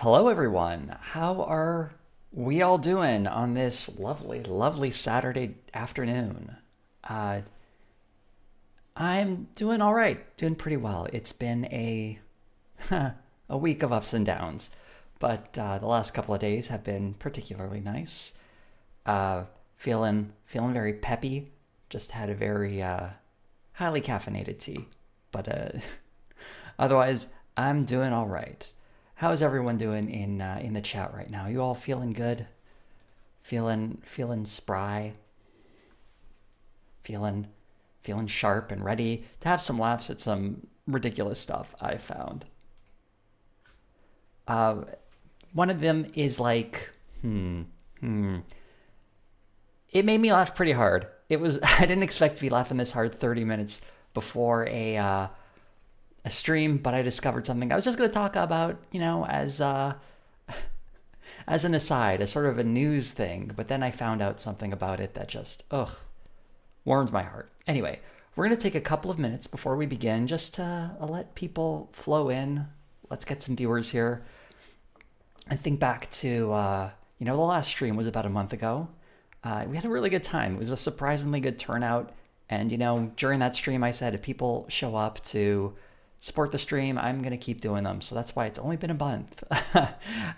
Hello, everyone. How are we all doing on this lovely, lovely Saturday afternoon? Uh, I'm doing all right, doing pretty well. It's been a week of ups and downs, but the last couple of days have been particularly nice. Uh, feeling very peppy. Just had a very highly caffeinated tea, but otherwise I'm doing all right. How's everyone doing in the chat right now? You all feeling good? Feeling spry? Feeling feeling sharp and ready to have some laughs at some ridiculous stuff I found. Uh, One of them is like, it made me laugh pretty hard. It was I didn't expect to be laughing this hard 30 minutes before a stream, but I discovered something I was just going to talk about, as an aside, as sort of a news thing. But then I found out something about it that just warmed my heart. Anyway, we're going to take a couple of minutes before we begin just to let people flow in. Let's get some viewers here and think back to the last stream was about a month ago. We had a really good time. It was a surprisingly good turnout. And, during that stream, I said if people show up to support the stream, I'm going to keep doing them. So that's why it's only been a month.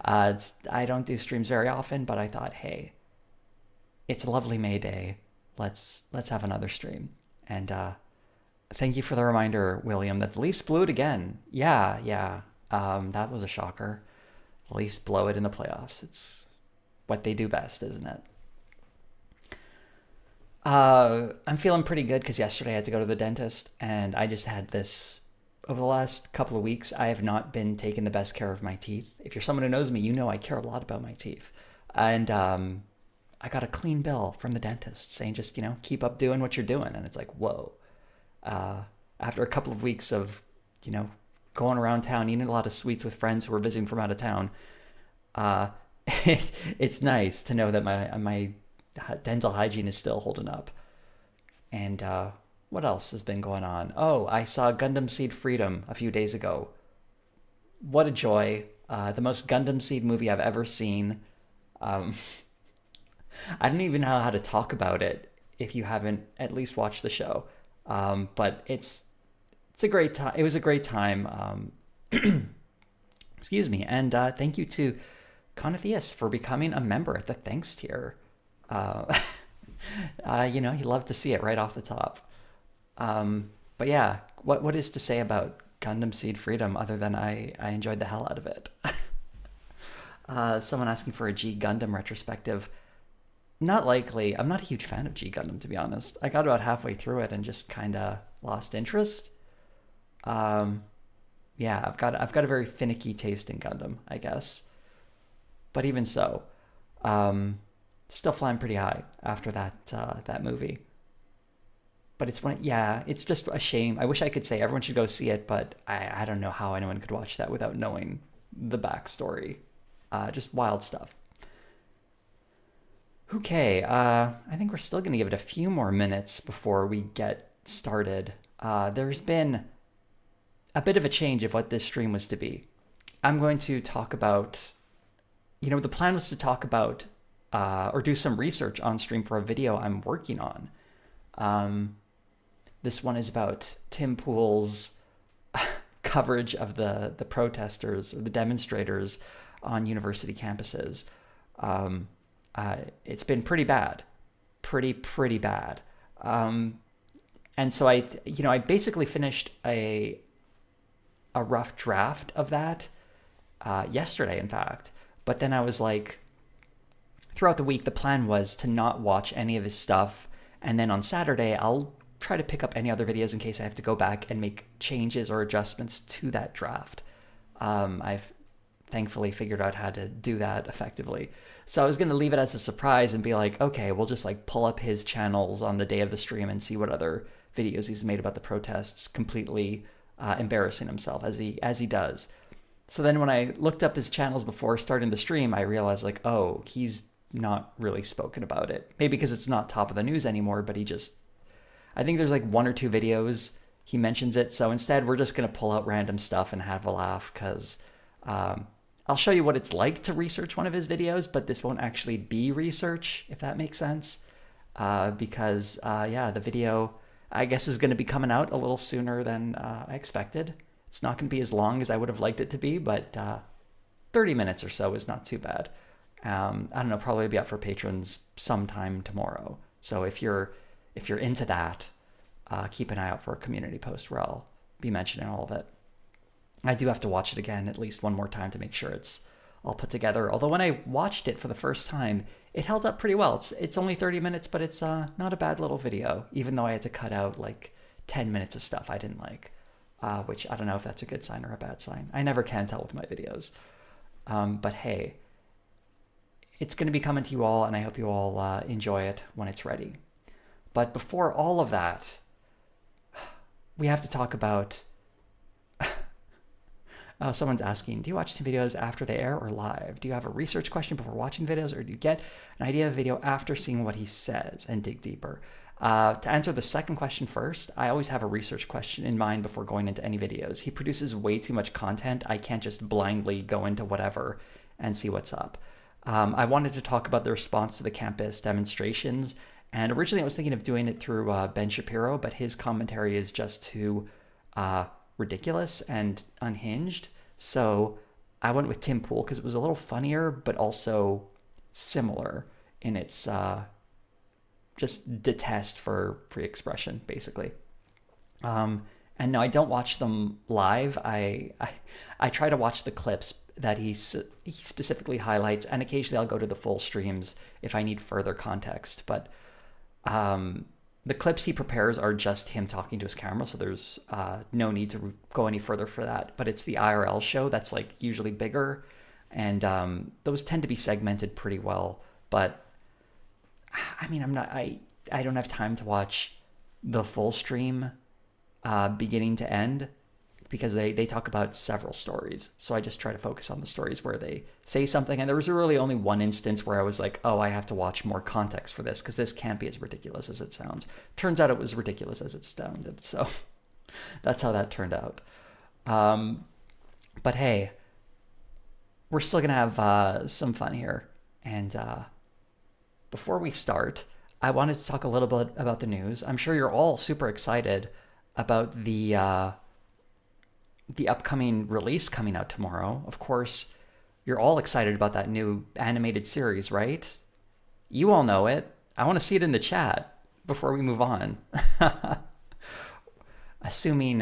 I don't do streams very often, but I thought, hey, it's a lovely May Day. Let's have another stream. And thank you for the reminder, William, that the Leafs blew it again. Yeah. That was a shocker. The Leafs blow it in the playoffs. It's what they do best, isn't it? I'm feeling pretty good because yesterday I had to go to the dentist, and I just had this. Over the last couple of weeks, I have not been taking the best care of my teeth. If you're someone who knows me, you know I care a lot about my teeth. And I got a clean bill from the dentist saying just, keep up doing what you're doing. And it's like, whoa. After a couple of weeks of, you know, going around town, eating a lot of sweets with friends who were visiting from out of town, uh, it's nice to know that my dental hygiene is still holding up. And what else has been going on? Oh, I saw Gundam Seed Freedom a few days ago. What a joy. The most Gundam Seed movie I've ever seen. Um, I don't even know how to talk about it if you haven't at least watched the show. But it's a great time. It was a great time. Excuse me. And thank you to Conatheus for becoming a member at the thanks tier. Uh, you love to see it right off the top. But yeah, what is to say about Gundam Seed Freedom other than I enjoyed the hell out of it? Someone asking for a G Gundam retrospective. Not likely. I'm not a huge fan of G Gundam, to be honest. I got about halfway through it and just kind of lost interest. Um, yeah, I've got a very finicky taste in Gundam, I guess. But even so, um, still flying pretty high after that movie. But it's just a shame. I wish I could say everyone should go see it, but I don't know how anyone could watch that without knowing the backstory. Just wild stuff. Okay, I think we're still going to give it a few more minutes before we get started. There's been a bit of a change of what this stream was to be. I'm going to talk about, the plan was to talk about or do some research on stream for a video I'm working on. Um, this one is about Tim Pool's coverage of the protesters or the demonstrators on university campuses. Um, it's been pretty bad, pretty bad. Um, and so I basically finished a rough draft of that yesterday, in fact. But then I was like, throughout the week, the plan was to not watch any of his stuff, and then on Saturday, I'll try to pick up any other videos in case I have to go back and make changes or adjustments to that draft. I've thankfully figured out how to do that effectively. So I was going to leave it as a surprise and be like, okay, we'll just like pull up his channels on the day of the stream and see what other videos he's made about the protests, completely embarrassing himself as he does. So then when I looked up his channels before starting the stream, I realized like, oh, he's not really spoken about it. Maybe because it's not top of the news anymore, but I think there's like one or two videos he mentions it. So instead, we're just going to pull out random stuff and have a laugh because I'll show you what it's like to research one of his videos, but this won't actually be research, if that makes sense. Because the video, I guess, is going to be coming out a little sooner than I expected. It's not going to be as long as I would have liked it to be, but 30 minutes or so is not too bad. I don't know, probably be up for patrons sometime tomorrow. So if you're into that, keep an eye out for a community post where I'll be mentioning all of it. I do have to watch it again at least one more time to make sure it's all put together. Although when I watched it for the first time, it held up pretty well. It's only 30 minutes, but it's not a bad little video, even though I had to cut out like 10 minutes of stuff I didn't like, which I don't know if that's a good sign or a bad sign. I never can tell with my videos. But hey, it's going to be coming to you all, and I hope you all enjoy it when it's ready. But before all of that, we have to talk about... someone's asking, do you watch the videos after they air or live? Do you have a research question before watching videos, or do you get an idea of a video after seeing what he says and dig deeper? To answer the second question first, I always have a research question in mind before going into any videos. He produces way too much content. I can't just blindly go into whatever and see what's up. I wanted to talk about the response to the campus demonstrations, and originally I was thinking of doing it through Ben Shapiro, but his commentary is just too ridiculous and unhinged. So I went with Tim Pool because it was a little funnier, but also similar in its just detest for free expression, basically. And no, I don't watch them live. I try to watch the clips that he specifically highlights, and occasionally I'll go to the full streams if I need further context. But the clips he prepares are just him talking to his camera, so there's no need to go any further for that. But it's the IRL show that's like usually bigger, and those tend to be segmented pretty well. But I mean, I don't have time to watch the full stream beginning to end, because they talk about several stories. So I just try to focus on the stories where they say something. And there was really only one instance where I was like, oh, I have to watch more context for this, because this can't be as ridiculous as it sounds. Turns out it was ridiculous as it sounded. So that's how that turned out. But hey, we're still going to have some fun here. And before we start, I wanted to talk a little bit about the news. I'm sure you're all super excited about the upcoming release coming out tomorrow. Of course, you're all excited about that new animated series, right? You all know it. I want to see it in the chat before we move on. Assuming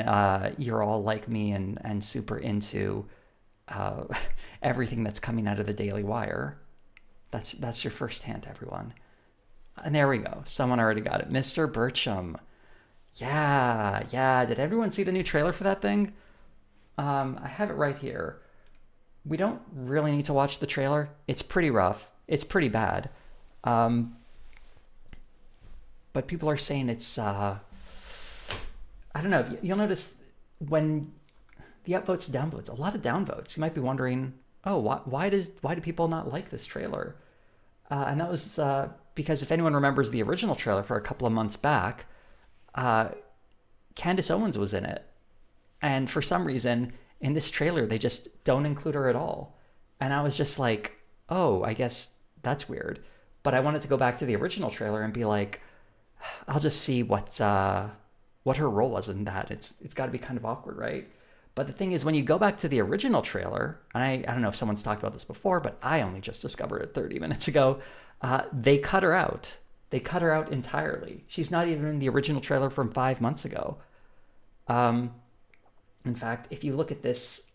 you're all like me and super into everything that's coming out of the Daily Wire. That's your first hint, everyone. And there we go. Someone already got it. Mr. Burcham. Yeah. Did everyone see the new trailer for that thing? I have it right here. We don't really need to watch the trailer. It's pretty rough. It's pretty bad. But people are saying it's, I don't know. You'll notice when the upvotes, downvotes, a lot of downvotes. You might be wondering, oh, why do people not like this trailer? And that was because if anyone remembers the original trailer for a couple of months back, Candace Owens was in it. And for some reason, in this trailer, they just don't include her at all. And I was just like, oh, I guess that's weird. But I wanted to go back to the original trailer and be like, I'll just see what her role was in that. It's got to be kind of awkward, right? But the thing is, when you go back to the original trailer, and I don't know if someone's talked about this before, but I only just discovered it 30 minutes ago, they cut her out. They cut her out entirely. She's not even in the original trailer from 5 months ago. In fact, if you look at this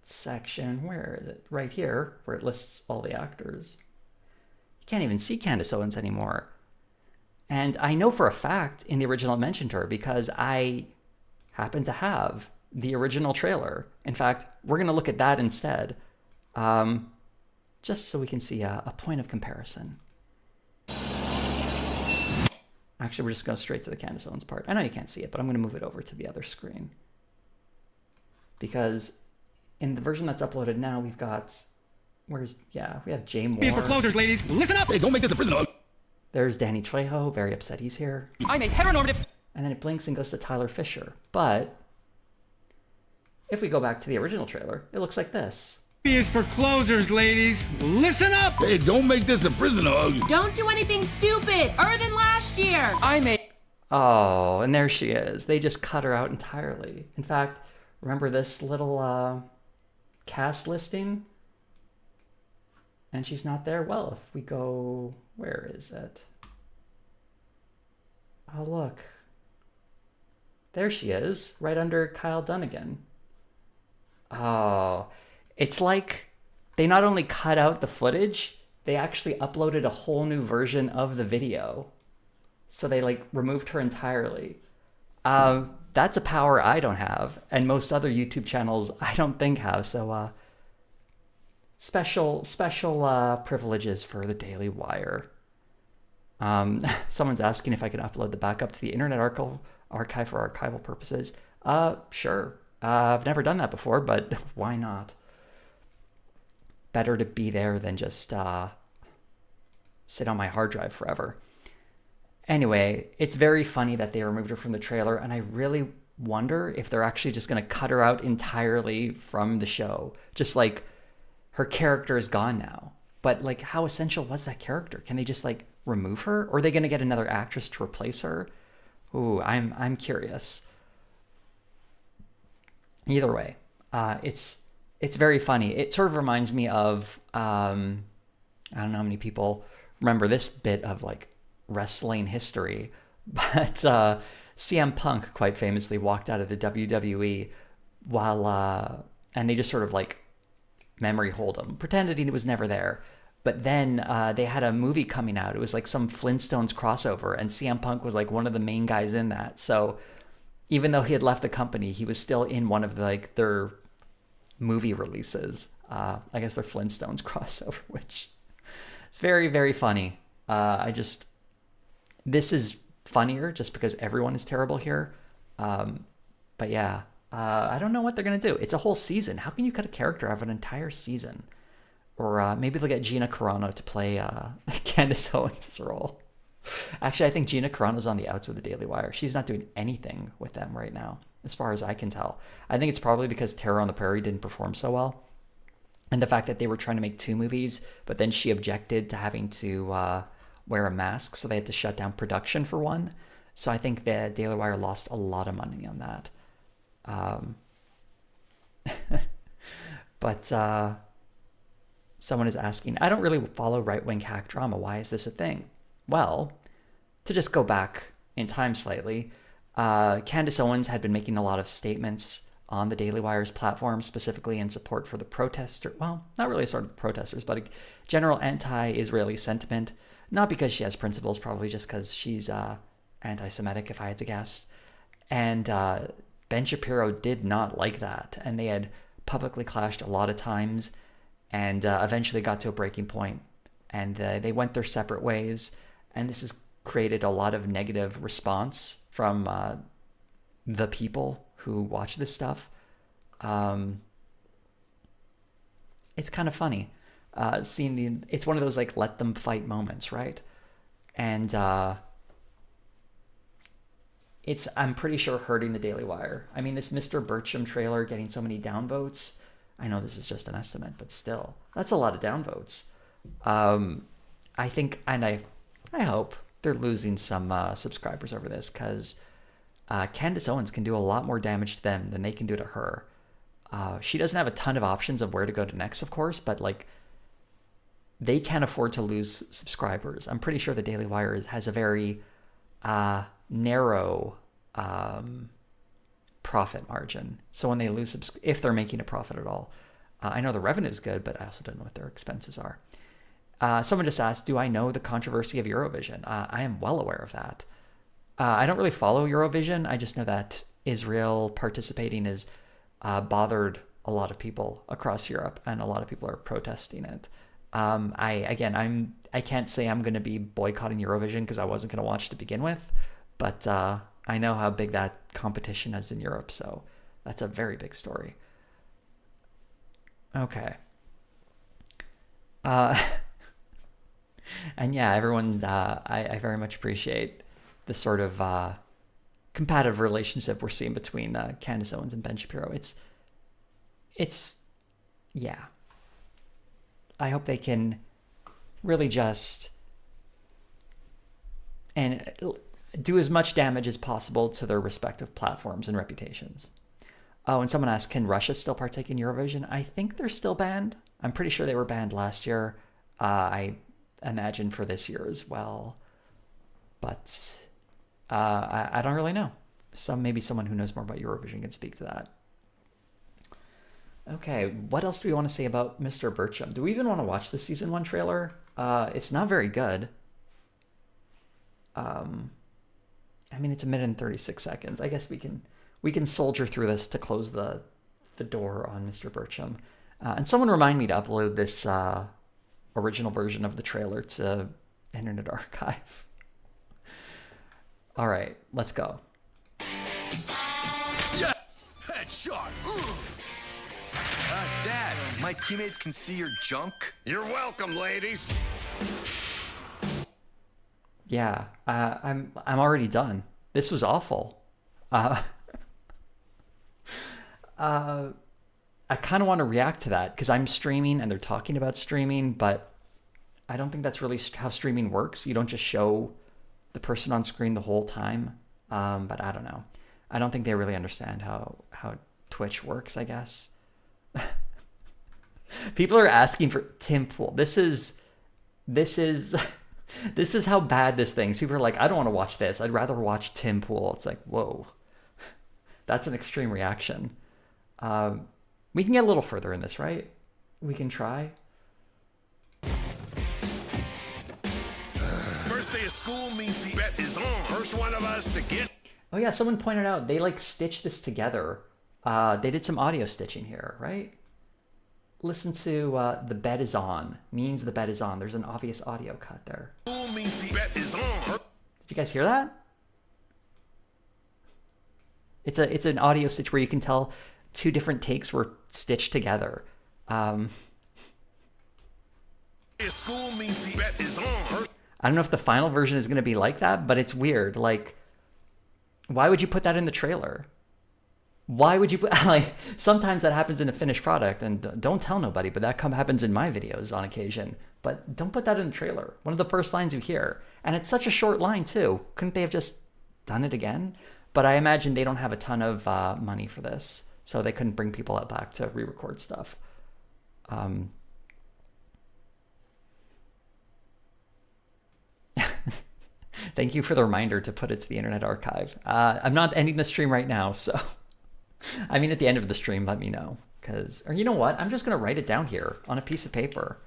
section, where is it? Right here, where it lists all the actors. You can't even see Candace Owens anymore. And I know for a fact in the original it mentioned her because I happen to have the original trailer. In fact, we're going to look at that instead, just so we can see a point of comparison. Actually, we're just going straight to the Candace Owens part. I know you can't see it, but I'm going to move it over to the other screen. Because in the version that's uploaded now, we've got, we have Jay Moore. Here's for closers, ladies. Listen up. Hey, don't make this a prison. There's Danny Trejo, very upset he's here. I'm a heteronormative. And then it blinks and goes to Tyler Fisher. But if we go back to the original trailer, it looks like this. is for closers, ladies. Listen up. Hey, don't make this a prison hug. Don't do anything stupid, other than last year. I made. Oh, and there she is. They just cut her out entirely. In fact, remember this little cast listing? And she's not there. Well, if we go, where is it? Oh, look. There she is, right under Kyle Dunnigan. Oh, it's like they not only cut out the footage, they actually uploaded a whole new version of the video. So they like removed her entirely. That's a power I don't have, and most other YouTube channels I don't think have. So special privileges for the Daily Wire. Someone's asking if I can upload the backup to the Internet Archive for archival purposes. Sure. I've never done that before, but why not? Better to be there than just sit on my hard drive forever. Anyway, it's very funny that they removed her from the trailer, and I really wonder if they're actually just going to cut her out entirely from the show. Just like her character is gone now. But like, how essential was that character? Can they just like remove her? Or are they going to get another actress to replace her? Ooh, I'm curious. Either way, it's very funny. It sort of reminds me of I don't know how many people remember this bit of like wrestling history, but CM Punk quite famously walked out of the WWE while and they just sort of like memory hold him, pretended he was never there. But then they had a movie coming out. It was like some Flintstones crossover, and CM Punk was like one of the main guys in that. So even though he had left the company, he was still in one of the, like their movie releases. I guess their Flintstones crossover, which it's very, very funny. This is funnier just because everyone is terrible here. But yeah, I don't know what they're going to do. It's a whole season. How can you cut a character out of an entire season? Or maybe they'll get Gina Carano to play Candace Owens' role. Actually, I think Gina Carano's on the outs with the Daily Wire. She's not doing anything with them right now, as far as I can tell. I think it's probably because Terror on the Prairie didn't perform so well. And the fact that they were trying to make 2 movies, but then she objected to having to wear a mask, so they had to shut down production for one. So I think the Daily Wire lost a lot of money on that. But someone is asking, I don't really follow right-wing hack drama. Why is this a thing? Well, to just go back in time slightly, Candace Owens had been making a lot of statements on the Daily Wire's platform, specifically in support for the protester. Well, not really sort of protesters, but a general anti-Israeli sentiment. Not because she has principles, probably just because she's anti-Semitic, if I had to guess. And Ben Shapiro did not like that, and they had publicly clashed a lot of times, and eventually got to a breaking point, and they went their separate ways, and this has created a lot of negative response from the people who watch this stuff. It's kind of funny seeing it's one of those like let them fight moments, right? And I'm pretty sure hurting the Daily Wire. I mean, this Mr. Burcham trailer getting so many downvotes, I know this is just an estimate, but still, that's a lot of downvotes. I think, and I hope they're losing some subscribers over this, because Candace Owens can do a lot more damage to them than they can do to her. She doesn't have a ton of options of where to go to next, of course, but like, they can't afford to lose subscribers. I'm pretty sure the Daily Wire has a very narrow profit margin. So when they lose, if they're making a profit at all, I know the revenue is good, but I also don't know what their expenses are. Someone just asked, do I know the controversy of Eurovision? I am well aware of that. I don't really follow Eurovision. I just know that Israel participating has bothered a lot of people across Europe, and a lot of people are protesting it. I can't say I'm going to be boycotting Eurovision because I wasn't going to watch to begin with, but I know how big that competition is in Europe, so that's a very big story. Okay. And yeah, everyone, I very much appreciate the sort of competitive relationship we're seeing between Candace Owens and Ben Shapiro. Yeah, I hope they can really just and do as much damage as possible to their respective platforms and reputations. Oh, and someone asked, can Russia still partake in Eurovision? I think they're still banned. I'm pretty sure they were banned last year. I imagine for this year as well. But I don't really know. Maybe someone who knows more about Eurovision can speak to that. Okay, what else do we want to say about Mr. Burcham? Do we even want to watch the season 1 trailer? It's not very good. I mean, it's a minute and 36 seconds. I guess we can soldier through this to close the door on Mr. Burcham. And someone remind me to upload this original version of the trailer to Internet Archive. All right, let's go. Yeah! Headshot! Dad, my teammates can see your junk. You're welcome, ladies. Yeah, I'm already done. This was awful. I kind of want to react to that because I'm streaming and they're talking about streaming, but I don't think that's really how streaming works. You don't just show the person on screen the whole time. But I don't know. I don't think they really understand how Twitch works, I guess. People are asking for Tim Pool. This is how bad this thing is. People are like, I don't want to watch this. I'd rather watch Tim Pool. It's like, whoa, that's an extreme reaction. We can get a little further in this, right? We can try. First day of school means the bet is on. First one of us to get. Oh yeah, someone pointed out they like stitched this together. They did some audio stitching here, right? Listen to the bet is on means the bet is on. There's an obvious audio cut there. School means the bet is on. Did you guys hear that? It's an audio stitch where you can tell two different takes were stitched together. School means the bet is on. I don't know if the final version is going to be like that, but it's weird. Like, why would you put that in the trailer? Why would you put, like, sometimes that happens in a finished product, and don't tell nobody, but that happens in my videos on occasion. But don't put that in the trailer. One of the first lines you hear. And it's such a short line, too. Couldn't they have just done it again? But I imagine they don't have a ton of money for this, so they couldn't bring people back to re-record stuff. Thank you for the reminder to put it to the Internet Archive. I'm not ending the stream right now, so... I mean, at the end of the stream, let me know. Or you know what? I'm just going to write it down here on a piece of paper.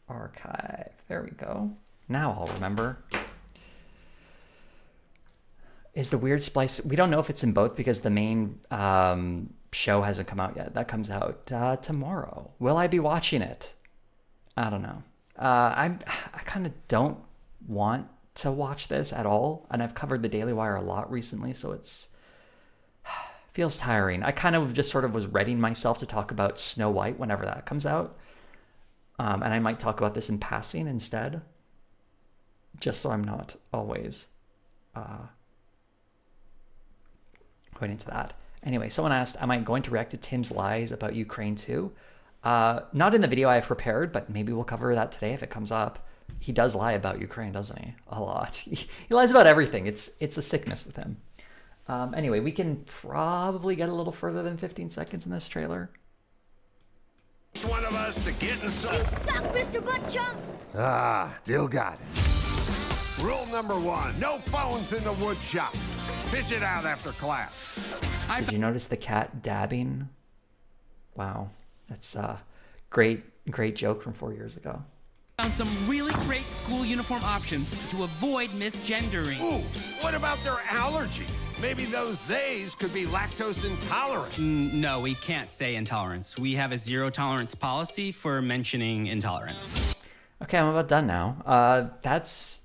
Archive. There we go. Now I'll remember. Is the Weird Splice... We don't know if it's in both because the main show hasn't come out yet. That comes out tomorrow. Will I be watching it? I don't know. I kind of don't want to watch this at all, and I've covered the Daily Wire a lot recently, so it's feels tiring. I kind of just sort of was readying myself to talk about Snow White whenever that comes out, and I might talk about this in passing instead, just so I'm not always going into that. Anyway, someone asked, am I going to react to Tim's lies about Ukraine too? Not in the video I have prepared, but maybe we'll cover that today if it comes up. He does lie about Ukraine, doesn't he? A lot. He lies about everything. It's a sickness with him. Anyway, we can probably get a little further than 15 seconds in this trailer. First one of us to get inside. Suck, Mr. Buttchunk! Ah, Dill got it. Rule number 1: no phones in the wood shop. Fish it out after class. Did you notice the cat dabbing? Wow, that's a great joke from 4 years ago. Found some really great school uniform options to avoid misgendering. Ooh, what about their allergies? Maybe those theys could be lactose intolerant. No, we can't say intolerance. We have a zero tolerance policy for mentioning intolerance. Okay, I'm about done now. That's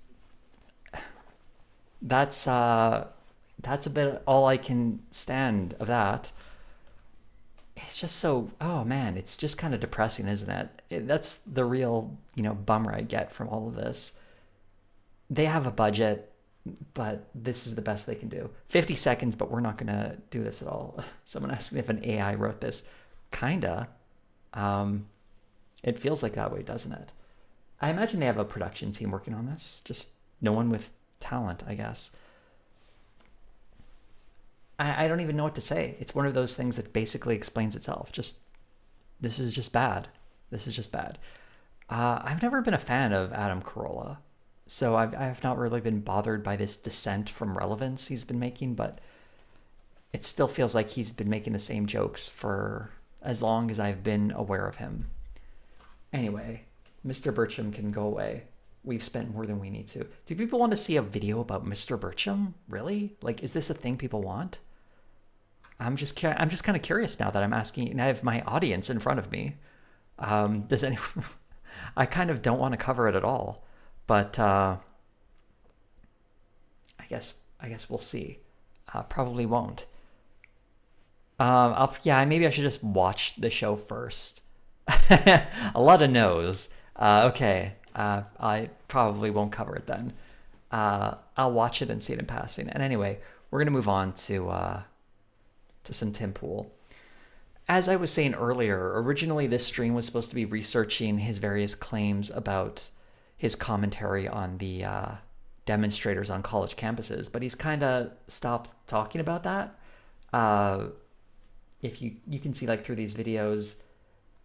a bit all I can stand of that. It's just so, oh man, it's just kind of depressing, isn't it? That's the real, bummer I get from all of this. They have a budget, but this is the best they can do. 50 seconds, but we're not going to do this at all. Someone asked me if an AI wrote this. Kinda. It feels like that way, doesn't it? I imagine they have a production team working on this. Just no one with talent, I guess. I don't even know what to say. It's one of those things that basically explains itself. This is just bad. This is just bad. I've never been a fan of Adam Carolla, so I've not really been bothered by this descent from relevance he's been making, but it still feels like he's been making the same jokes for as long as I've been aware of him. Anyway, Mr. Bircham can go away. We've spent more than we need to. Do people want to see a video about Mr. Bircham? Really? Like, is this a thing people want? I'm just kind of curious now that I'm asking, and I have my audience in front of me. Does anyone... I kind of don't want to cover it at all, but I guess we'll see. Probably won't. Maybe I should just watch the show first. A lot of no's. Okay. I probably won't cover it then. I'll watch it and see it in passing. And anyway, we're gonna move on to some Tim Pool. As I was saying earlier, originally this stream was supposed to be researching his various claims about his commentary on the demonstrators on college campuses, but he's kind of stopped talking about that. If you can see, like, through these videos,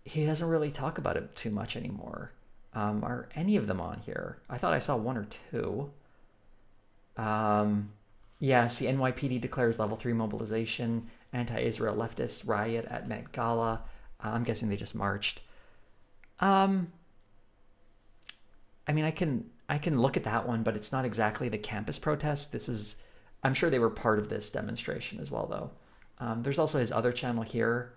he doesn't really talk about it too much anymore. Are any of them on here? I thought I saw one or two. Yeah, see, NYPD declares level 3 mobilization, anti-Israel leftist riot at Met Gala. I'm guessing they just marched. I mean, I can look at that one, but it's not exactly the campus protest. I'm sure they were part of this demonstration as well, though. There's also his other channel here,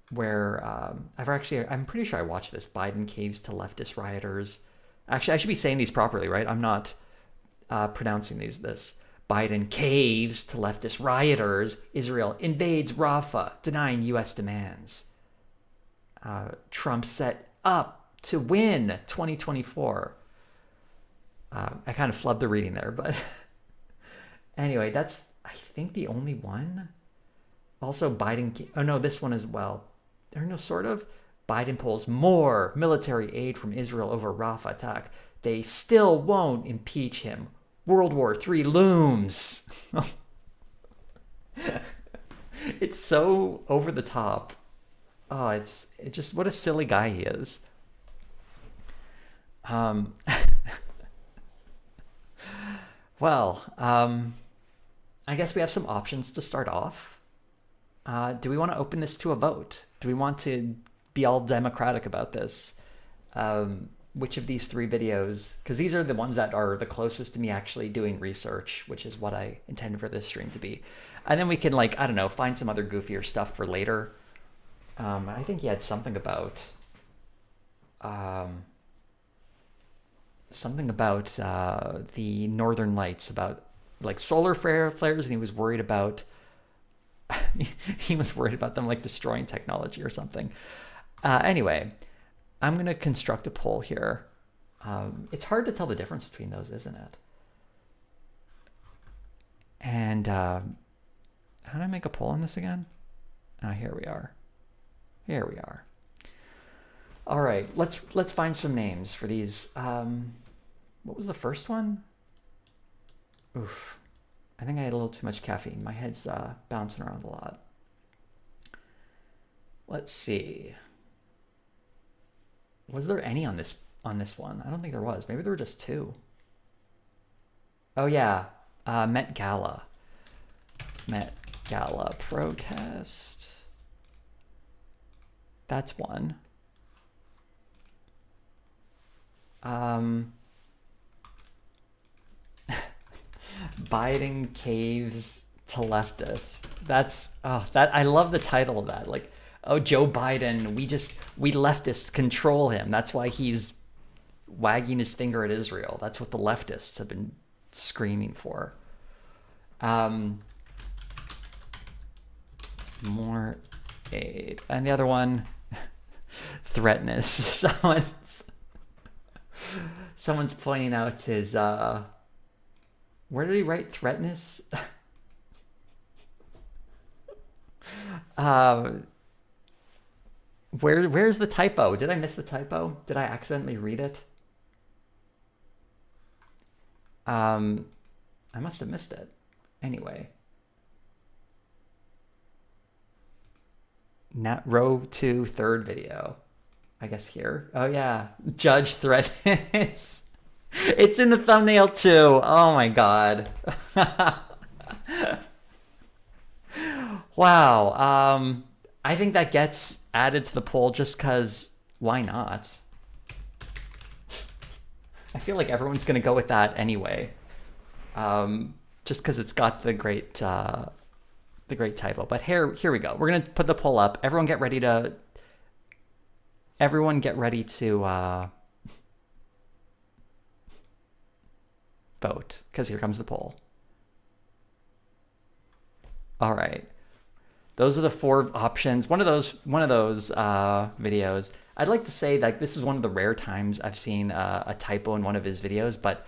where I'm pretty sure I watched this. Biden caves to leftist rioters. Actually, I should be saying these properly, right? I'm not pronouncing this. Biden caves to leftist rioters. Israel invades Rafah, denying U.S. demands. Trump set up to win 2024. I kind of flubbed the reading there, but anyway, that's, I think, the only one. Also, Biden... Oh, no, this one as well. There are no sort of... Biden pulls more military aid from Israel over Rafah attack. They still won't impeach him. World War III looms. It's so over the top. Oh, it's just... What a silly guy he is. Well, I guess we have some options to start off. Do we want to open this to a vote? Do we want to be all democratic about this? Which of these three videos, because these are the ones that are the closest to me actually doing research, which is what I intended for this stream to be. And then we can, like, I don't know, find some other goofier stuff for later. I think he had something about the Northern Lights, about like solar flares, and he was worried about them like destroying technology or something. Anyway, I'm gonna construct a poll here. It's hard to tell the difference between those, isn't it? And how do I make a poll on this again? Here we are. All right, let's find some names for these. What was the first one? Oof. I think I had a little too much caffeine. My head's bouncing around a lot. Let's see. Was there any on this one? I don't think there was. Maybe there were just two. Oh yeah, Met Gala. Met Gala protest. That's one. Biden caves to leftists. I love the title of that. Like, oh, Joe Biden, we leftists control him. That's why he's wagging his finger at Israel. That's what the leftists have been screaming for. More aid. And the other one, threatness. Someone's pointing out his where did he write threatness? Where's the typo? Did I miss the typo? Did I accidentally read it? I must have missed it. Anyway. Row 2, third video. I guess here. Oh yeah. Judge threatens. It's in the thumbnail too. Oh my god. Wow. I think that gets added to the poll just because why not? I feel like everyone's gonna go with that anyway. Just because it's got the great typo. But here we go. We're gonna put the poll up. Everyone get ready to vote, because here comes the poll. All right. Those are the 4 options. One of those videos. I'd like to say that this is one of the rare times I've seen a typo in one of his videos, but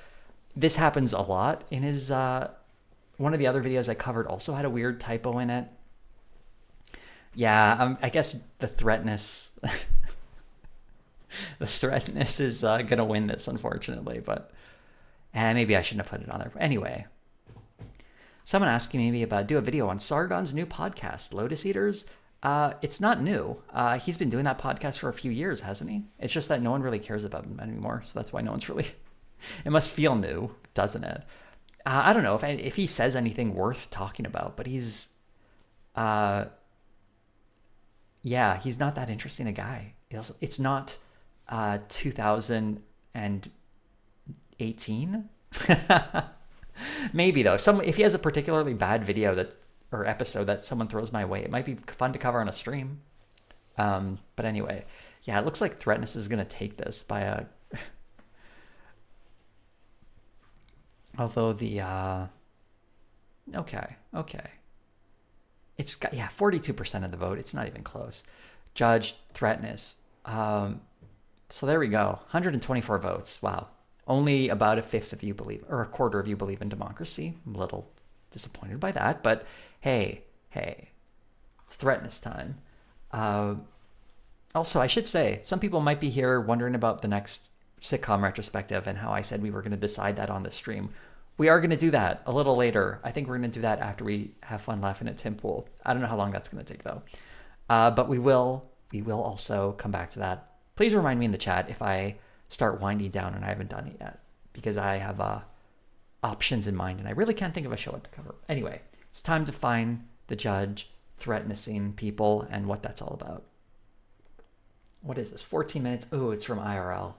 this happens a lot in his one of the other videos I covered also had a weird typo in it. Yeah, I guess the threatness the threatness is gonna win this, unfortunately, but maybe I shouldn't have put it on there. Anyway, someone asking me about do a video on Sargon's new podcast, Lotus Eaters. It's not new. He's been doing that podcast for a few years, hasn't he? It's just that no one really cares about him anymore, so that's why no one's really. It must feel new, doesn't it? I don't know if he says anything worth talking about, but he's, yeah, he's not that interesting a guy. It's not 2018. Maybe though, if he has a particularly bad video or episode that someone throws my way, it might be fun to cover on a stream. But anyway, yeah, it looks like Threatness is gonna take this by a. Although the okay, it's got 42% of the vote. It's not even close. Judge Threatness. So there we go. 124 votes. Wow. Only about a fifth of you believe, or a quarter of you believe in democracy. I'm a little disappointed by that, but hey, it's Threatness time. Also, I should say, some people might be here wondering about the next sitcom retrospective and how I said we were going to decide that on the stream. We are going to do that a little later. I think we're going to do that after we have fun laughing at Tim Pool. I don't know how long that's going to take though. But we will also come back to that. Please remind me in the chat if I start winding down and I haven't done it yet, because I have options in mind and I really can't think of a show to cover. Anyway, it's time to find the judge threatening people and what that's all about. What is this? 14 minutes. Oh, it's from IRL.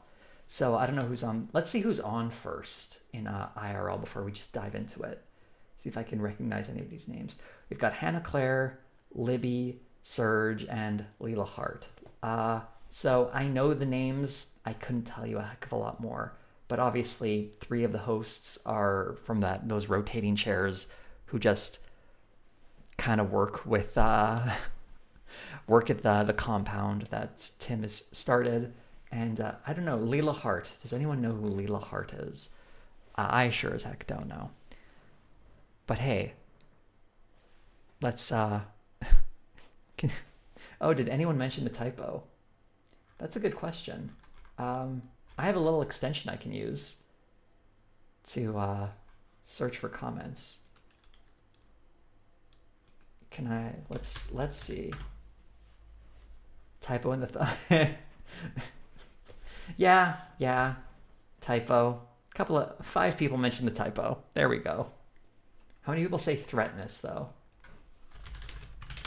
So I don't know who's on. Let's see who's on first in IRL before we just dive into it. See if I can recognize any of these names. We've got Hannah Claire, Libby, Serge, and Leela Hart. So I know the names. I couldn't tell you a heck of a lot more. But obviously 3 of the hosts are from those rotating chairs who just kind of work with work at the compound that Tim has started. And I don't know, Leela Hart. Does anyone know who Leela Hart is? I sure as heck don't know. But hey, let's... Oh, did anyone mention the typo? That's a good question. I have a little extension I can use to search for comments. Can I... Let's see. Typo in the... Yeah, typo. 5 people mentioned the typo. There we go. How many people say threatness though?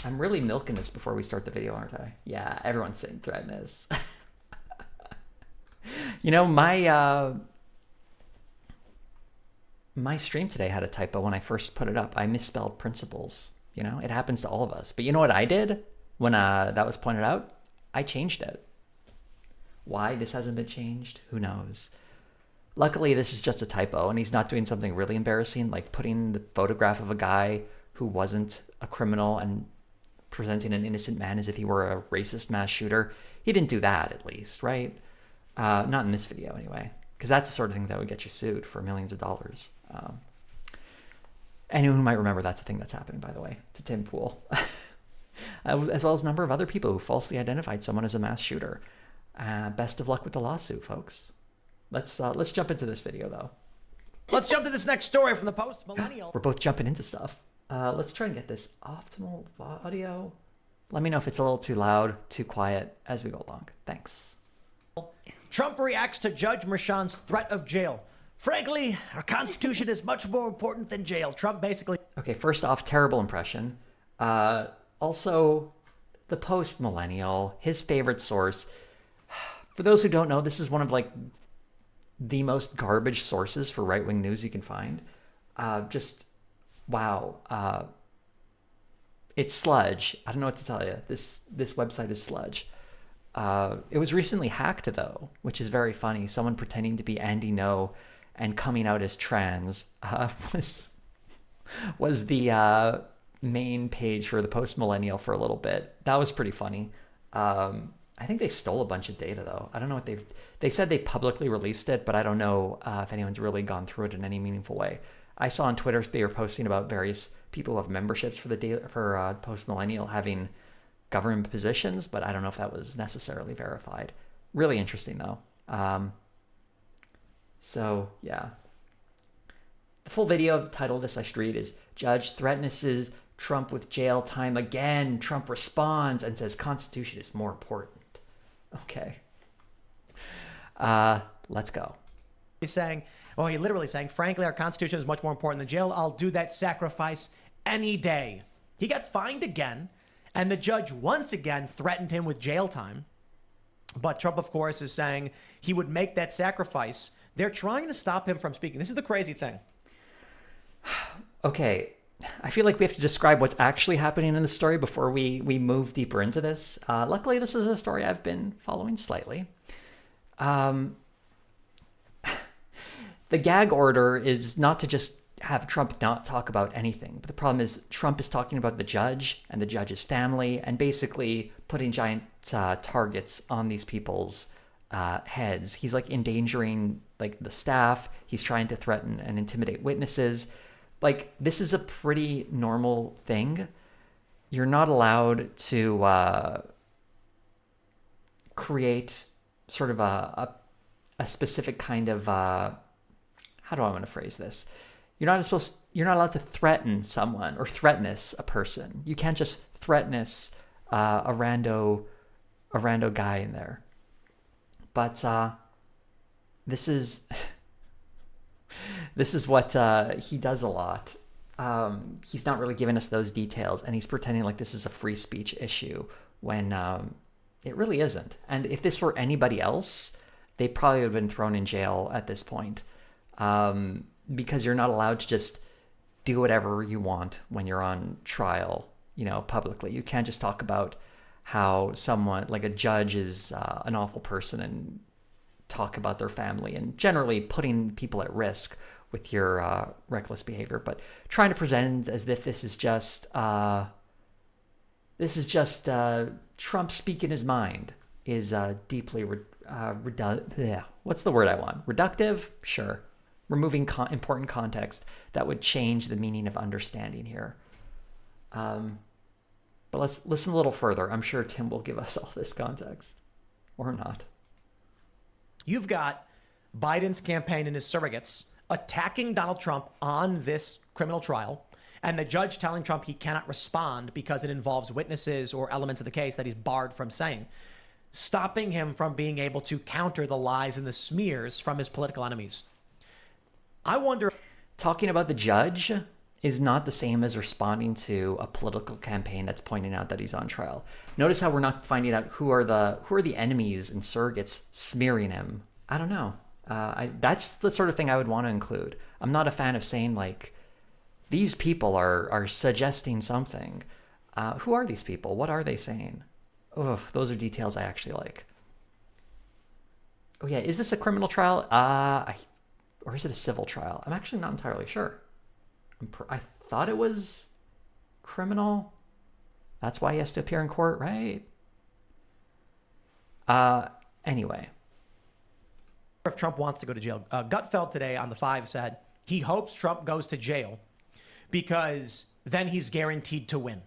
I'm really milking this before we start the video, aren't I? Yeah, everyone's saying threatness. You know, my stream today had a typo when I first put it up. I misspelled principles. You know, it happens to all of us. But you know what I did when that was pointed out? I changed it. Why this hasn't been changed, who knows? Luckily, this is just a typo, and he's not doing something really embarrassing, like putting the photograph of a guy who wasn't a criminal and presenting an innocent man as if he were a racist mass shooter. He didn't do that, at least, right? Not in this video, anyway, because that's the sort of thing that would get you sued for millions of dollars. Anyone who might remember, that's the thing that's happening, by the way, to Tim Pool. as well as a number of other people who falsely identified someone as a mass shooter. Best of luck with the lawsuit, folks. Let's jump into this video, though. Let's jump to this next story from the Post Millennial. We're both jumping into stuff. Let's try and get this optimal audio. Let me know if it's a little too loud, too quiet as we go along. Thanks. Trump reacts to Judge Merchan's threat of jail. Frankly, our Constitution is much more important than jail. Trump basically... Okay, first off, terrible impression. Also, the Post Millennial, his favorite source. For those who don't know, this is one of like the most garbage sources for right-wing news you can find. Just wow. It's sludge. I don't know what to tell you. This website is sludge. It was recently hacked though, which is very funny. Someone pretending to be Andy No and coming out as trans was the main page for the Post Millennial for a little bit. That was pretty funny. I think they stole a bunch of data though. I don't know what they said they publicly released it, but I don't know if anyone's really gone through it in any meaningful way. I saw on Twitter they were posting about various people who have memberships for Post Millennial having government positions, but I don't know if that was necessarily verified. Really interesting though. So yeah. The full video of the title of this I should read is Judge Threatens Trump with jail time again. Trump responds and says Constitution is more important. Okay. Let's go. He's literally saying, frankly, our Constitution is much more important than jail. I'll do that sacrifice any day. He got fined again, and the judge once again threatened him with jail time. But Trump, of course, is saying he would make that sacrifice. They're trying to stop him from speaking. This is the crazy thing. Okay. I feel like we have to describe what's actually happening in the story before we move deeper into this. Luckily, this is a story I've been following slightly. The gag order is not to just have Trump not talk about anything. But the problem is Trump is talking about the judge and the judge's family and basically putting giant targets on these people's heads. He's like endangering like the staff. He's trying to threaten and intimidate witnesses. Like, this is a pretty normal thing. You're not allowed to create sort of a specific kind of how do I want to phrase this? You're not allowed to threaten someone or threatness a person. You can't just threatness a rando guy in there. But this is what he does a lot. He's not really giving us those details, and he's pretending like this is a free speech issue when it really isn't. And if this were anybody else, they probably would have been thrown in jail at this point, because you're not allowed to just do whatever you want when you're on trial, publicly. You can't just talk about how someone, like a judge, is an awful person and talk about their family and generally putting people at risk with your reckless behavior. But trying to present as if this is just Trump speaking his mind is deeply what's the word I want? Reductive? Sure. Removing important context that would change the meaning of understanding here. But let's listen a little further. I'm sure Tim will give us all this context. Or not. You've got Biden's campaign and his surrogates attacking Donald Trump on this criminal trial, and the judge telling Trump he cannot respond because it involves witnesses or elements of the case that he's barred from saying, stopping him from being able to counter the lies and the smears from his political enemies. I wonder... Talking about the judge is not the same as responding to a political campaign that's pointing out that he's on trial. Notice how we're not finding out who are the enemies and surrogates smearing him. I don't know. That's the sort of thing I would want to include. I'm not a fan of saying like, these people are suggesting something. Who are these people? What are they saying? Oh, those are details I actually like. Oh yeah, is this a criminal trial? Or is it a civil trial? I'm actually not entirely sure. I thought it was criminal. That's why he has to appear in court, right? Anyway. If Trump wants to go to jail. Gutfeld today on The Five said he hopes Trump goes to jail because then he's guaranteed to win.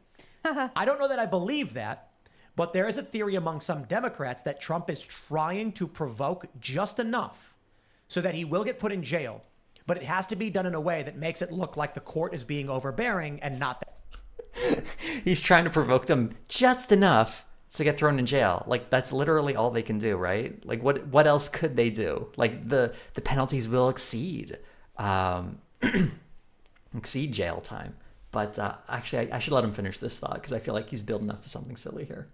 I don't know that I believe that, but there is a theory among some Democrats that Trump is trying to provoke just enough so that he will get put in jail, but it has to be done in a way that makes it look like the court is being overbearing and not that. He's trying to provoke them just enough to get thrown in jail. Like, that's literally all they can do, right? Like, what else could they do? Like, the penalties will exceed jail time. But actually, I should let him finish this thought because I feel like he's building up to something silly here.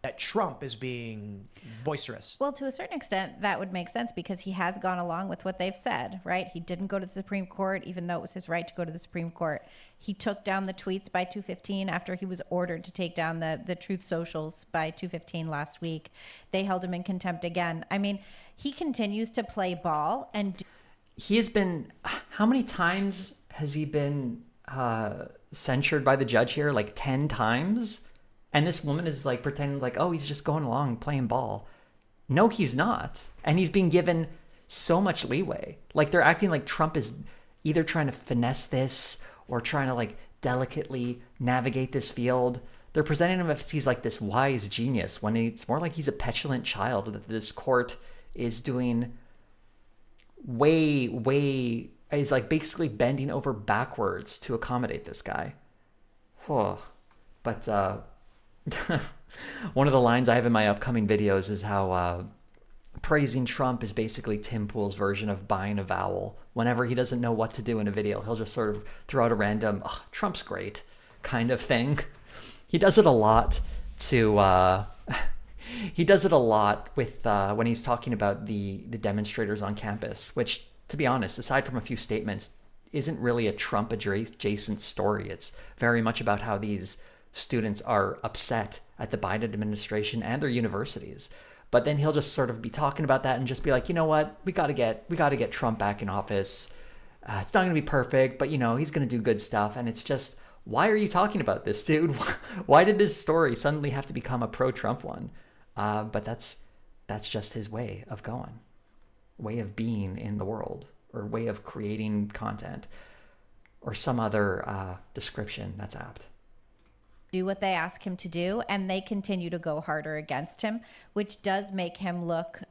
That Trump is being boisterous. Well, to a certain extent, that would make sense because he has gone along with what they've said, right? He didn't go to the Supreme Court, even though it was his right to go to the Supreme Court. He took down the tweets by 2:15 after he was ordered to take down the Truth Socials by 2:15 last week. They held him in contempt again. I mean, he continues to play ball and... He has been... How many times has he been censured by the judge here? Like 10 times? And this woman is like pretending like, oh, he's just going along playing ball. No, he's not. And he's being given so much leeway. Like, they're acting like Trump is either trying to finesse this or trying to like delicately navigate this field. They're presenting him as he's like this wise genius when it's more like he's a petulant child that this court is doing is like basically bending over backwards to accommodate this guy. Whoa. But one of the lines I have in my upcoming videos is how praising Trump is basically Tim Pool's version of buying a vowel. Whenever he doesn't know what to do in a video, he'll just sort of throw out a random, oh, Trump's great kind of thing. He does it a lot he does it a lot with when he's talking about the demonstrators on campus, which, to be honest, aside from a few statements, isn't really a Trump adjacent story. It's very much about how these students are upset at the Biden administration and their universities. But then he'll just sort of be talking about that and just be like, you know what, we got to get Trump back in office. It's not going to be perfect, but he's going to do good stuff. And it's just, why are you talking about this, dude? Why did this story suddenly have to become a pro-Trump one? But that's just his way of going, way of being in the world, or way of creating content, or some other description that's apt. Do what they ask him to do, and they continue to go harder against him, which does make him look,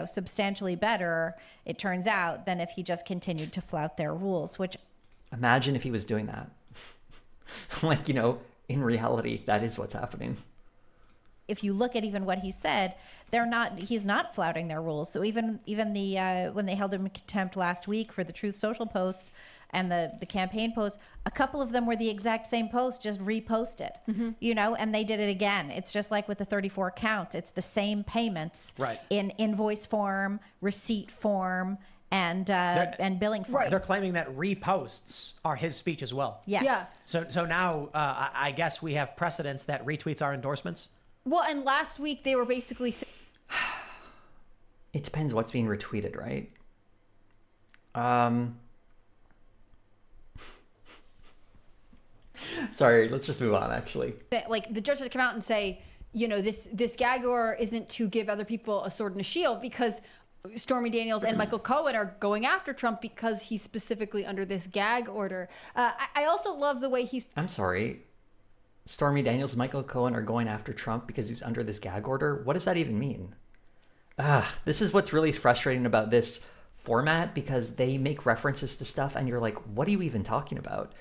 substantially better, it turns out, than if he just continued to flout their rules, which... Imagine if he was doing that. Like, in reality, that is what's happening. If you look at even what he said, he's not flouting their rules. So even the when they held him in contempt last week for the Truth Social posts and the campaign posts, a couple of them were the exact same post, just reposted, and they did it again. It's just like with the 34 count. It's the same payments, right, in invoice form, receipt form, and billing form. Right. They're claiming that reposts are his speech as well. Yes. Yeah. So now I guess we have precedents that retweets are endorsements. Well, and last week they were basically... It depends what's being retweeted, right? Sorry, let's just move on, actually. Like, the judge had to come out and say, this gag order isn't to give other people a sword and a shield, because Stormy Daniels and Michael Cohen are going after Trump because he's specifically under this gag order. I also love the way he's... I'm sorry. Stormy Daniels and Michael Cohen are going after Trump because he's under this gag order? What does that even mean? This is what's really frustrating about this format, because they make references to stuff and you're like, what are you even talking about?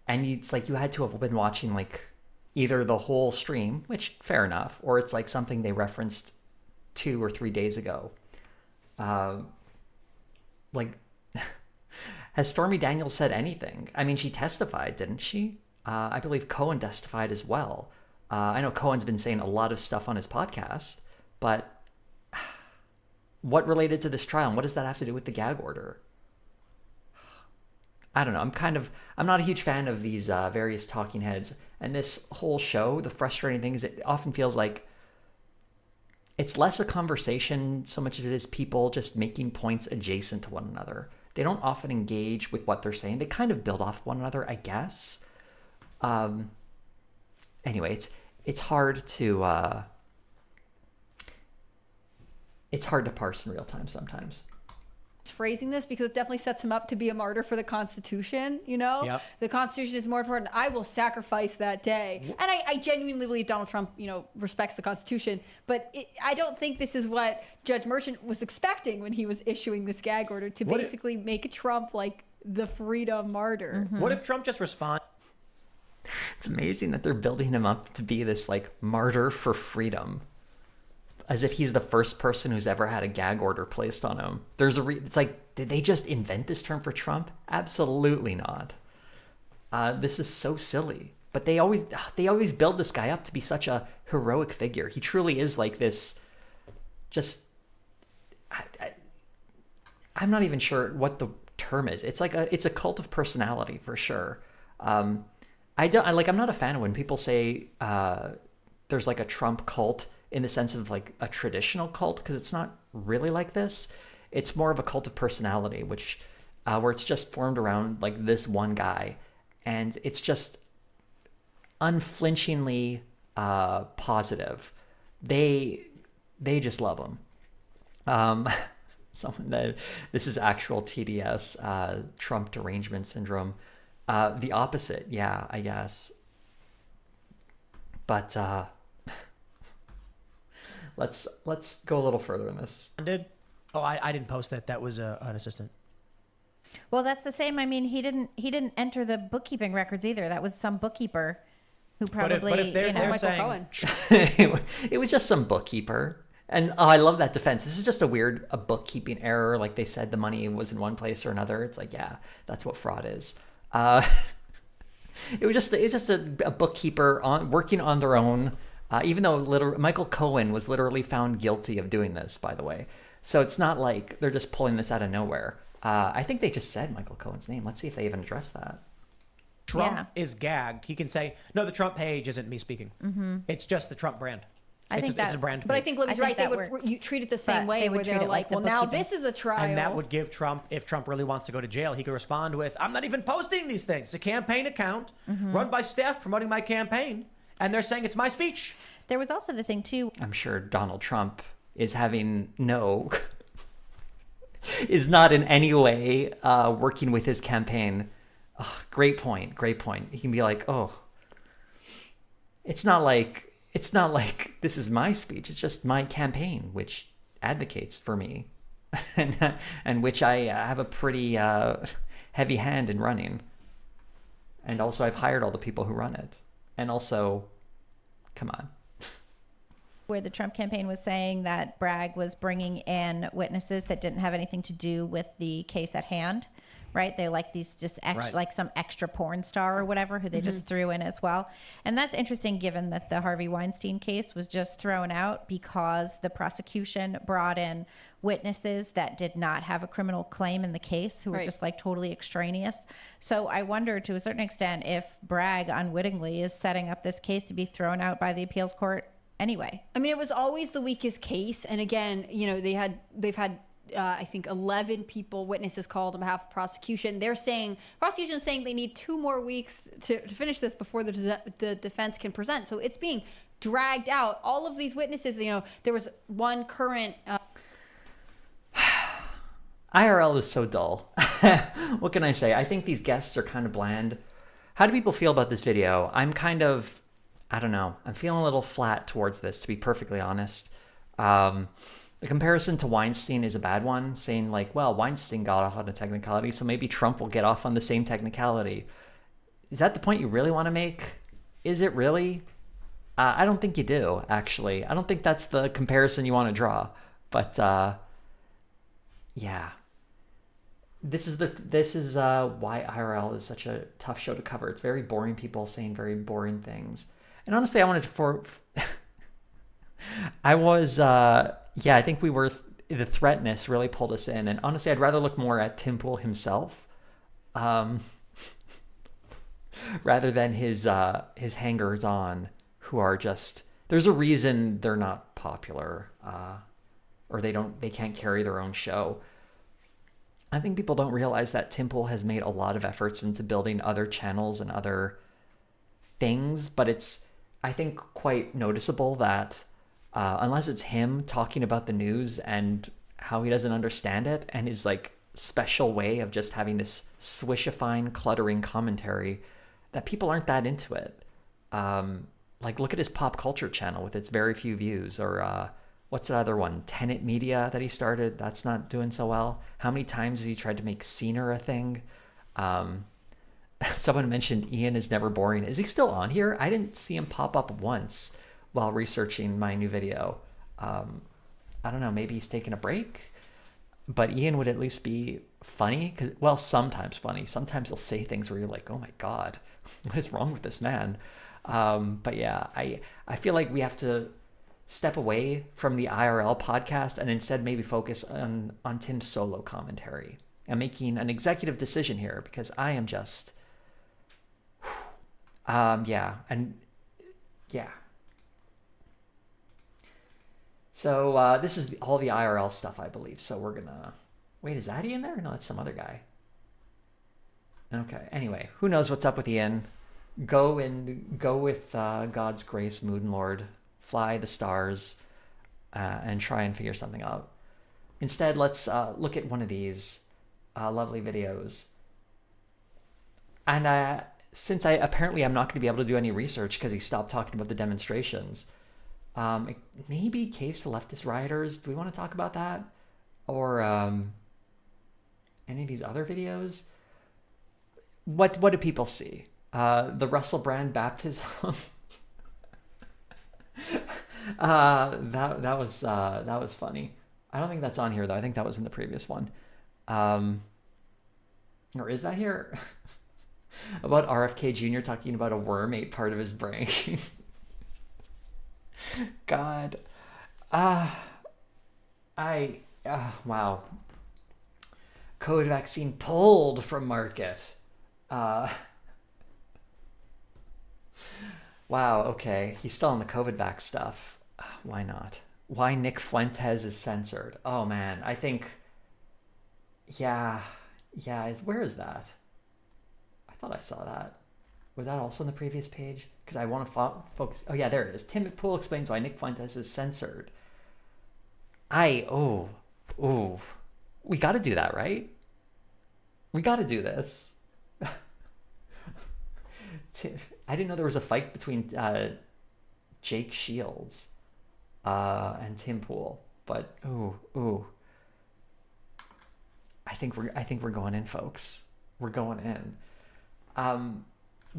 And it's like you had to have been watching like either the whole stream, which fair enough, or it's like something they referenced 2 or 3 days ago. Has Stormy Daniels said anything? I mean, she testified, didn't she? I believe Cohen testified as well. I know Cohen's been saying a lot of stuff on his podcast, but what related to this trial and what does that have to do with the gag order? I don't know. I'm not a huge fan of these various talking heads. And this whole show, the frustrating thing is it often feels like it's less a conversation so much as it is people just making points adjacent to one another. They don't often engage with what they're saying. They kind of build off one another, I guess. Anyway, it's hard to parse in real time sometimes. phrasing this because it definitely sets him up to be a martyr for the Constitution. You know, Yep. The Constitution is more important. I will sacrifice that day, and I genuinely believe Donald Trump, respects the Constitution. But I don't think this is what Judge Merchant was expecting when he was issuing this gag order to basically make Trump like the freedom martyr. What if Trump just responds? It's amazing that they're building him up to be this like martyr for freedom, as if he's the first person who's ever had a gag order placed on him. It's like, did they just invent this term for Trump? Absolutely not. This is so silly. But they always build this guy up to be such a heroic figure. He truly is like this. I'm not even sure what the term is. It's a cult of personality for sure. I'm not a fan of when people say there's like a Trump cult in the sense of like a traditional cult, because it's not really like this. It's more of a cult of personality, which where it's just formed around like this one guy, and it's just unflinchingly positive. They just love him. This is actual TDS, Trump derangement syndrome. The opposite, yeah, I guess. But let's go a little further in this. I didn't post that. That was an assistant. Well, that's the same. I mean, he didn't enter the bookkeeping records either. That was some bookkeeper who probably, but if they're Michael saying, Cohen. It was just some bookkeeper. And I love that defense. This is just a bookkeeping error. Like they said, the money was in one place or another. It's like, yeah, that's what fraud is. It was just a bookkeeper working on their own. Even though Michael Cohen was literally found guilty of doing this, by the way. So it's not like they're just pulling this out of nowhere. I think they just said Michael Cohen's name. Let's see if they even address that. Trump is gagged, he can say, no, the Trump page isn't me speaking. Mm-hmm. It's just the Trump brand. It's a brand page. But I think Libby's right. They would treat it the same way, where they're like, well, now this is a trial. And that would give Trump, if Trump really wants to go to jail, he could respond with, I'm not even posting these things. It's a campaign account run by staff promoting my campaign. And they're saying it's my speech. There was also the thing, too. I'm sure Donald Trump is is not in any way working with his campaign. Oh, great point. He can be like, oh, it's not like this is my speech. It's just my campaign, which advocates for me and which I have a pretty heavy hand in running. And also I've hired all the people who run it. And also, come on. Where the Trump campaign was saying that Bragg was bringing in witnesses that didn't have anything to do with the case at hand, right? They like these just like some extra porn star or whatever who they just threw in as well. And that's interesting given that the Harvey Weinstein case was just thrown out because the prosecution brought in witnesses that did not have a criminal claim in the case who were just like totally extraneous. So I wonder to a certain extent if Bragg unwittingly is setting up this case to be thrown out by the appeals court anyway. I mean, it was always the weakest case. And again, they've had I think 11 witnesses called on behalf of the prosecution. Prosecution's saying they need 2 more weeks to finish this before the defense can present. So it's being dragged out. All of these witnesses, there was one current. IRL is so dull. What can I say? I think these guests are kind of bland. How do people feel about this video? I don't know. I'm feeling a little flat towards this, to be perfectly honest. The comparison to Weinstein is a bad one, saying like, well, Weinstein got off on a technicality, so maybe Trump will get off on the same technicality. Is that the point you really want to make? Is it really? I don't think you do, actually. I don't think that's the comparison you want to draw. But yeah. This is why IRL is such a tough show to cover. It's very boring people saying very boring things. And honestly, I think we were, the threatness really pulled us in. And honestly, I'd rather look more at Tim Pool himself rather than his hangers-on who are just, there's a reason they're not popular or they can't carry their own show. I think people don't realize that Tim Pool has made a lot of efforts into building other channels and other things, but it's, I think, quite noticeable that unless it's him talking about the news and how he doesn't understand it and is like special way of just having this swishifying, cluttering commentary that people aren't that into it. Like, look at his pop culture channel with its very few views, or what's that other one? Tenet Media that he started. That's not doing so well. How many times has he tried to make Scener a thing? Someone mentioned Ian is never boring. Is he still on here? I didn't see him pop up once while researching my new video. I don't know. Maybe he's taking a break. But Ian would at least be funny. Well, sometimes funny. Sometimes he'll say things where you're like, oh my God, what is wrong with this man? But yeah, I feel like we have to step away from the IRL podcast and instead maybe focus on Tim's solo commentary and making an executive decision here, because I am just, yeah. So this is all the IRL stuff, I believe. So we're gonna, wait, is that Ian there? No, that's some other guy. Okay, anyway, who knows what's up with Ian? Go with God's grace, Moon Lord. Fly the stars and try and figure something out. Instead, let's look at one of these lovely videos. And since apparently I'm not going to be able to do any research because he stopped talking about the demonstrations, maybe Caves to Leftist Rioters. Do we want to talk about that? Or any of these other videos? What do people see? The Russell Brand baptism. that was funny. I don't think that's on here though. I think that was in the previous one. Or is that here? About RFK Jr. talking about a worm ate part of his brain. God. Wow. COVID vaccine pulled from market. Wow, okay. He's still on the COVID vax stuff. Why not? Why Nick Fuentes is censored. Oh, man. I think... Yeah. Where is that? I thought I saw that. Was that also on the previous page? Because I want to focus... Oh, yeah, there it is. Tim McPool explains why Nick Fuentes is censored. We got to do that, right? We got to do this. I didn't know there was a fight between Jake Shields and Tim Pool, but I think we're going in, folks. We're going in.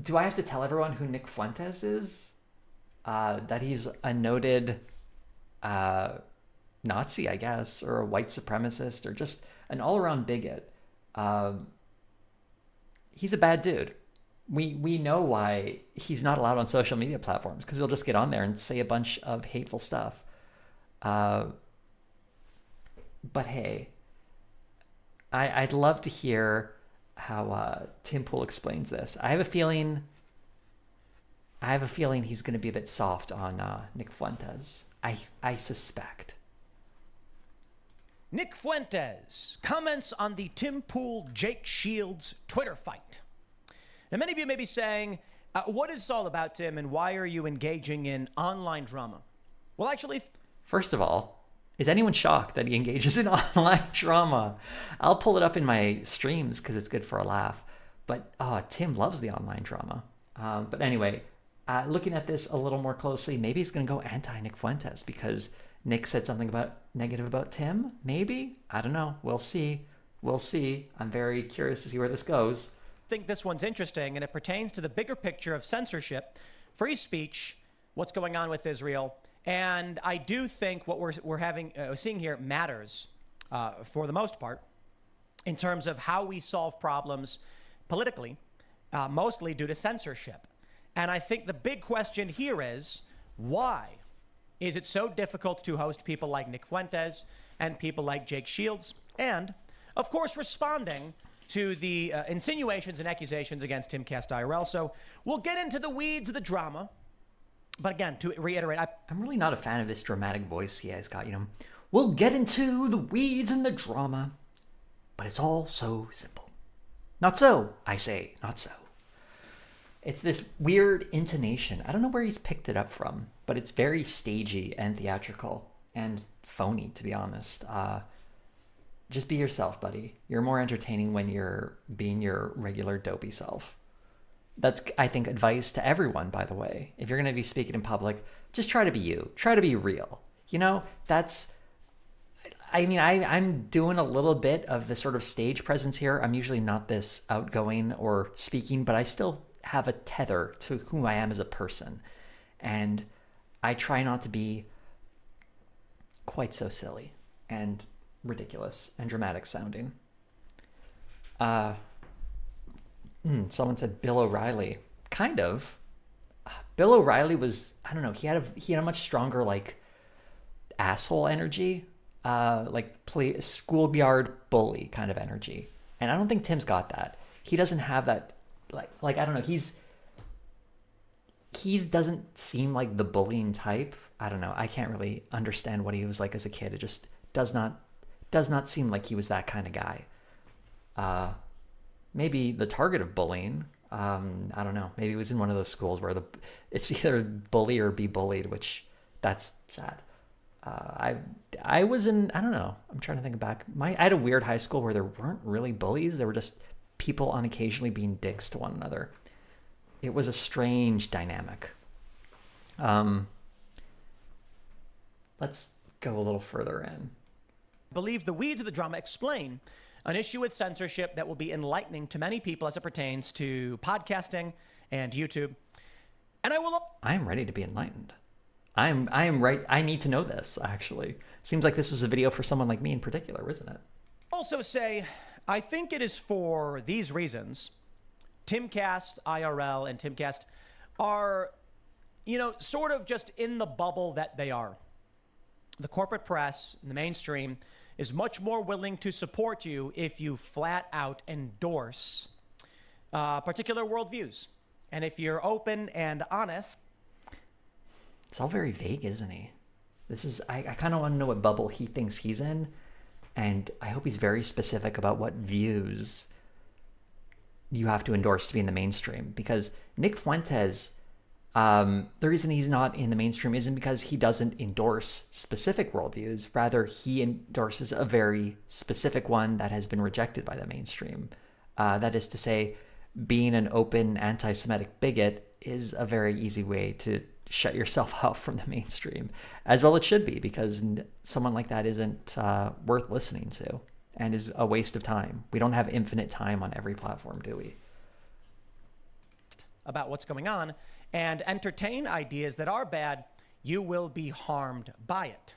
Do I have to tell everyone who Nick Fuentes is? That he's a noted Nazi, I guess, or a white supremacist, or just an all-around bigot. He's a bad dude. We know why he's not allowed on social media platforms, because he'll just get on there and say a bunch of hateful stuff. But hey, I'd love to hear how Tim Pool explains this. I have a feeling he's going to be a bit soft on Nick Fuentes. I suspect. Nick Fuentes comments on the Tim Pool Jake Shields Twitter fight. Now, many of you may be saying, what is this all about, Tim, and why are you engaging in online drama? Well, actually... First of all, is anyone shocked that he engages in online drama? I'll pull it up in my streams because it's good for a laugh. But Tim loves the online drama. But anyway, looking at this a little more closely, maybe he's going to go anti-Nick Fuentes because Nick said something negative about Tim? Maybe? I don't know. We'll see. I'm very curious to see where this goes. Think this one's interesting, and it pertains to the bigger picture of censorship, free speech, what's going on with Israel, and I do think what we're seeing here matters for the most part in terms of how we solve problems politically, mostly due to censorship. And I think the big question here is, why is it so difficult to host people like Nick Fuentes and people like Jake Shields, and of course responding to the insinuations and accusations against Timcast IRL. So we'll get into the weeds of the drama. But again, to reiterate, I'm really not a fan of this dramatic voice he has got, We'll get into the weeds and the drama, but it's all so simple. Not so, I say, not so. It's this weird intonation. I don't know where he's picked it up from, but it's very stagey and theatrical and phony, to be honest. just be yourself, buddy. You're more entertaining when you're being your regular dopey self. That's, I think, advice to everyone, by the way. If you're going to be speaking in public, just try to be you. Try to be real. You know, that's, I mean, I'm doing a little bit of the sort of stage presence here. I'm usually not this outgoing or speaking, but I still have a tether to who I am as a person. And I try not to be quite so silly and ridiculous and dramatic sounding. Someone said Bill O'Reilly. Kind of. Bill O'Reilly was, I don't know, he had a much stronger, like, asshole energy. Play schoolyard bully kind of energy. And I don't think Tim's got that. He doesn't have that, like I don't know, he doesn't seem like the bullying type. I don't know. I can't really understand what he was like as a kid. It just does not seem like he was that kind of guy. Maybe the target of bullying. I don't know. Maybe he was in one of those schools where it's either bully or be bullied, which that's sad. I was in, I don't know. I'm trying to think back. I had a weird high school where there weren't really bullies. There were just people unoccasionally being dicks to one another. It was a strange dynamic. Let's go a little further in. I believe the weeds of the drama explain an issue with censorship that will be enlightening to many people as it pertains to podcasting and YouTube. And I am ready to be enlightened. I am right. I need to know this, actually. Seems like this was a video for someone like me in particular, isn't it? Also say, I think it is for these reasons, Timcast, IRL, and Timcast are, sort of just in the bubble that they are. The corporate press and the mainstream is much more willing to support you if you flat out endorse particular worldviews. And if you're open and honest. It's all very vague, isn't he? I kind of want to know what bubble he thinks he's in. And I hope he's very specific about what views you have to endorse to be in the mainstream. Because Nick Fuentes, the reason he's not in the mainstream isn't because he doesn't endorse specific worldviews. Rather, he endorses a very specific one that has been rejected by the mainstream. That is to say, being an open anti-Semitic bigot is a very easy way to shut yourself off from the mainstream. As well it should be, because someone like that isn't worth listening to and is a waste of time. We don't have infinite time on every platform, do we? About what's going on and entertain ideas that are bad, you will be harmed by it.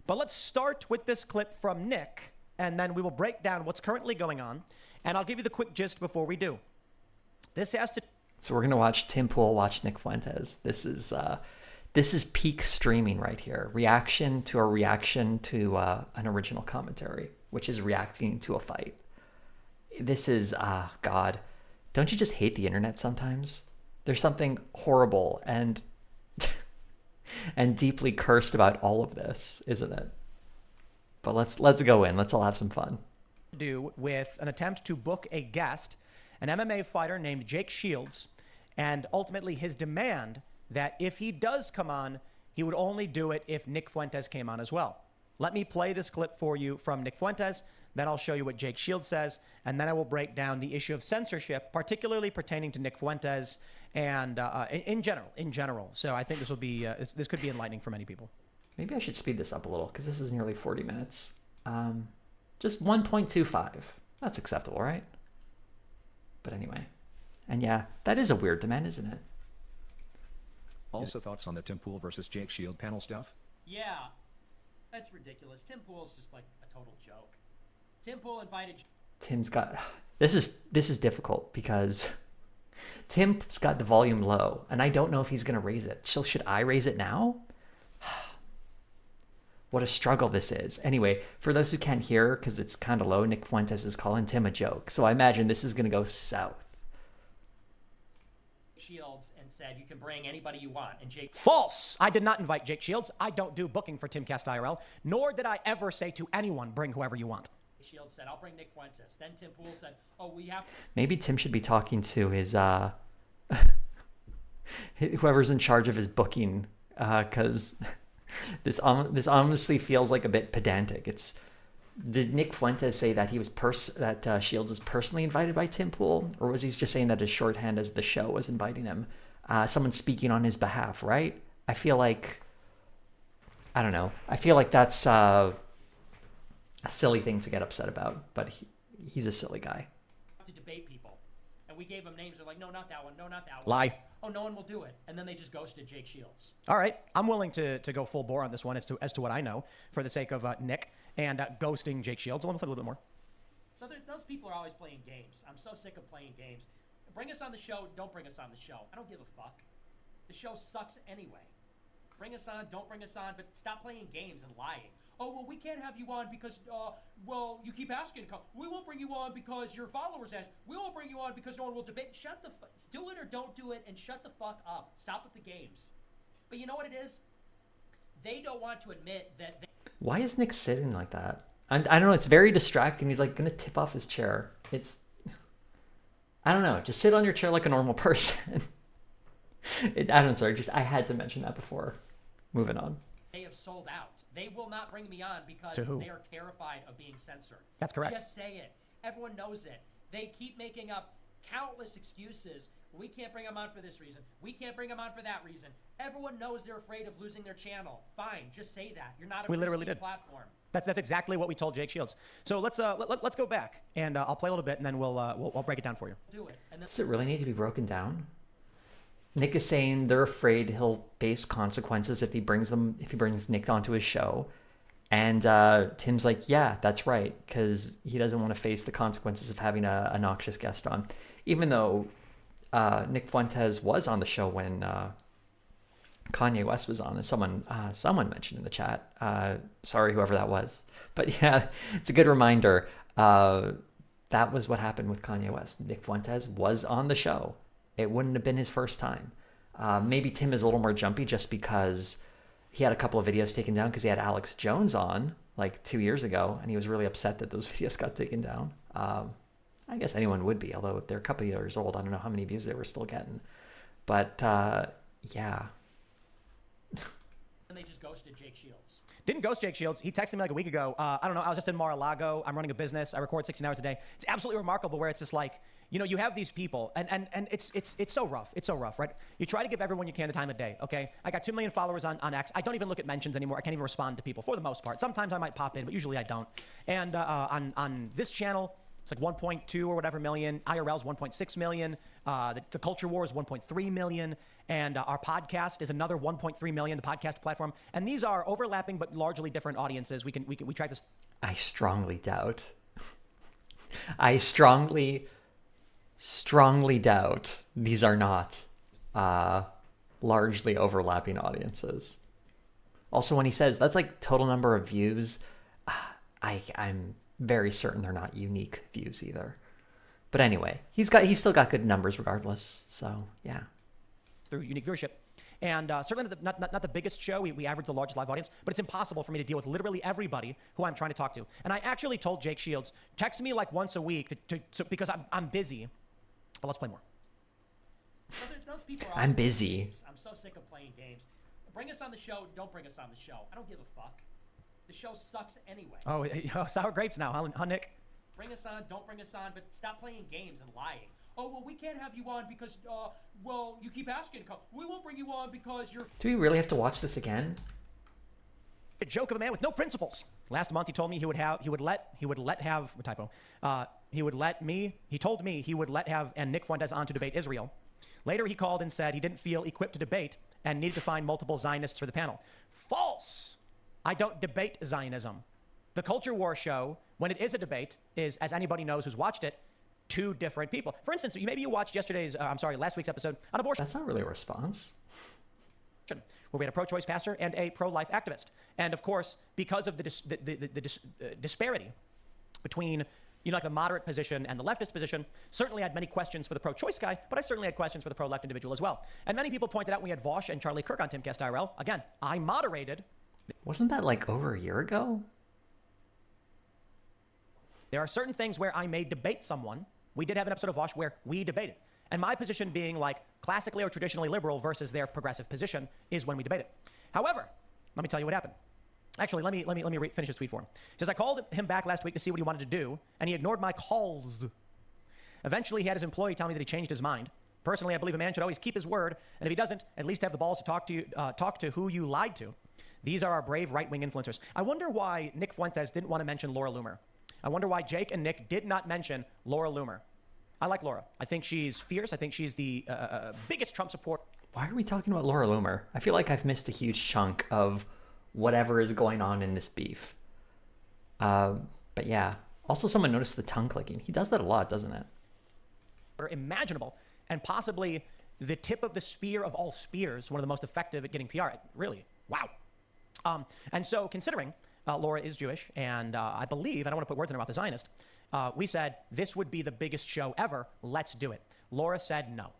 But let's start with this clip from Nick, and then we will break down what's currently going on, and I'll give you the quick gist before we do. So we're going to watch Tim Pool watch Nick Fuentes. This is peak streaming right here. Reaction to a reaction to an original commentary, which is reacting to a fight. This is, God, don't you just hate the internet sometimes? There's something horrible and and deeply cursed about all of this, isn't it? But let's go in. Let's all have some fun. Do with an attempt to book a guest, an MMA fighter named Jake Shields, and ultimately his demand that if he does come on, he would only do it if Nick Fuentes came on as well. Let me play this clip for you from Nick Fuentes, then I'll show you what Jake Shields says, and then I will break down the issue of censorship, particularly pertaining to Nick Fuentes and in general. So I think this will be this could be enlightening for many people. Maybe I should speed this up a little because this is nearly 40 minutes. Just 1.25. That's acceptable, right? But anyway. And yeah, that is a weird demand, isn't it? Also thoughts on the Tim Pool versus Jake Shield panel stuff? Yeah, that's ridiculous. Tim Pool's just like a total joke. Tim Pool invited... Tim's got... This is difficult because Tim's got the volume low, and I don't know if he's going to raise it. Should I raise it now? What a struggle this is. Anyway, for those who can't hear, because it's kind of low, Nick Fuentes is calling Tim a joke. So I imagine this is going to go south. Shields and said you can bring anybody you want, and Jake... False! I did not invite Jake Shields. I don't do booking for Timcast IRL, nor did I ever say to anyone, bring whoever you want. Shields said, I'll bring Nick Fuentes. Then Tim Pool said, oh, we have... Maybe Tim should be talking to his, whoever's in charge of his booking, because this honestly feels like a bit pedantic. Did Nick Fuentes say that he was Shields was personally invited by Tim Pool, or was he just saying that his shorthand as the show was inviting him? Someone speaking on his behalf, right? I feel like, I don't know. I feel like that's a silly thing to get upset about, but he's a silly guy. To debate people, and we gave them names. They're like, no, not that one. No, not that one. Lie. Oh, no one will do it. And then they just ghosted Jake Shields. All right, I'm willing to go full bore on this one as to what I know for the sake of Nick and ghosting Jake Shields. Let me flip a little bit more. So those people are always playing games. I'm so sick of playing games. Bring us on the show. Don't bring us on the show. I don't give a fuck. The show sucks anyway. Bring us on. Don't bring us on. But stop playing games and lying. Oh, well, we can't have you on because, well, you keep asking to come. We won't bring you on because your followers ask. We won't bring you on because no one will debate. Shut the fuck. Do it or don't do it, and shut the fuck up. Stop with the games. But you know what it is? They don't want to admit that. Why is Nick sitting like that? I don't know. It's very distracting. He's like going to tip off his chair. I don't know. Just sit on your chair like a normal person. I had to mention that before. Moving on. They have sold out. They will not bring me on because they are terrified of being censored. That's correct. Just say it. Everyone knows it. They keep making up countless excuses. We can't bring them on for this reason. We can't bring them on for that reason. Everyone knows they're afraid of losing their channel. Fine, just say that. You're not a free speech platform. That's exactly what we told Jake Shields. So let's go back and I'll play a little bit and then we'll break it down for you. Do it. And does it really need to be broken down? Nick is saying they're afraid he'll face consequences if he brings Nick onto his show. And Tim's like, yeah, that's right, because he doesn't want to face the consequences of having a noxious guest on. Even though Nick Fuentes was on the show when Kanye West was on, and someone mentioned in the chat. Sorry, whoever that was. But yeah, it's a good reminder. That was what happened with Kanye West. Nick Fuentes was on the show. It wouldn't have been his first time. Maybe Tim is a little more jumpy just because he had a couple of videos taken down because he had Alex Jones on like 2 years ago, and he was really upset that those videos got taken down. I guess anyone would be, although they're a couple of years old. I don't know how many views they were still getting. But yeah. And they just ghosted Jake Shields. Didn't ghost Jake Shields. He texted me like a week ago. I don't know. I was just in Mar-a-Lago. I'm running a business. I record 16 hours a day. It's absolutely remarkable where it's just like, you know, you have these people, and it's so rough. It's so rough, right? You try to give everyone you can the time of day, okay? I got 2 million followers on X. I don't even look at mentions anymore. I can't even respond to people for the most part. Sometimes I might pop in, but usually I don't. And on this channel, it's like 1.2 or whatever million. IRL's 1.6 million. The Culture War is 1.3 million. And our podcast is another 1.3 million, the podcast platform. And these are overlapping but largely different audiences. We track this. I strongly doubt. I strongly doubt these are not largely overlapping audiences. Also, when he says that's like total number of views, I'm very certain they're not unique views either. But anyway, he's still got good numbers regardless. So yeah. Through unique viewership. And certainly not the biggest show. We average the largest live audience, but it's impossible for me to deal with literally everybody who I'm trying to talk to. And I actually told Jake Shields, text me like once a week because I'm busy. But let's play more. Those people are I'm busy. I'm so sick of playing games. Bring us on the show. Don't bring us on the show. I don't give a fuck. The show sucks anyway. Oh, sour grapes now, huh, Nick? Bring us on. Don't bring us on. But stop playing games and lying. Oh, well, we can't have you on because, well, you keep asking to come. We won't bring you on because you're... Do we really have to watch this again? A joke of a man with no principles. Last month he told me he told me he would let have and Nick Fuentes on to debate Israel. Later he called and said he didn't feel equipped to debate and needed to find multiple Zionists for the panel. False! I don't debate Zionism. The Culture War show, when it is a debate, is, as anybody knows who's watched it, 2 different people. For instance, maybe you watched last week's episode on abortion. That's not really a response. Where we had a pro-choice pastor and a pro-life activist. And of course, because of the disparity between, like the moderate position and the leftist position, certainly I had many questions for the pro-choice guy, but I certainly had questions for the pro-left individual as well. And many people pointed out we had Vosh and Charlie Kirk on Timcast IRL. Again, I moderated. Wasn't that like over a year ago? There are certain things where I may debate someone. We did have an episode of Vosh where we debated. And my position being like classically or traditionally liberal versus their progressive position is when we debate it. However, let me tell you what happened. Actually, let me finish his tweet for him. He says, I called him back last week to see what he wanted to do, and he ignored my calls. Eventually, he had his employee tell me that he changed his mind. Personally, I believe a man should always keep his word, and if he doesn't, at least have the balls to talk to who you lied to. These are our brave right-wing influencers. I wonder why Nick Fuentes didn't want to mention Laura Loomer. I wonder why Jake and Nick did not mention Laura Loomer. I like Laura. I think she's fierce. I think she's the biggest Trump support. Why are we talking about Laura Loomer? I feel like I've missed a huge chunk of whatever is going on in this beef. But yeah. Also, someone noticed the tongue clicking. He does that a lot, doesn't it? Imaginable, and possibly the tip of the spear of all spears, one of the most effective at getting PR. Really, wow. And so, considering Laura is Jewish, and I believe, I don't want to put words in her mouth, a Zionist, we said this would be the biggest show ever. Let's do it. Laura said no.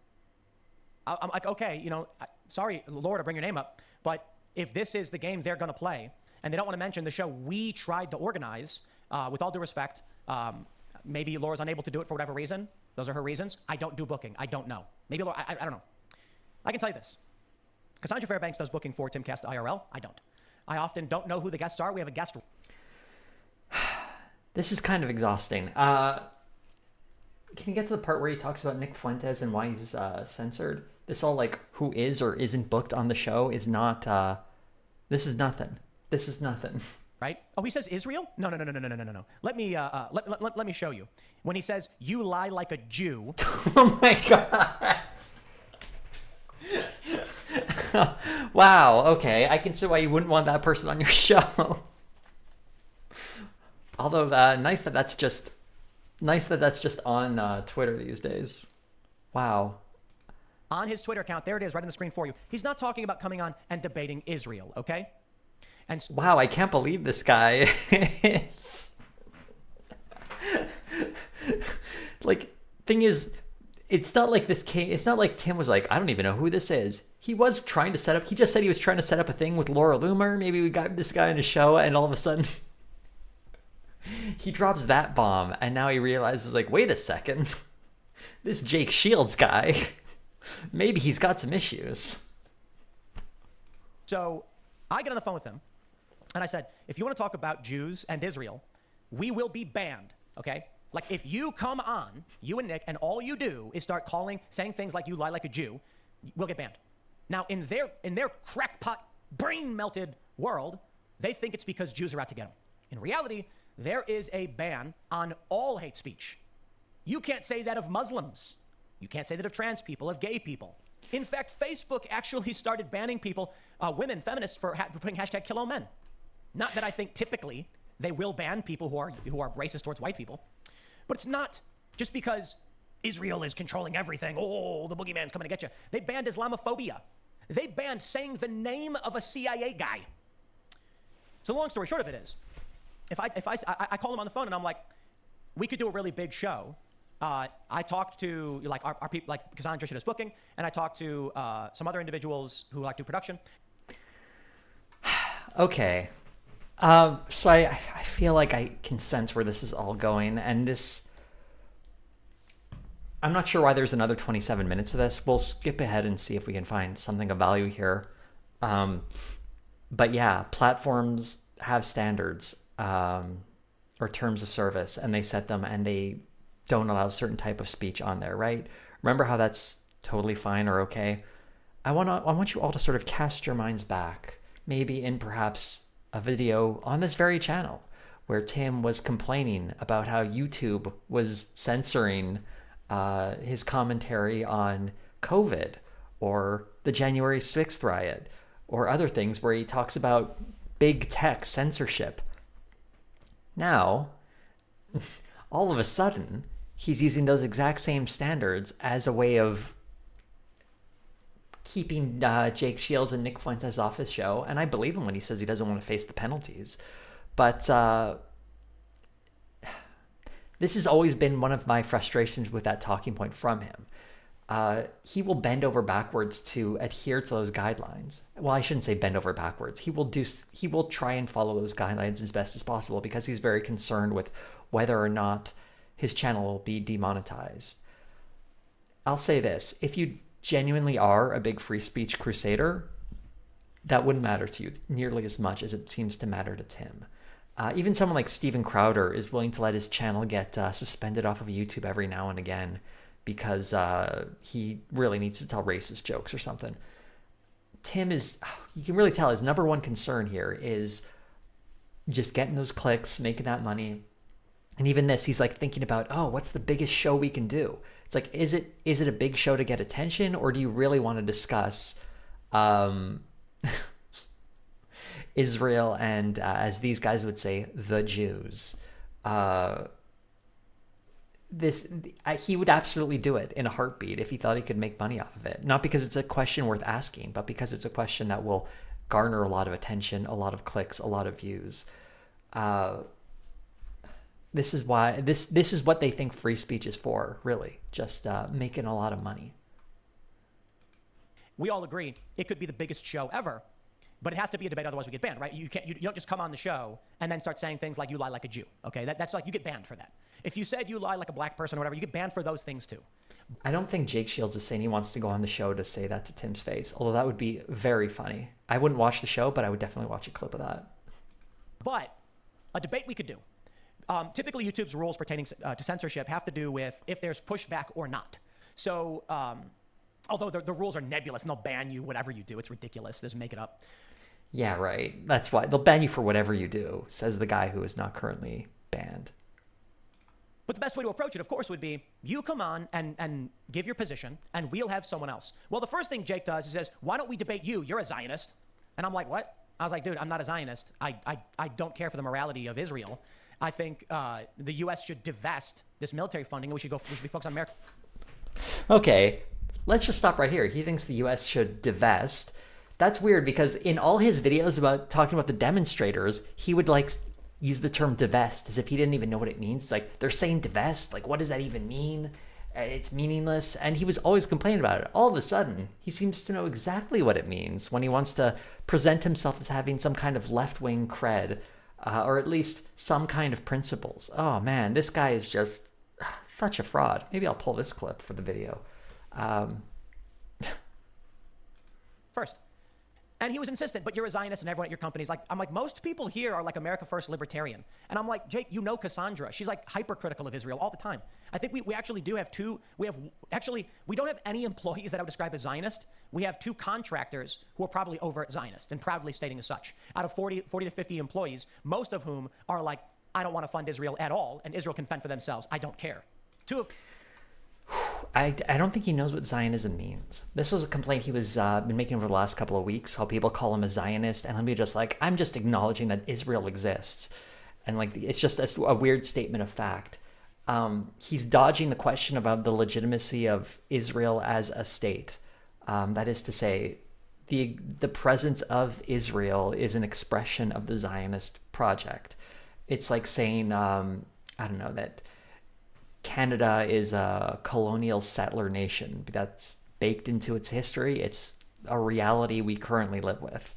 I'm like, okay, you know, sorry, Laura, to bring your name up, but if this is the game they're going to play, and they don't want to mention the show we tried to organize, with all due respect, maybe Laura's unable to do it for whatever reason. Those are her reasons. I don't do booking. I don't know. Maybe Laura, I don't know. I can tell you this. Cassandra Fairbanks does booking for Timcast IRL. I don't. I often don't know who the guests are. We have a guest. This is kind of exhausting. Can you get to the part where he talks about Nick Fuentes and why he's censored? This all like who is or isn't booked on the show is not. This is nothing. This is nothing. Right? Oh, he says Israel? No. Let me show you. When he says you lie like a Jew. Oh my God. Wow. Okay, I can see why you wouldn't want that person on your show. Although nice that that's just on Twitter these days. Wow. On his Twitter account, there it is, right on the screen for you. He's not talking about coming on and debating Israel, okay? And wow, I can't believe this guy is like, thing is, it's not like it's not like Tim was like, I don't even know who this is. He was trying to set up, he just said he was trying to set up a thing with Laura Loomer. Maybe we got this guy on a show, and all of a sudden he drops that bomb, and now he realizes, like, wait a second, this Jake Shields guy, maybe he's got some issues. So I get on the phone with him, and I said, if you want to talk about Jews and Israel, we will be banned, okay? Like, if you come on, you and Nick, and all you do is start saying things like you lie like a Jew, we'll get banned. Now, in their crackpot, brain-melted world, they think it's because Jews are out to get them. In reality, there is a ban on all hate speech. You can't say that of Muslims. You can't say that of trans people, of gay people. In fact, Facebook actually started banning people, women, feminists, for putting hashtag kill all men. Not that I think typically they will ban people who are racist towards white people, but it's not just because Israel is controlling everything. Oh, the boogeyman's coming to get you. They banned Islamophobia. They banned saying the name of a CIA guy. So the long story short of it is, if I call him on the phone and I'm like, we could do a really big show. I talked to like our people, like Cassandra does booking, and I talked to some other individuals who like do production. Okay. So I feel like I can sense where this is all going, and this, I'm not sure why there's another 27 minutes of this. We'll skip ahead and see if we can find something of value here. But yeah, platforms have standards, or terms of service, and they set them, and they don't allow certain type of speech on there, right? Remember how that's totally fine or okay? I want you all to sort of cast your minds back, maybe in perhaps a video on this very channel where Tim was complaining about how YouTube was censoring his commentary on COVID or the January 6th riot or other things where he talks about big tech censorship. Now, all of a sudden, he's using those exact same standards as a way of keeping Jake Shields and Nick Fuentes off his show. And I believe him when he says he doesn't want to face the penalties. But this has always been one of my frustrations with that talking point from him. He will bend over backwards to adhere to those guidelines. Well, I shouldn't say bend over backwards. He will try and follow those guidelines as best as possible because he's very concerned with whether or not his channel will be demonetized. I'll say this, if you genuinely are a big free speech crusader, that wouldn't matter to you nearly as much as it seems to matter to Tim. Even someone like Steven Crowder is willing to let his channel get suspended off of YouTube every now and again because he really needs to tell racist jokes or something. Tim is, you can really tell his number one concern here is just getting those clicks, making that money. And even this, he's like thinking about, oh, what's the biggest show we can do? It's like, is it a big show to get attention, or do you really want to discuss Israel and, as these guys would say, the Jews? He would absolutely do it in a heartbeat if he thought he could make money off of it. Not because it's a question worth asking, but because it's a question that will garner a lot of attention, a lot of clicks, a lot of views. This is why this is what they think free speech is for, really, just making a lot of money. We all agree it could be the biggest show ever, but it has to be a debate, otherwise we get banned, right? You don't just come on the show and then start saying things like you lie like a Jew, okay? That's like, you get banned for that. If you said you lie like a black person or whatever, you get banned for those things too. I don't think Jake Shields is saying he wants to go on the show to say that to Tim's face, although that would be very funny. I wouldn't watch the show, but I would definitely watch a clip of that. But a debate we could do. Typically, YouTube's rules pertaining to censorship have to do with if there's pushback or not. So, although the rules are nebulous and they'll ban you whatever you do, it's ridiculous. Just make it up. Yeah, right. That's why they'll ban you for whatever you do, says the guy who is not currently banned. But the best way to approach it, of course, would be you come on and give your position, and we'll have someone else. Well, the first thing Jake does is says, why don't we debate you? You're a Zionist. And I'm like, what? I was like, dude, I'm not a Zionist. I don't care for the morality of Israel. I think the U.S. should divest this military funding, and we should be focused on America. Okay, let's just stop right here. He thinks the U.S. should divest. That's weird because in all his videos about talking about the demonstrators, he would like use the term divest as if he didn't even know what it means. It's like, they're saying divest. Like, what does that even mean? It's meaningless. And he was always complaining about it. All of a sudden, he seems to know exactly what it means when he wants to present himself as having some kind of left-wing cred, or at least some kind of principles. Oh man, this guy is just such a fraud. Maybe I'll pull this clip for the video. First. And he was insistent, but you're a Zionist and everyone at your company's like, I'm like, most people here are like America First libertarian. And I'm like, Jake, you know Cassandra. She's like hypercritical of Israel all the time. I think we actually do have we don't have any employees that I would describe as Zionist. We have 2 contractors who are probably overt Zionist and proudly stating as such. Out of 40 to 50 employees, most of whom are like, I don't want to fund Israel at all, and Israel can fend for themselves. I don't care. I don't think he knows what Zionism means. This was a complaint he was been making over the last couple of weeks, how people call him a Zionist, and let me just like, I'm just acknowledging that Israel exists. And like, it's just a weird statement of fact. He's dodging the question about the legitimacy of Israel as a state. That is to say, the presence of Israel is an expression of the Zionist project. It's like saying, I don't know, that Canada is a colonial settler nation that's baked into its history. It's a reality we currently live with.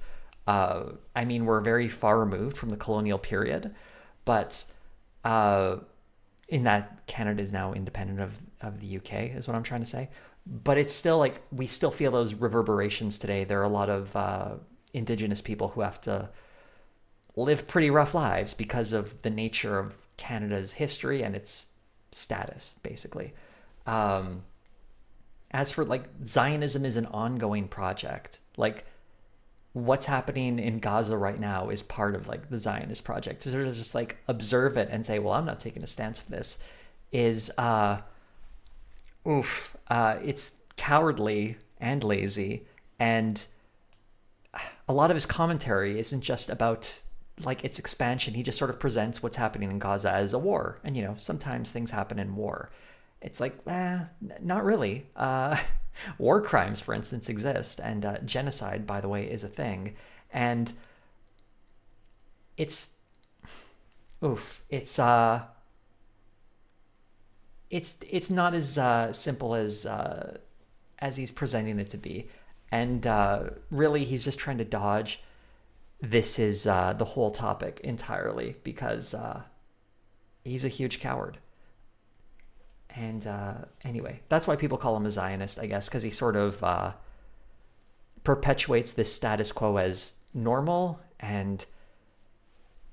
I mean, we're very far removed from the colonial period, but in that Canada is now independent of the UK, is what I'm trying to say. But it's still like, we still feel those reverberations today. There are a lot of Indigenous people who have to live pretty rough lives because of the nature of Canada's history and its status, basically. As for like, Zionism is an ongoing project. Like, what's happening in Gaza right now is part of like the Zionist project. To sort of just like observe it and say, well, I'm not taking a stance for this, is it's cowardly and lazy. And a lot of his commentary isn't just about like its expansion. He just sort of presents what's happening in Gaza as a war. And, you know, sometimes things happen in war. It's like, not really. War crimes, for instance, exist. And genocide, by the way, is a thing. And it's not as simple as he's presenting it to be. And really, he's just trying to dodge this is the whole topic entirely, because he's a huge coward. And anyway, that's why people call him a Zionist, I guess, because he sort of perpetuates this status quo as normal, and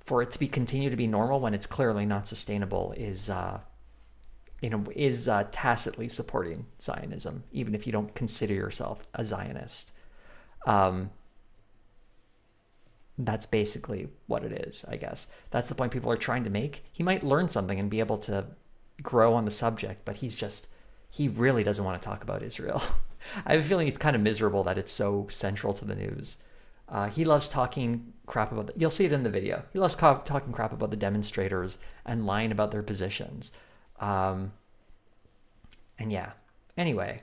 for it to be continue to be normal when it's clearly not sustainable is tacitly supporting Zionism, even if you don't consider yourself a Zionist. That's basically what it is, I guess. That's the point people are trying to make. He might learn something and be able to grow on the subject, but he really doesn't want to talk about Israel. I have a feeling he's kind of miserable that it's so central to the news. He loves talking crap about you'll see it in the video. He loves talking crap about the demonstrators and lying about their positions. And yeah, anyway.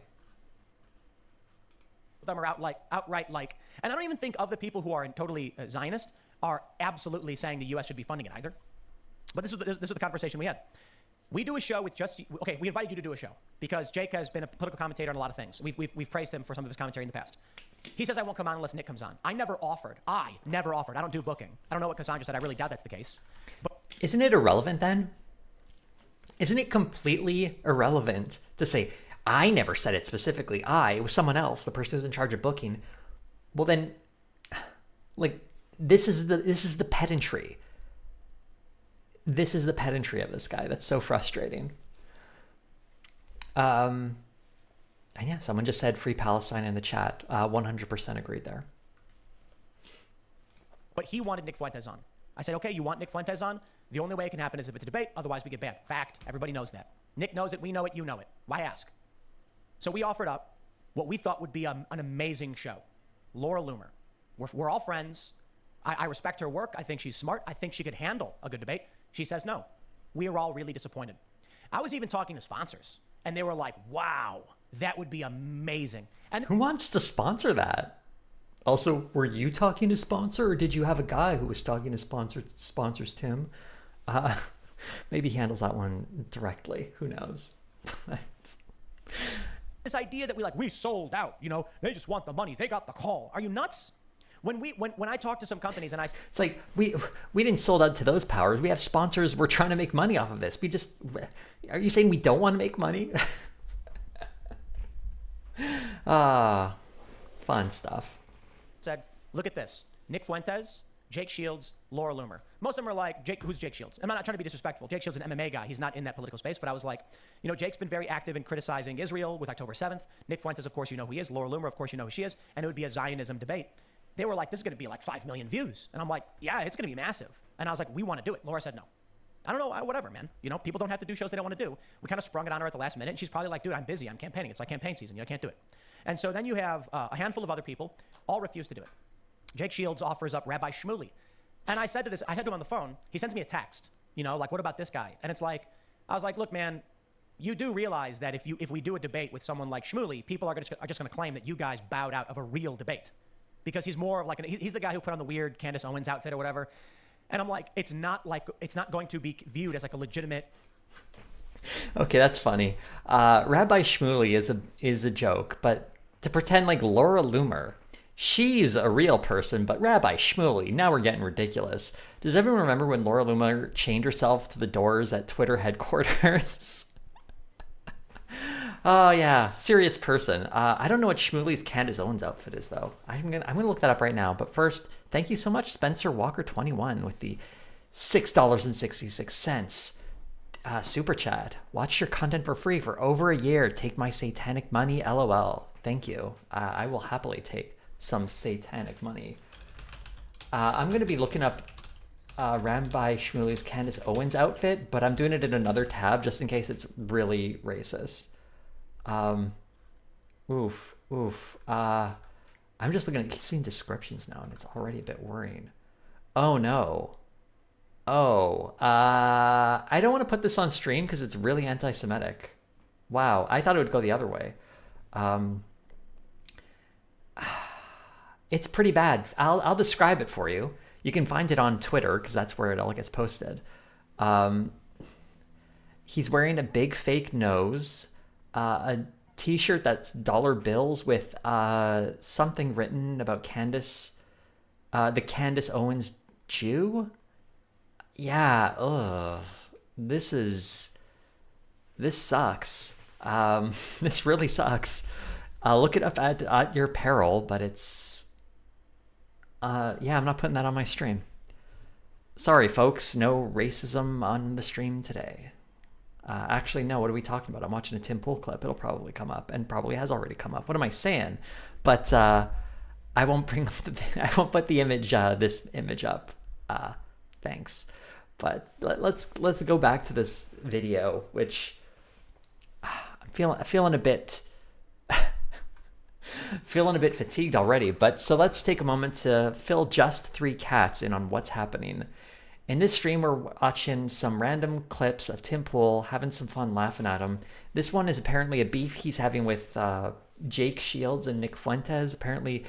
Them are outright like, and I don't even think of the people who are totally Zionist are absolutely saying the U.S. should be funding it either. But this is the conversation we had. We do a show with we invited you to do a show because Jake has been a political commentator on a lot of things. We've praised him for some of his commentary in the past. He says I won't come on unless Nick comes on. I never offered. I don't do booking. I don't know what Cassandra said. I really doubt that's the case. But isn't it irrelevant then? Isn't it completely irrelevant to say, I never said it specifically. It was someone else, the person who's in charge of booking. Well then, like, this is the pedantry. This is the pedantry of this guy. That's so frustrating. And yeah, someone just said free Palestine in the chat. 100% agreed there. But he wanted Nick Fuentes on. I said, okay, you want Nick Fuentes on? The only way it can happen is if it's a debate. Otherwise, we get banned. Fact. Everybody knows that. Nick knows it. We know it. You know it. Why ask? So we offered up what we thought would be an amazing show. Laura Loomer. We're all friends. I respect her work. I think she's smart. I think she could handle a good debate. She says no. We are all really disappointed. I was even talking to sponsors, and they were like, wow, that would be amazing. And who wants to sponsor that? Also, were you talking to sponsor, or did you have a guy who was talking to sponsors, Tim? Maybe he handles that one directly. Who knows? This idea that we sold out, they just want the money. They got the call. Are you nuts? When I talk to some companies and it's like, we didn't sold out to those powers. We have sponsors. We're trying to make money off of this. Are you saying we don't want to make money? Fun stuff. Said, look at this. Nick Fuentes, Jake Shields, Laura Loomer. Most of them are like, who's Jake Shields? I'm not trying to be disrespectful. Jake Shields is an MMA guy. He's not in that political space. But I was like, Jake's been very active in criticizing Israel with October 7th. Nick Fuentes, of course, you know who he is. Laura Loomer, of course, you know who she is. And it would be a Zionism debate. They were like, this is going to be like 5 million views. And I'm like, yeah, it's going to be massive. And I was like, we want to do it. Laura said no. I don't know, whatever, man. People don't have to do shows they don't want to do. We kind of sprung it on her at the last minute. And she's probably like, dude, I'm busy. I'm campaigning. It's like campaign season. I can't do it. And so then you have a handful of other people all refuse to do it. Jake Shields offers up Rabbi Shmuley. And I said to him on the phone, he sends me a text, like, what about this guy? And it's like, I was like, look, man, you do realize that if we do a debate with someone like Shmuley, people are just going to claim that you guys bowed out of a real debate. Because he's more of like, he's the guy who put on the weird Candace Owens outfit or whatever. And I'm like, it's not going to be viewed as like a legitimate. Okay, that's funny. Rabbi Shmuley is a joke, but to pretend like Laura Loomer, she's a real person, but Rabbi Shmuley, now we're getting ridiculous. Does everyone remember when Laura Loomer chained herself to the doors at Twitter headquarters? Oh yeah, serious person. I don't know what Shmuley's Candace Owens outfit is though. I'm gonna look that up right now. But first, thank you so much, Spencer Walker 21 with the $6.66 super chat. Watch your content for free for over a year. Take my satanic money, LOL. Thank you. I will happily take some satanic money. I'm gonna be looking up Rabbi Shmuley's Candace Owens outfit, but I'm doing it in another tab just in case it's really racist. I'm just looking at seeing descriptions now, and it's already a bit worrying. Oh no. I don't want to put this on stream because it's really anti-Semitic. Wow, I thought it would go the other way. It's pretty bad. I'll describe it for you. You can find it on Twitter because that's where it all gets posted. He's wearing a big fake nose, a t-shirt that's dollar bills with something written about Candace, the Candace Owens Jew. Yeah, this sucks. This really sucks. Look it up at your peril, but it's... yeah, I'm not putting that on my stream. Sorry, folks. No racism on the stream today. Actually, no. What are we talking about? I'm watching a Tim Pool clip. It'll probably come up, and probably has already come up. What am I saying? But I won't bring up I won't put the image, this image up. Thanks. But let's go back to this video, which I'm feeling a bit feeling a bit fatigued already. But so let's take a moment to fill just 3 cats in on what's happening. In this stream, we're watching some random clips of Tim Pool having some fun laughing at him. This one is apparently a beef he's having with Jake Shields and Nick Fuentes. Apparently,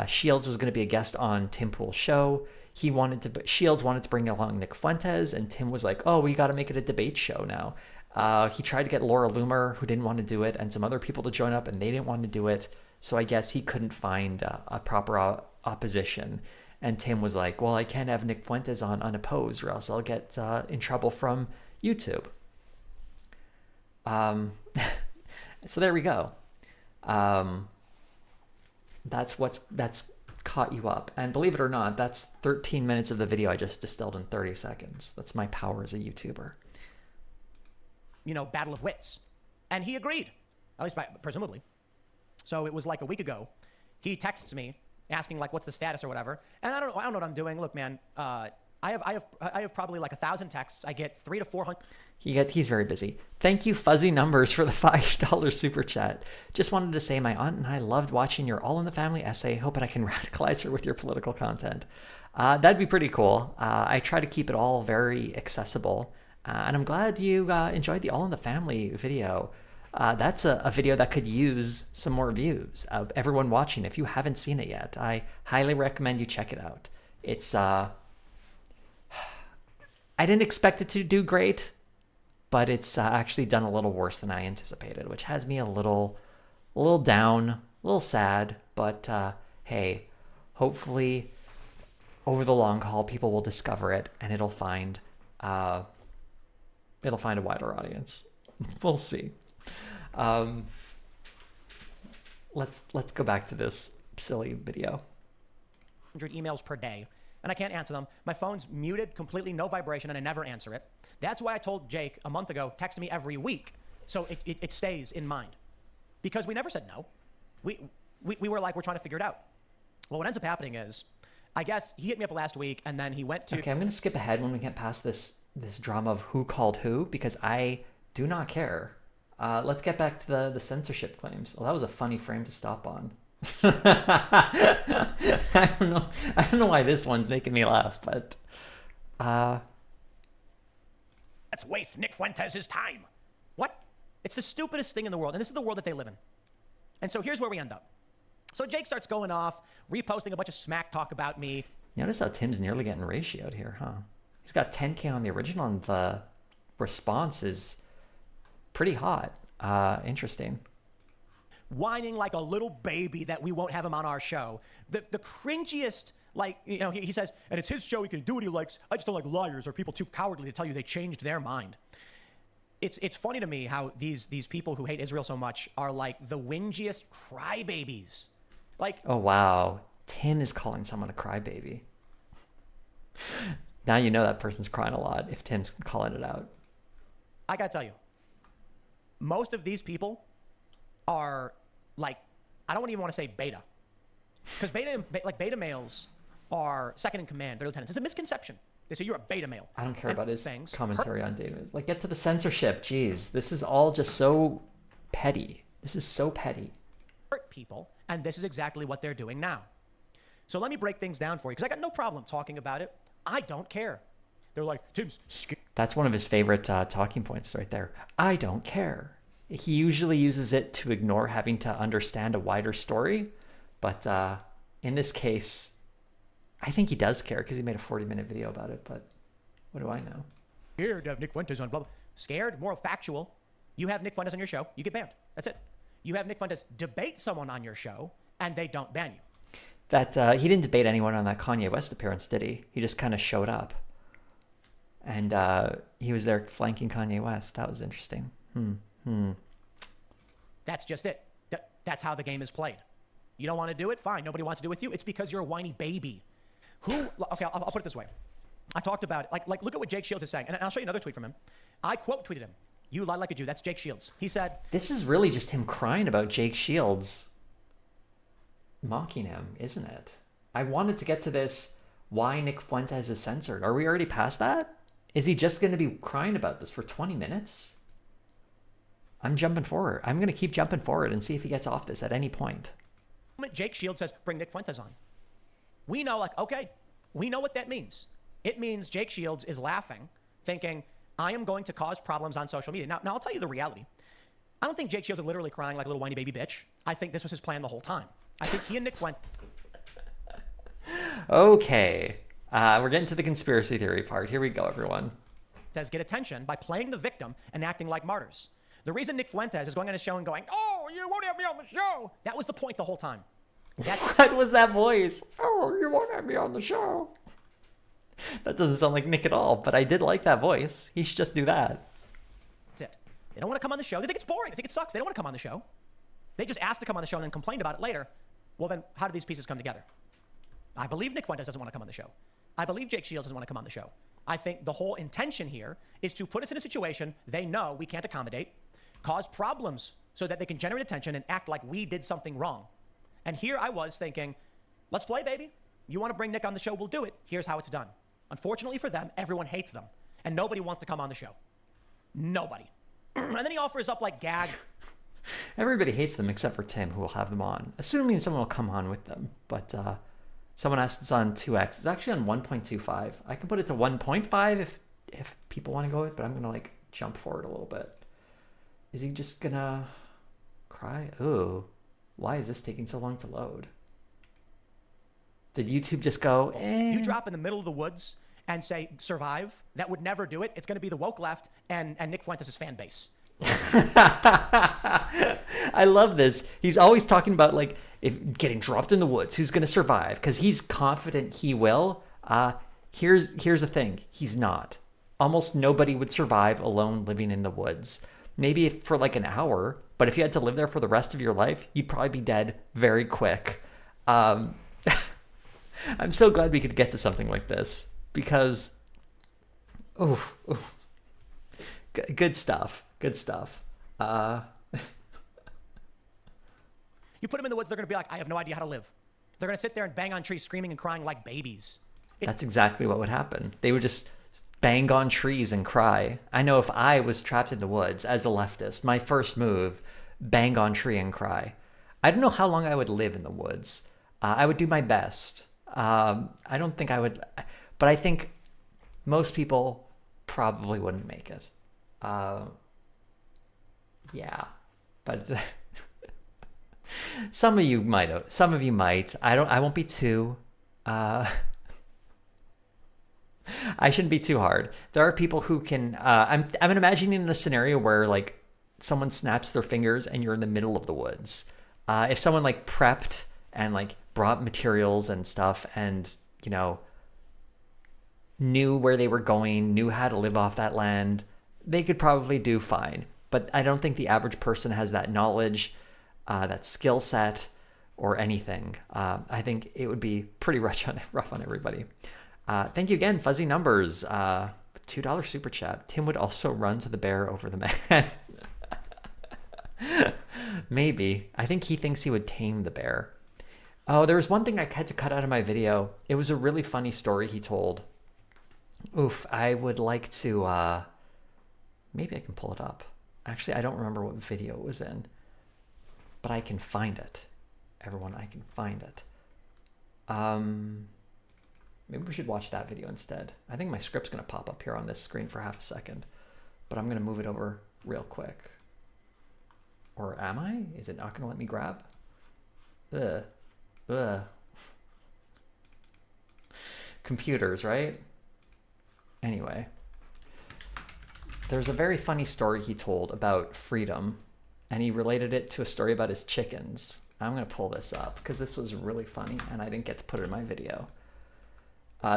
Shields was going to be a guest on Tim Pool's show. Shields wanted to bring along Nick Fuentes, and Tim was like, "Oh, we got to make it a debate show now." He tried to get Laura Loomer, who didn't want to do it, and some other people to join up, and they didn't want to do it. So I guess he couldn't find a proper opposition. And Tim was like, well, I can't have Nick Fuentes on unopposed or else I'll get in trouble from YouTube. So there we go. That's caught you up. And believe it or not, that's 13 minutes of the video I just distilled in 30 seconds. That's my power as a YouTuber. Battle of wits. And he agreed, at least presumably. So it was like a week ago. He texts me asking like, what's the status or whatever. And I don't know what I'm doing. Look, man, I have probably like 1,000 texts. I get 300 to 400. He's very busy. Thank you, Fuzzy Numbers, for the $5 super chat. Just wanted to say my aunt and I loved watching your All in the Family essay. Hoping I can radicalize her with your political content. That'd be pretty cool. I try to keep it all very accessible. And I'm glad you enjoyed the All in the Family video. That's a video that could use some more views of everyone watching. If you haven't seen it yet, I highly recommend you check it out. It's I didn't expect it to do great, but it's actually done a little worse than I anticipated, which has me a little down, a little sad. But hey, hopefully over the long haul, people will discover it and it'll find a wider audience. We'll see. Let's go back to this silly video. 100 emails per day, and I can't answer them. My phone's muted completely, no vibration, and I never answer it. That's why I told Jake a month ago, text me every week, so it stays in mind. Because we never said no. We were like, we're trying to figure it out. Well, what ends up happening is, I guess he hit me up last week, and then he went to... Okay, I'm going to skip ahead when we get past this drama of who called who, because I do not care. Let's get back to the censorship claims. Well, that was a funny frame to stop on. I don't know why this one's making me laugh, but let's waste Nick Fuentes' time. What? It's the stupidest thing in the world, and this is the world that they live in. And so here's where we end up. So Jake starts going off, reposting a bunch of smack talk about me. Notice how Tim's nearly getting ratioed here, huh? He's got 10K on the original, and the response is pretty hot. Interesting. Whining like a little baby that we won't have him on our show. The cringiest, like, he says, and it's his show, he can do what he likes. I just don't like liars or people too cowardly to tell you they changed their mind. It's funny to me how these people who hate Israel so much are like the whingiest crybabies. Like, oh wow, Tim is calling someone a crybaby. Now you know that person's crying a lot if Tim's calling it out. I gotta tell you, most of these people are like, I don't even want to say beta, because beta males are second in command, they're lieutenants. It's a misconception. They say you're a beta male. I don't care about his commentary on data. Like, get to the censorship. Jeez, this is all just so petty. This is so petty. Hurt people, and this is exactly what they're doing now. So let me break things down for you, because I got no problem talking about it. I don't care. They're like, Tim's scared. That's one of his favorite talking points right there. I don't care. He usually uses it to ignore having to understand a wider story. But in this case, I think he does care because he made a 40-minute video about it. But what do I know? Scared to have Nick Fuentes on, blah, blah. Scared, more factual. You have Nick Fuentes on your show, you get banned. That's it. You have Nick Fuentes debate someone on your show, and they don't ban you. That he didn't debate anyone on that Kanye West appearance, did he? He just kind of showed up. And he was there flanking Kanye West. That was interesting. That's just it. That's how the game is played. You don't want to do it? Fine. Nobody wants to do it with you. It's because you're a whiny baby. Okay, I'll put it this way. I talked about it. Like, look at what Jake Shields is saying. And I'll show you another tweet from him. I quote tweeted him. You lie like a Jew. That's Jake Shields. He said, This is really just him crying about Jake Shields mocking him, isn't it? I wanted to get to this, why Nick Fuentes is censored. Are we already past that? Is he just going to be crying about this for 20 minutes? I'm jumping forward. I'm going to keep jumping forward and see if he gets off this at any point. Jake Shields says, bring Nick Fuentes on. We know, like, okay, we know what that means. It means Jake Shields is laughing, thinking, I am going to cause problems on social media. Now I'll tell you the reality. I don't think Jake Shields is literally crying like a little whiny baby bitch. I think this was his plan the whole time. I think he and Nick Fuentes... Okay. We're getting to the conspiracy theory part. Here we go, everyone. Says get attention by playing the victim and acting like martyrs. The reason Nick Fuentes is going on his show and going, oh, you won't have me on the show. That was the point the whole time. What was that voice? Oh, you won't have me on the show. That doesn't sound like Nick at all, but I did like that voice. He should just do that. That's it. They don't want to come on the show. They think it's boring. They think it sucks. They don't want to come on the show. They just asked to come on the show and then complained about it later. Well, then how do these pieces come together? I believe Nick Fuentes doesn't want to come on the show. I believe Jake Shields doesn't want to come on the show. I think the whole intention here is to put us in a situation they know we can't accommodate, cause problems so that they can generate attention and act like we did something wrong. And here I was thinking, let's play, baby. You want to bring Nick on the show, we'll do it. Here's how it's done. Unfortunately for them, everyone hates them. And nobody wants to come on the show. Nobody. And then he offers up like gag. Everybody hates them except for Tim, who will have them on. Assuming someone will come on with them. But someone asked it's on 2x. It's actually on 1.25. I can put it to 1.5 if people want to go it, but I'm going to like jump forward a little bit. Is he just going to cry? Ooh. Why is this taking so long to load? Did YouTube just go, You drop in the middle of the woods and say, survive. That would never do it. It's going to be the woke left and Nick Fuentes' fan base. I love this. He's always talking about like if getting dropped in the woods, who's going to survive? Because he's confident he will. Here's the thing. He's not. Almost nobody would survive alone living in the woods. Maybe for like an hour, but if you had to live there for the rest of your life, you'd probably be dead very quick. I'm so glad we could get to something like this because, good stuff. Good stuff. You put them in the woods, they're going to be like, I have no idea how to live. They're going to sit there and bang on trees, screaming and crying like babies. That's exactly what would happen. They would just bang on trees and cry. I know if I was trapped in the woods as a leftist, my first move, bang on tree and cry. I don't know how long I would live in the woods. I would do my best. I don't think I would, but I think most people probably wouldn't make it. Yeah, but some of you might. Some of you might. I won't be too. I shouldn't be too hard. There are people who can. I'm imagining a scenario where like someone snaps their fingers and you're in the middle of the woods. If someone like prepped and like brought materials and stuff and knew where they were going, knew how to live off that land, they could probably do fine. But I don't think the average person has that knowledge, that skill set, or anything. I think it would be pretty rough on everybody. Thank you again, Fuzzy Numbers. $2 super chat. Tim would also run to the bear over the man. Maybe. I think he thinks he would tame the bear. Oh, there was one thing I had to cut out of my video. It was a really funny story he told. Oof, I would like to... maybe I can pull it up. Actually, I don't remember what video it was in. But I can find it. Everyone, I can find it. Maybe we should watch that video instead. I think my script's going to pop up here on this screen for half a second. But I'm going to move it over real quick. Or am I? Is it not going to let me grab? Ugh. Computers, right? Anyway. There's a very funny story he told about freedom. And he related it to a story about his chickens. I'm going to pull this up because this was really funny and I didn't get to put it in my video.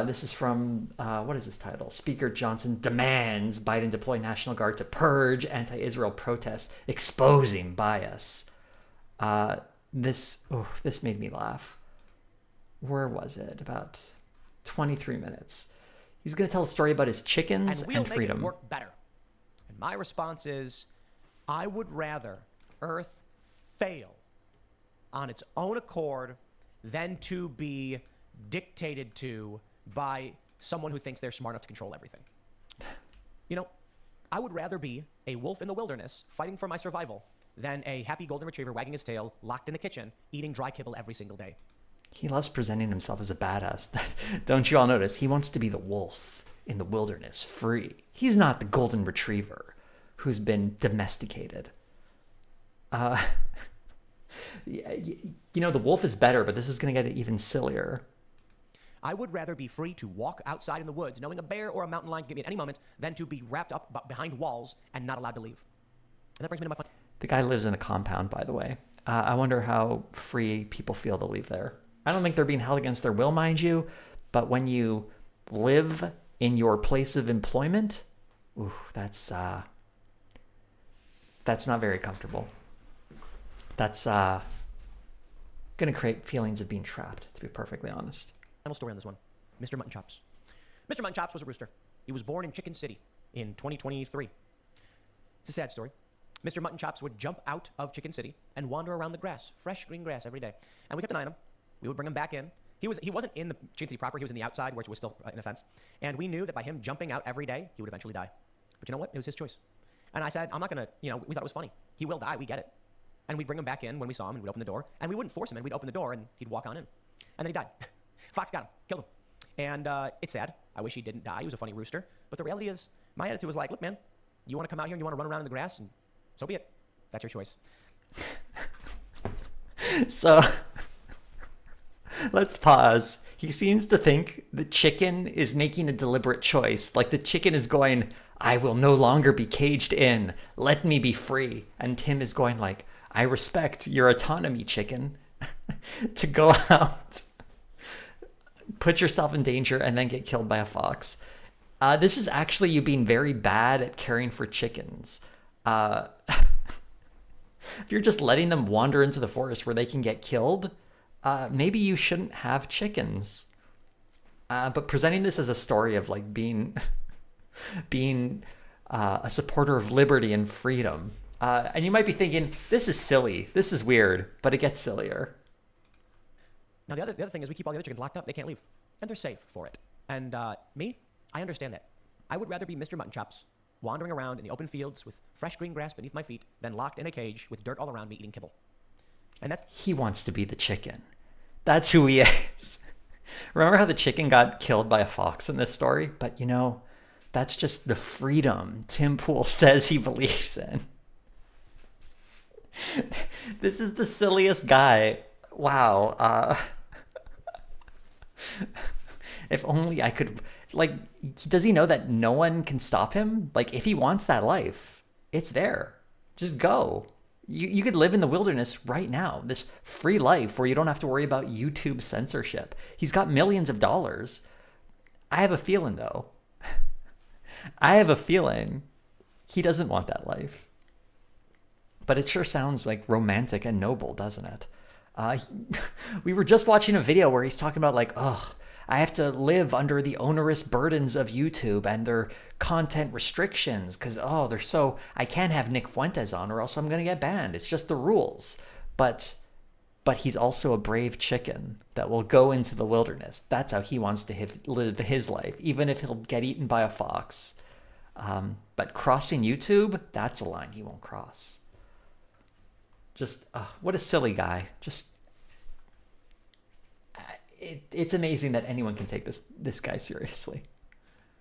This is from, what is this title? Speaker Johnson demands Biden deploy National Guard to purge anti-Israel protests, exposing bias. This made me laugh. Where was it? About 23 minutes. He's going to tell a story about his chickens and we'll and freedom. Make it work better. And my response is, I would rather Earth fail on its own accord than to be dictated to by someone who thinks they're smart enough to control everything. You know, I would rather be a wolf in the wilderness fighting for my survival than a happy golden retriever wagging his tail, locked in the kitchen, eating dry kibble every single day. He loves presenting himself as a badass. Don't you all notice? He wants to be the wolf in the wilderness, free. He's not the golden retriever who's been domesticated. You know, the wolf is better, but this is going to get even sillier. I would rather be free to walk outside in the woods, knowing a bear or a mountain lion can get me at any moment, than to be wrapped up behind walls and not allowed to leave. And that brings me to my final. The guy lives in a compound, by the way. I wonder how free people feel to leave there. I don't think they're being held against their will, mind you, but when you live in your place of employment, ooh, that's not very comfortable. That's going to create feelings of being trapped, to be perfectly honest. Final story on this one. Mr. Mutton Chops. Mr. Mutton Chops was a rooster. He was born in Chicken City in 2023. It's a sad story. Mr. Mutton Chops would jump out of Chicken City and wander around the grass, fresh green grass every day. And we kept an eye on him. We would bring him back in. He wasn't in the Chicken City proper. He was in the outside, which was still in a fence. And we knew that by him jumping out every day, he would eventually die. But you know what? It was his choice. And I said, I'm not going to, we thought it was funny. He will die. We get it. And we'd bring him back in when we saw him, and we'd open the door. And we wouldn't force him in. We'd open the door, and he'd walk on in. And then he died. Fox got him. Killed him. And it's sad. I wish he didn't die. He was a funny rooster. But the reality is, my attitude was like, look, man, you want to come out here and you want to run around in the grass, and so be it. That's your choice. So, let's pause. He seems to think the chicken is making a deliberate choice. Like the chicken is going, I will no longer be caged in. Let me be free. And Tim is going like, I respect your autonomy, chicken. To go out, put yourself in danger, and then get killed by a fox. This is actually you being very bad at caring for chickens. If you're just letting them wander into the forest where they can get killed, maybe you shouldn't have chickens. But presenting this as a story of like being a supporter of liberty and freedom, and you might be thinking, this is silly, this is weird, but it gets sillier. Now, the other thing is we keep all the other chickens locked up. They can't leave. And they're safe for it. And me, I understand that. I would rather be Mr. Mutton Chops, wandering around in the open fields with fresh green grass beneath my feet, than locked in a cage with dirt all around me eating kibble. And that's... He wants to be the chicken. That's who he is. Remember how the chicken got killed by a fox in this story? But, that's just the freedom Tim Pool says he believes in. This is the silliest guy. Wow. If only I could, does he know that no one can stop him? Like, if he wants that life, it's there. Just go. You could live in the wilderness right now, this free life where you don't have to worry about YouTube censorship. He's got millions of dollars. I have a feeling, though. He doesn't want that life. But it sure sounds like romantic and noble, doesn't it? We were just watching a video where he's talking about I have to live under the onerous burdens of YouTube and their content restrictions because, I can't have Nick Fuentes on or else I'm going to get banned. It's just the rules. But he's also a brave chicken that will go into the wilderness. That's how he wants to live his life, even if he'll get eaten by a fox. But crossing YouTube, that's a line he won't cross. Just, what a silly guy. Just... It's amazing that anyone can take this guy seriously.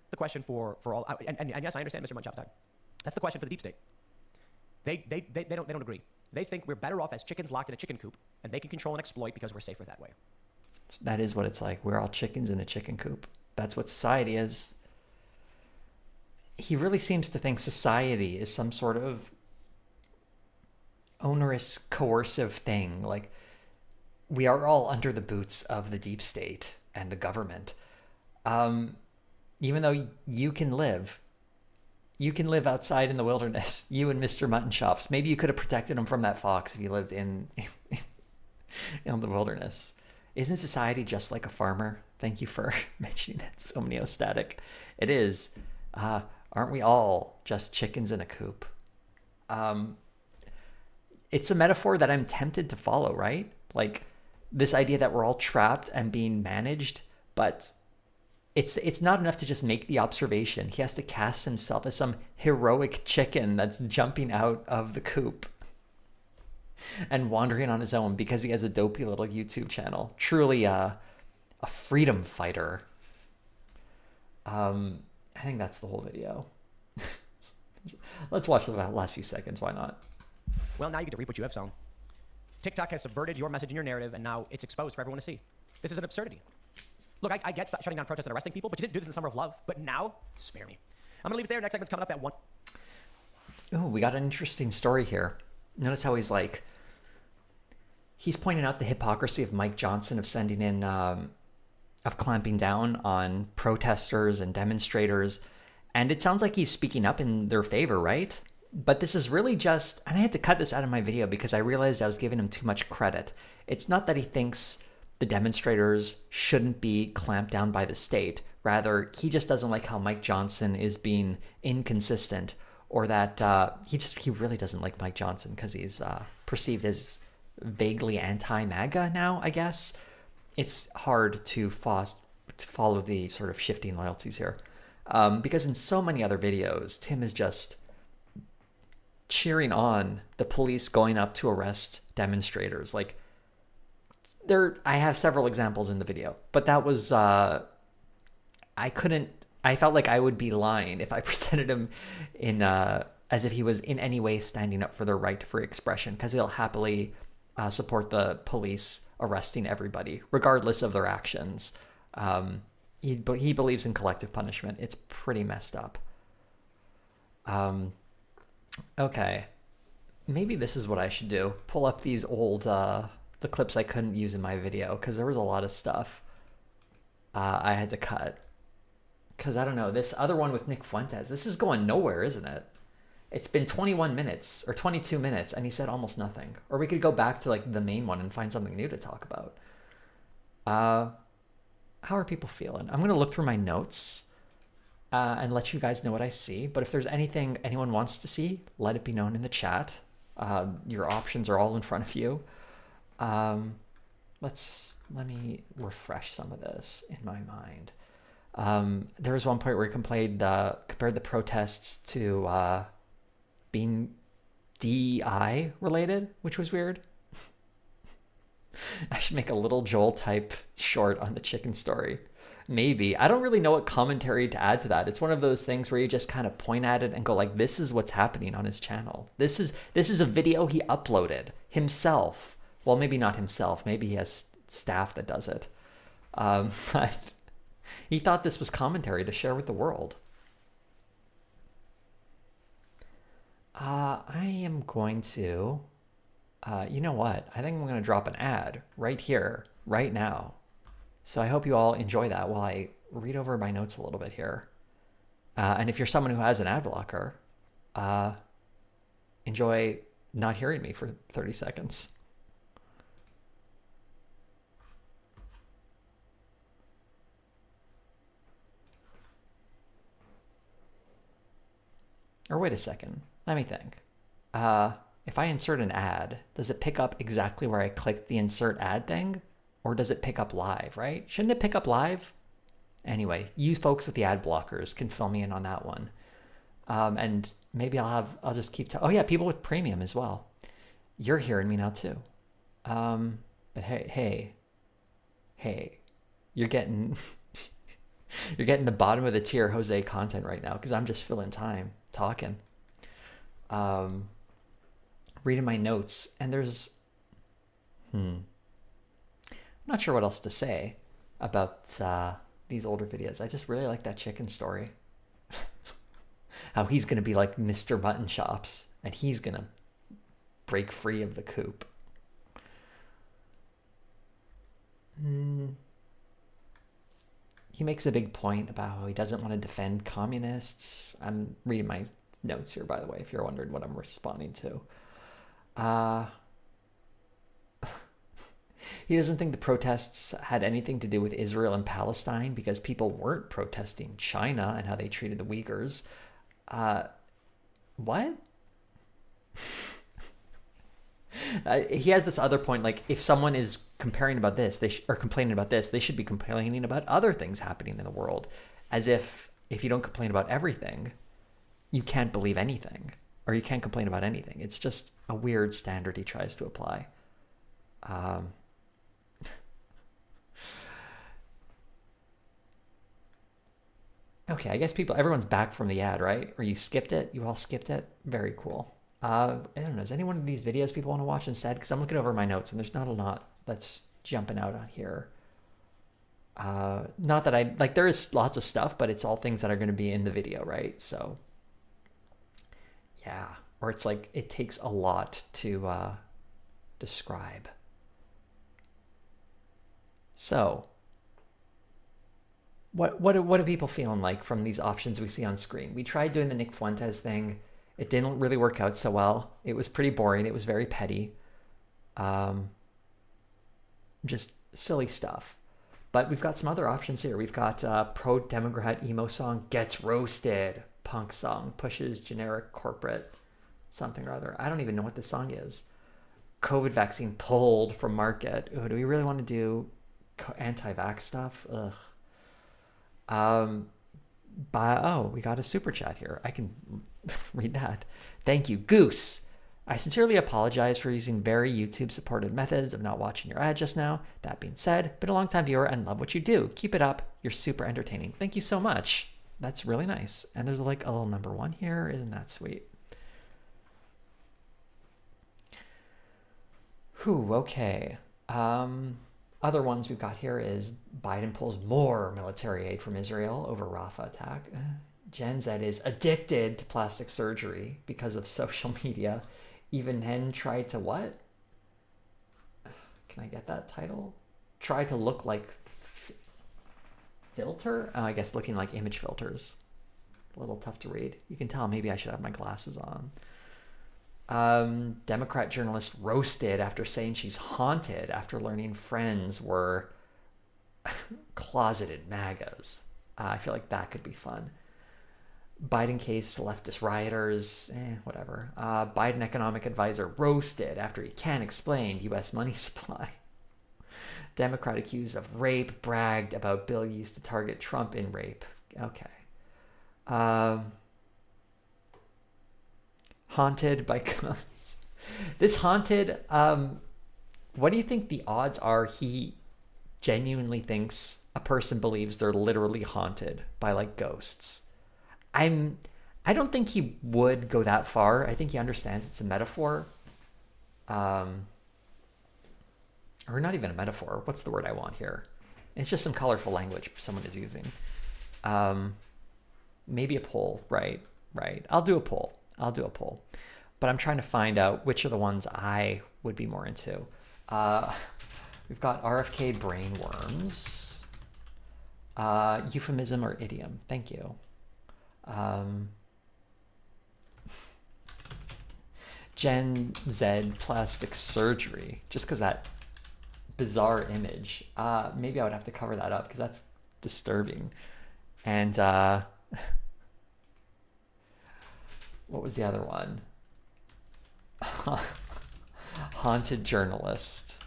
The question for all, and yes, I understand Mr. Mutton Chops died. That's the question for the deep state. They don't agree. They think we're better off as chickens locked in a chicken coop, and they can control and exploit because we're safer that way. That is what it's like. We're all chickens in a chicken coop. That's what society is. He really seems to think society is some sort of onerous, coercive thing. Like, we are all under the boots of the deep state and the government. Even though you can live You can live outside in the wilderness. You and Mr. Mutton Chops. Maybe you could have protected him from that fox if you lived in the wilderness. Isn't society just like a farmer? Thank you for mentioning that, Somniostatic. It is. Aren't we all just chickens in a coop? It's a metaphor that I'm tempted to follow, right? Like this idea that we're all trapped and being managed, but it's not enough to just make the observation. He has to cast himself as some heroic chicken that's jumping out of the coop and wandering on his own because he has a dopey little YouTube channel. Truly a freedom fighter. I think that's the whole video. Let's watch the last few seconds. Why not? Well, now you get to reap what you have sown. TikTok has subverted your message and your narrative, and now it's exposed for everyone to see. This is an absurdity. Look, I get shutting down protests and arresting people, but you didn't do this in the summer of love. But now, spare me. I'm going to leave it there. Next segment's coming up at 1. Oh, we got an interesting story here. Notice how he's pointing out the hypocrisy of Mike Johnson of sending in, of clamping down on protesters and demonstrators. And it sounds like he's speaking up in their favor, right? But this is really just, and I had to cut this out of my video because I realized I was giving him too much credit. It's not that he thinks the demonstrators shouldn't be clamped down by the state. Rather, he just doesn't like how Mike Johnson is being inconsistent, or that he really doesn't like Mike Johnson because he's perceived as vaguely anti-MAGA now, I guess. It's hard to follow the sort of shifting loyalties here. Because in so many other videos, Tim is just cheering on the police going up to arrest demonstrators. Like, I have several examples in the video, but that was, I felt like I would be lying if I presented him in, as if he was in any way standing up for their right to free expression, because he'll happily support the police arresting everybody, regardless of their actions. He believes in collective punishment. It's pretty messed up. Okay. Maybe this is what I should do. Pull up these old, the clips I couldn't use in my video, because there was a lot of stuff I had to cut. Because, I don't know, this other one with Nick Fuentes, this is going nowhere, isn't it? It's been 21 minutes, or 22 minutes, and he said almost nothing. Or we could go back to, like, the main one and find something new to talk about. How are people feeling? I'm going to look through my notes and let you guys know what I see. But if there's anything anyone wants to see, let it be known in the chat. Your options are all in front of you. Let me refresh some of this in my mind. There was one point where he compared the protests to being DEI related, which was weird. I should make a little Joel type short on the chicken story. Maybe. I don't really know what commentary to add to that. It's one of those things where you just kind of point at it and go like, this is what's happening on his channel. This is a video he uploaded himself. Well, maybe not himself. Maybe he has staff that does it. But he thought this was commentary to share with the world. I am going to... you know what? I think I'm going to drop an ad right here, right now. So I hope you all enjoy that while I read over my notes a little bit here. And if you're someone who has an ad blocker, enjoy not hearing me for 30 seconds. Or wait a second. Let me think. If I insert an ad, does it pick up exactly where I clicked the insert ad thing? Or does it pick up live, right? Shouldn't it pick up live? Anyway, you folks with the ad blockers can fill me in on that one. And maybe I'll just keep... Oh yeah, people with premium as well. You're hearing me now too. But hey, you're getting... you're getting the bottom of the tier Jose content right now, because I'm just filling time talking. Reading my notes, and there's I'm not sure what else to say about these older videos. I just really like that chicken story. How he's gonna be like Mr. Mutton Chops, and he's gonna break free of the coop. he makes a big point about how he doesn't want to defend communists. I'm reading my notes here, by the way, if you're wondering what I'm responding to. He doesn't think the protests had anything to do with Israel and Palestine because people weren't protesting China and how they treated the Uyghurs. What? He has this other point, like if someone is comparing about this, or complaining about this, they should be complaining about other things happening in the world, as if you don't complain about everything, you can't believe anything, or you can't complain about anything. It's just a weird standard he tries to apply. Okay, I guess everyone's back from the ad, right? Or you skipped it? You all skipped it? Very cool. I don't know. Is any one of these videos people want to watch instead? Because I'm looking over my notes and there's not a lot that's jumping out on here. Not that there is lots of stuff, but it's all things that are going to be in the video, right? So, yeah. Or it's like it takes a lot to describe. So, what are people feeling like from these options we see on screen? We tried doing the Nick Fuentes thing. It didn't really work out so well. It was pretty boring. It was very petty. Just silly stuff. But we've got some other options here. We've got pro-Democrat emo song, Gets Roasted. Punk song, pushes generic corporate something or other. I don't even know what this song is. COVID vaccine pulled from market. Ooh, do we really want to do anti-vax stuff? Ugh. We got a super chat here. I can read that. Thank you, Goose. I sincerely apologize for using very YouTube-supported methods of not watching your ad just now. That being said, been a long-time viewer and love what you do. Keep it up. You're super entertaining. Thank you so much. That's really nice. And there's like a little number 1 here. Isn't that sweet? Whew, okay. Other ones we've got here is Biden pulls more military aid from Israel over Rafah attack. Gen Z is addicted to plastic surgery because of social media. Even then tried to what? Can I get that title? Try to look like filter? Oh, I guess looking like image filters. A little tough to read. You can tell maybe I should have my glasses on. Democrat journalist roasted after saying she's haunted after learning friends were closeted MAGAs. I feel like that could be fun. Biden case leftist rioters, whatever. Biden economic advisor roasted after he can't explain U.S. money supply. Democrat accused of rape bragged about bill used to target Trump in rape. Okay. Haunted by guns. This haunted, what do you think the odds are he genuinely thinks a person believes they're literally haunted by like ghosts? I don't think he would go that far. I think he understands it's a metaphor. Or not even a metaphor. What's the word I want here? It's just some colorful language someone is using. Maybe a poll, right? I'll do a poll. But I'm trying to find out which are the ones I would be more into. We've got RFK brainworms. Euphemism or idiom. Thank you. Gen Z plastic surgery. Just because that bizarre image. Maybe I would have to cover that up because that's disturbing. And what was the other one? Haunted journalist.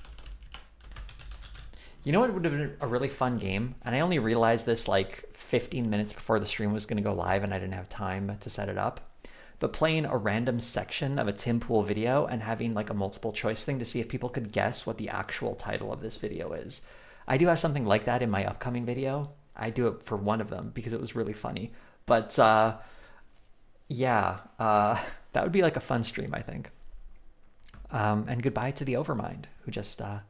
You know what would have been a really fun game? And I only realized this like 15 minutes before the stream was going to go live and I didn't have time to set it up. But playing a random section of a Tim Pool video and having like a multiple choice thing to see if people could guess what the actual title of this video is. I do have something like that in my upcoming video. I do it for one of them because it was really funny. But that would be like a fun stream, I think. And goodbye to the Overmind, who just, I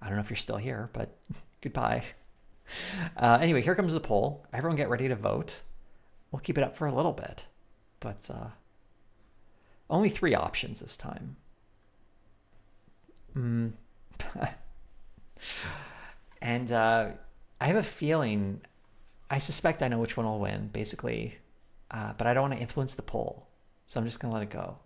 don't know if you're still here, but goodbye. Anyway, here comes the poll. Everyone get ready to vote. We'll keep it up for a little bit, but only 3 options this time. And I have a feeling I suspect I know which one will win, basically, but I don't want to influence the poll, so I'm just going to let it go.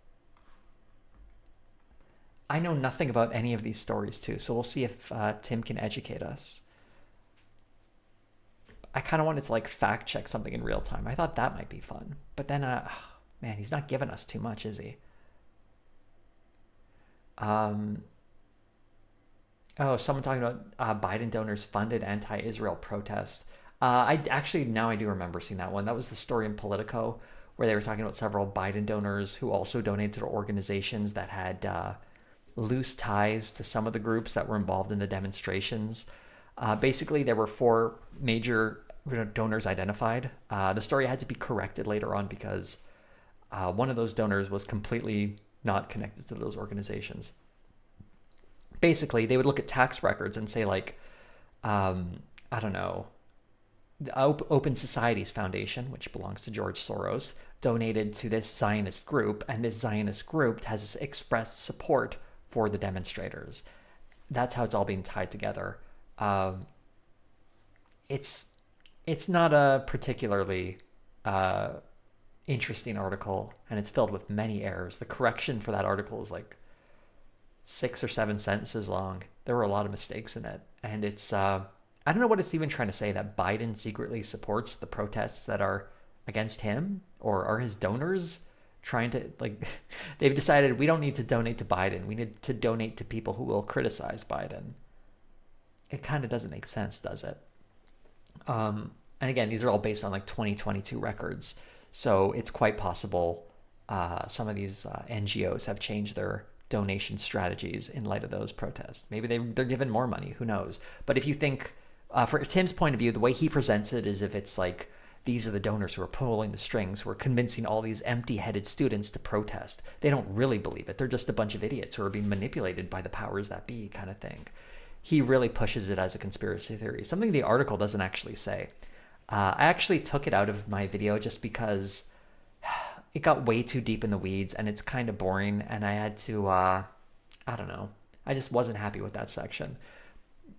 I know nothing about any of these stories, too, so we'll see if Tim can educate us. I kind of wanted to, like, fact-check something in real time. I thought that might be fun, but then, man, he's not giving us too much, is he? Oh, someone talking about Biden donors funded anti-Israel protest. I do remember seeing that one. That was the story in Politico where they were talking about several Biden donors who also donated to organizations that had loose ties to some of the groups that were involved in the demonstrations. Basically, there were 4 major donors identified. The story had to be corrected later on because one of those donors was completely not connected to those organizations. Basically, they would look at tax records and say, like, I don't know, the Open Societies Foundation, which belongs to George Soros, donated to this Zionist group, and this Zionist group has expressed support for the demonstrators. That's how it's all being tied together. It's not a particularly interesting article, and it's filled with many errors. The correction for that article is like 6 or 7 sentences long. There were a lot of mistakes in it, and it's I don't know what it's even trying to say, that Biden secretly supports the protests that are against him, or are his donors trying to, like, they've decided we don't need to donate to Biden. We need to donate to people who will criticize Biden. It kind of doesn't make sense, does it? And again, these are all based on like 2022 records. So it's quite possible some of these NGOs have changed their donation strategies in light of those protests. Maybe they're given more money, who knows? But if you think, for Tim's point of view, the way he presents it is if it's like, these are the donors who are pulling the strings, who are convincing all these empty-headed students to protest. They don't really believe it. They're just a bunch of idiots who are being manipulated by the powers that be, kind of thing. He really pushes it as a conspiracy theory, something the article doesn't actually say. I actually took it out of my video just because it got way too deep in the weeds and it's kind of boring, and I had to, I don't know. I just wasn't happy with that section.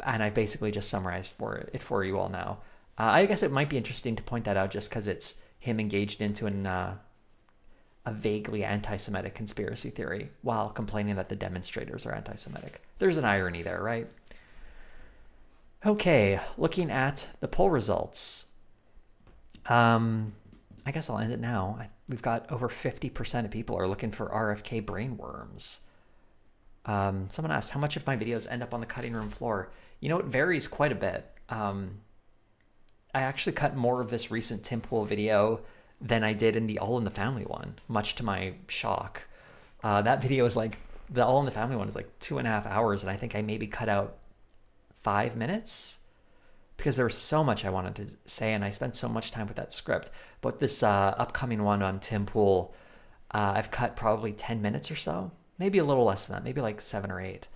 And I basically just summarized it for you all now. I guess it might be interesting to point that out just because it's him engaged into a vaguely anti-Semitic conspiracy theory while complaining that the demonstrators are anti-Semitic. There's an irony there, right? Okay, looking at the poll results. I guess I'll end it now. We've got over 50% of people are looking for RFK brainworms. Someone asked, how much of my videos end up on the cutting room floor? You know, it varies quite a bit. I actually cut more of this recent Tim Pool video than I did in the All in the Family one, much to my shock. That video is like, the All in the Family one is like 2.5 hours, and I think I maybe cut out 5 minutes because there was so much I wanted to say, and I spent so much time with that script. But this upcoming one on Tim Pool, I've cut probably 10 minutes or so, maybe a little less than that, maybe like 7 or 8.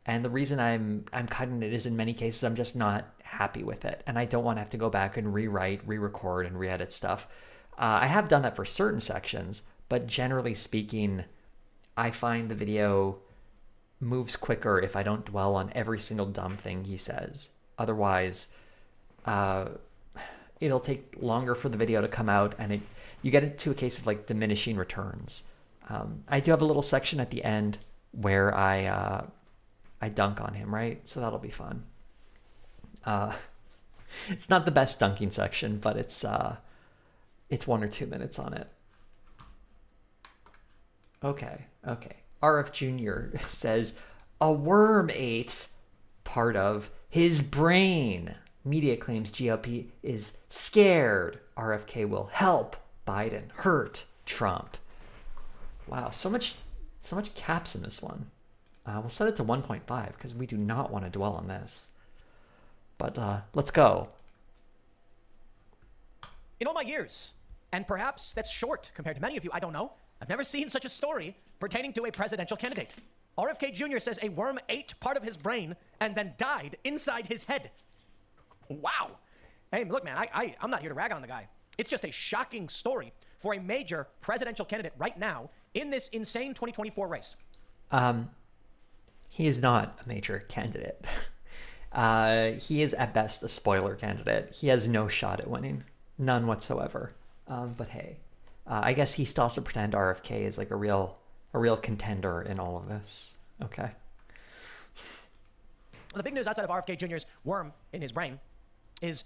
And the reason I'm cutting it is in many cases I'm just not happy with it, and I don't want to have to go back and rewrite, re-record, and re-edit stuff. I have done that for certain sections, but generally speaking, I find the video moves quicker if I don't dwell on every single dumb thing he says. Otherwise, it'll take longer for the video to come out, and you get into a case of like diminishing returns. I do have a little section at the end where I dunk on him, right? So that'll be fun. It's not the best dunking section, but it's 1 or 2 minutes on it. Okay. RF Jr. says, a worm ate part of his brain. Media claims GOP is scared RFK will help Biden hurt Trump. Wow, so much caps in this one. We'll set it to 1.5 because we do not want to dwell on this. But let's go. In all my years, and perhaps that's short compared to many of you, I don't know, I've never seen such a story pertaining to a presidential candidate. RFK Jr. says a worm ate part of his brain and then died inside his head. Wow. Hey, look, man, I'm not here to rag on the guy. It's just a shocking story for a major presidential candidate right now in this insane 2024 race. He is not a major candidate. He is at best a spoiler candidate. He has no shot at winning, none whatsoever. But hey, I guess he still has to pretend RFK is like a real contender in all of this. Okay. The big news outside of RFK Jr.'s worm in his brain is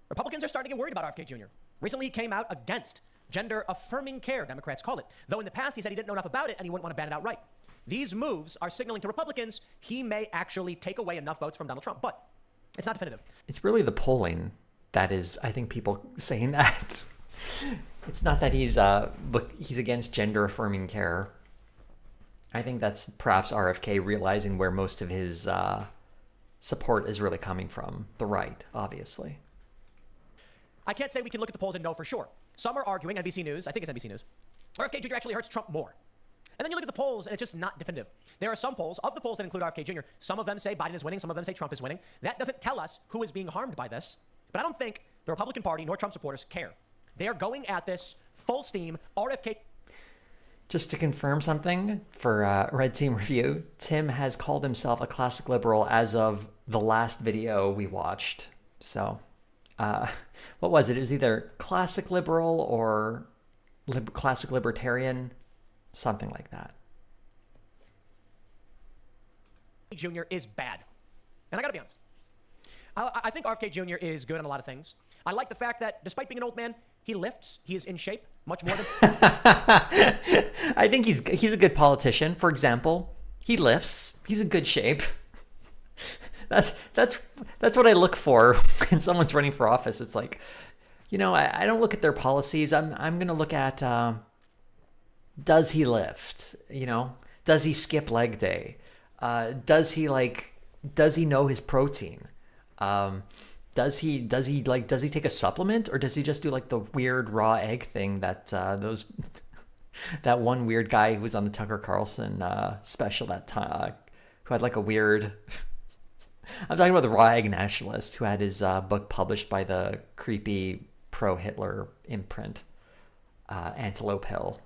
Republicans are starting to get worried about RFK Jr. Recently, he came out against gender-affirming care, Democrats call it. Though in the past, he said he didn't know enough about it and he wouldn't want to ban it outright. These moves are signaling to Republicans he may actually take away enough votes from Donald Trump, but it's not definitive. It's really the polling that is, I think, people saying that. It's not that he's against gender-affirming care. I think that's perhaps RFK realizing where most of his support is really coming from. The right, obviously. I can't say we can look at the polls and know for sure. Some are arguing, NBC News, I think it's NBC News, RFK Jr. actually hurts Trump more. And then you look at the polls and it's just not definitive. There are some polls, of the polls that include RFK Jr., some of them say Biden is winning, some of them say Trump is winning. That doesn't tell us who is being harmed by this. But I don't think the Republican Party nor Trump supporters care. They are going at this full steam, RFK. Just to confirm something for Red Team Review, Tim has called himself a classic liberal as of the last video we watched. So, what was it? It was either classic liberal or classic libertarian, something like that. Jr. is bad. And I gotta be honest. I think RFK Jr. is good on a lot of things. I like the fact that despite being an old man, he lifts. He is in shape much more than... I think he's a good politician. For example, he lifts. He's in good shape. That's what I look for when someone's running for office. It's like, you know, I don't look at their policies. I'm gonna look at does he lift? You know, does he skip leg day? Does he know his protein? Does he take a supplement, or does he just do like the weird raw egg thing that that one weird guy who was on the Tucker Carlson special that time, who had like a weird... I'm talking about the raw egg nationalist who had his book published by the creepy pro-Hitler imprint, Antelope Hill.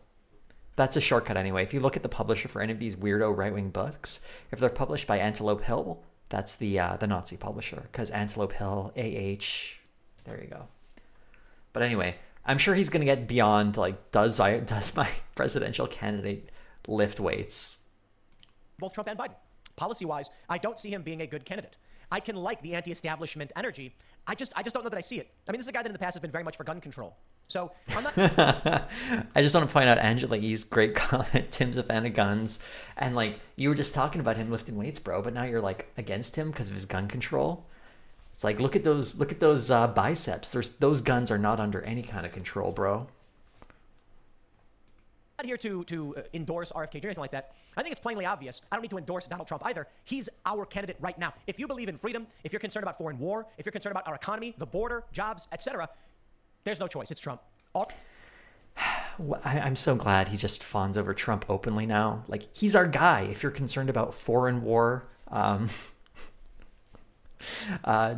That's a shortcut anyway. If you look at the publisher for any of these weirdo right-wing books, if they're published by Antelope Hill, that's the Nazi publisher, because Antelope Hill, AH, there you go. But anyway, I'm sure he's going to get beyond, like, does my presidential candidate lift weights? Both Trump and Biden. Policy-wise, I don't see him being a good candidate. I can like the anti-establishment energy. I just don't know that I see it. I mean, this is a guy that in the past has been very much for gun control. So I'm not... I just want to point out Angela E's great comment. Tim's a fan of guns. And like, you were just talking about him lifting weights, bro, but now you're like against him because of his gun control. It's like, look at those biceps. Those guns are not under any kind of control, bro. Not here to endorse RFK Jr. or anything like that. I think it's plainly obvious. I don't need to endorse Donald Trump either. He's our candidate right now. If you believe in freedom, if you're concerned about foreign war, if you're concerned about our economy, the border, jobs, etc., there's no choice. It's Trump. I'm so glad he just fawns over Trump openly now. Like, he's our guy. If you're concerned about foreign war,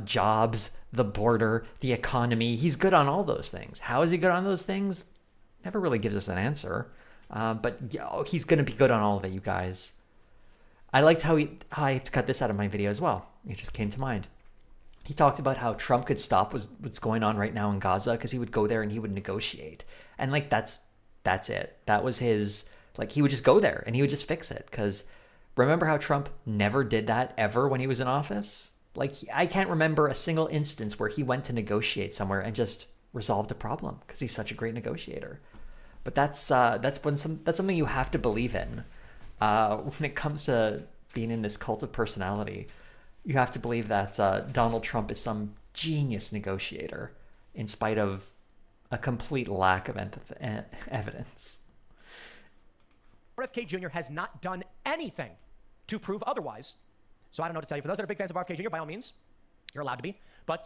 jobs, the border, the economy, he's good on all those things. How is he good on those things? Never really gives us an answer. But he's going to be good on all of it, you guys. I liked how I cut this out of my video as well. It just came to mind. He talked about how Trump could stop what's going on right now in Gaza because he would go there and he would negotiate. And like, that's it. That was his, like, he would just go there and he would just fix it. Because remember how Trump never did that ever when he was in office? Like, I can't remember a single instance where he went to negotiate somewhere and just resolved a problem because he's such a great negotiator. But that's something you have to believe in when it comes to being in this cult of personality. You have to believe that Donald Trump is some genius negotiator in spite of a complete lack of evidence. RFK Jr. has not done anything to prove otherwise. So I don't know what to tell you. For those that are big fans of RFK Jr., by all means, you're allowed to be. But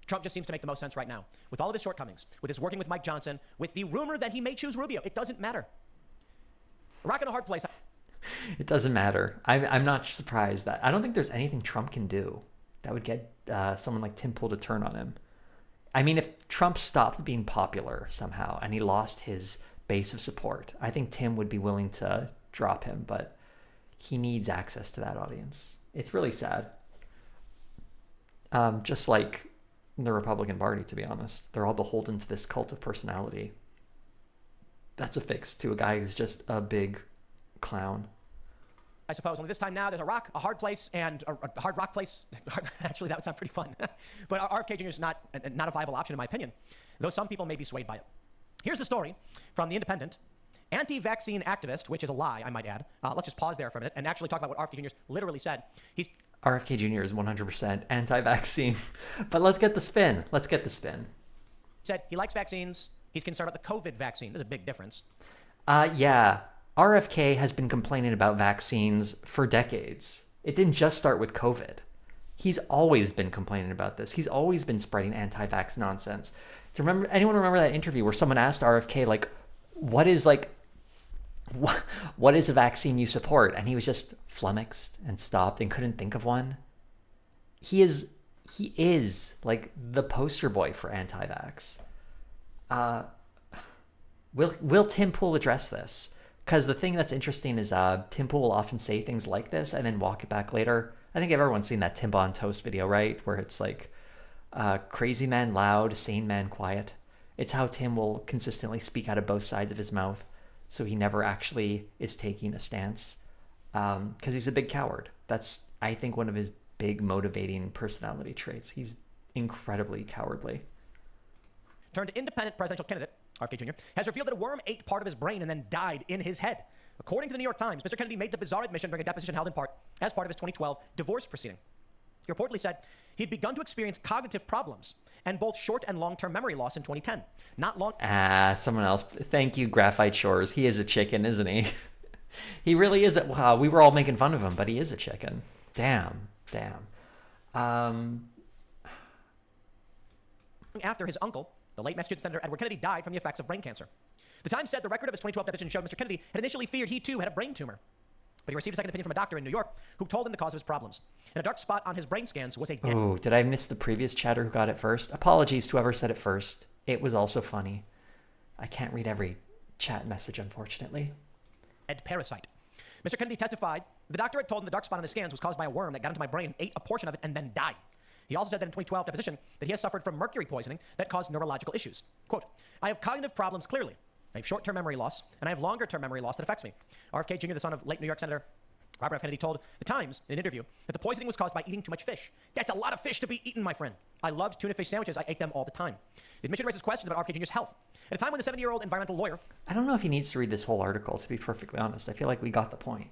Trump just seems to make the most sense right now. With all of his shortcomings, with his working with Mike Johnson, with the rumor that he may choose Rubio, it doesn't matter. A rock in a hard place. It doesn't matter. I'm not surprised that... I don't think there's anything Trump can do that would get someone like Tim Pool to turn on him. I mean, if Trump stopped being popular somehow and he lost his base of support, I think Tim would be willing to drop him, but he needs access to that audience. It's really sad. Just like the Republican Party, to be honest. They're all beholden to this cult of personality. That's affixed to a guy who's just a big clown. I suppose. Only this time now, there's a rock, a hard place, and a hard rock place. Actually, that would sound pretty fun. But RFK Jr. is not a viable option, in my opinion, though some people may be swayed by it. Here's the story from The Independent. Anti-vaccine activist, which is a lie, I might add. Let's just pause there for a minute and actually talk about what RFK Jr. literally said. RFK Jr. is 100% anti-vaccine. But let's get the spin. Let's get the spin. Said he likes vaccines. He's concerned about the COVID vaccine. There's a big difference. Yeah. RFK has been complaining about vaccines for decades. It didn't just start with COVID. He's always been complaining about this. He's always been spreading anti-vax nonsense. Anyone remember that interview where someone asked RFK, like, what is a vaccine you support? And he was just flummoxed and stopped and couldn't think of one. He is like the poster boy for anti-vax. Will Tim Pool address this? Because the thing that's interesting is Tim Pool will often say things like this and then walk it back later. I think everyone's seen that Timbo on Toast video, right? Where it's like, crazy man loud, sane man quiet. It's how Tim will consistently speak out of both sides of his mouth, so he never actually is taking a stance. Because he's a big coward. That's, I think, one of his big motivating personality traits. He's incredibly cowardly. Turned independent presidential candidate, RFK Jr., has revealed that a worm ate part of his brain and then died in his head. According to the New York Times, Mr. Kennedy made the bizarre admission during a deposition held in part as part of his 2012 divorce proceeding. He reportedly said he'd begun to experience cognitive problems and both short and long-term memory loss in 2010. Not long... Someone else. Thank you, Graphite Shores. He is a chicken, isn't he? He really is. Wow, we were all making fun of him, but he is a chicken. Damn. After his uncle, the late Massachusetts Senator Edward Kennedy, died from the effects of brain cancer. The Times said the record of his 2012 deposition showed Mr. Kennedy had initially feared he too had a brain tumor. But he received a second opinion from a doctor in New York who told him the cause of his problems. And a dark spot on his brain scans was a... Oh, did I miss the previous chatter who got it first? Apologies to whoever said it first. It was also funny. I can't read every chat message, unfortunately. ...dead parasite. Mr. Kennedy testified the doctor had told him the dark spot on his scans was caused by a worm that got into my brain, ate a portion of it, and then died. He also said that in 2012 deposition that he has suffered from mercury poisoning that caused neurological issues. Quote, I have cognitive problems clearly. I have short-term memory loss, and I have longer-term memory loss that affects me. RFK Jr., the son of late New York Senator Robert F. Kennedy, told The Times in an interview that the poisoning was caused by eating too much fish. That's a lot of fish to be eaten, my friend. I loved tuna fish sandwiches. I ate them all the time. The admission raises questions about RFK Jr.'s health. At a time when the 70-year-old environmental lawyer... I don't know if he needs to read this whole article, to be perfectly honest. I feel like we got the point.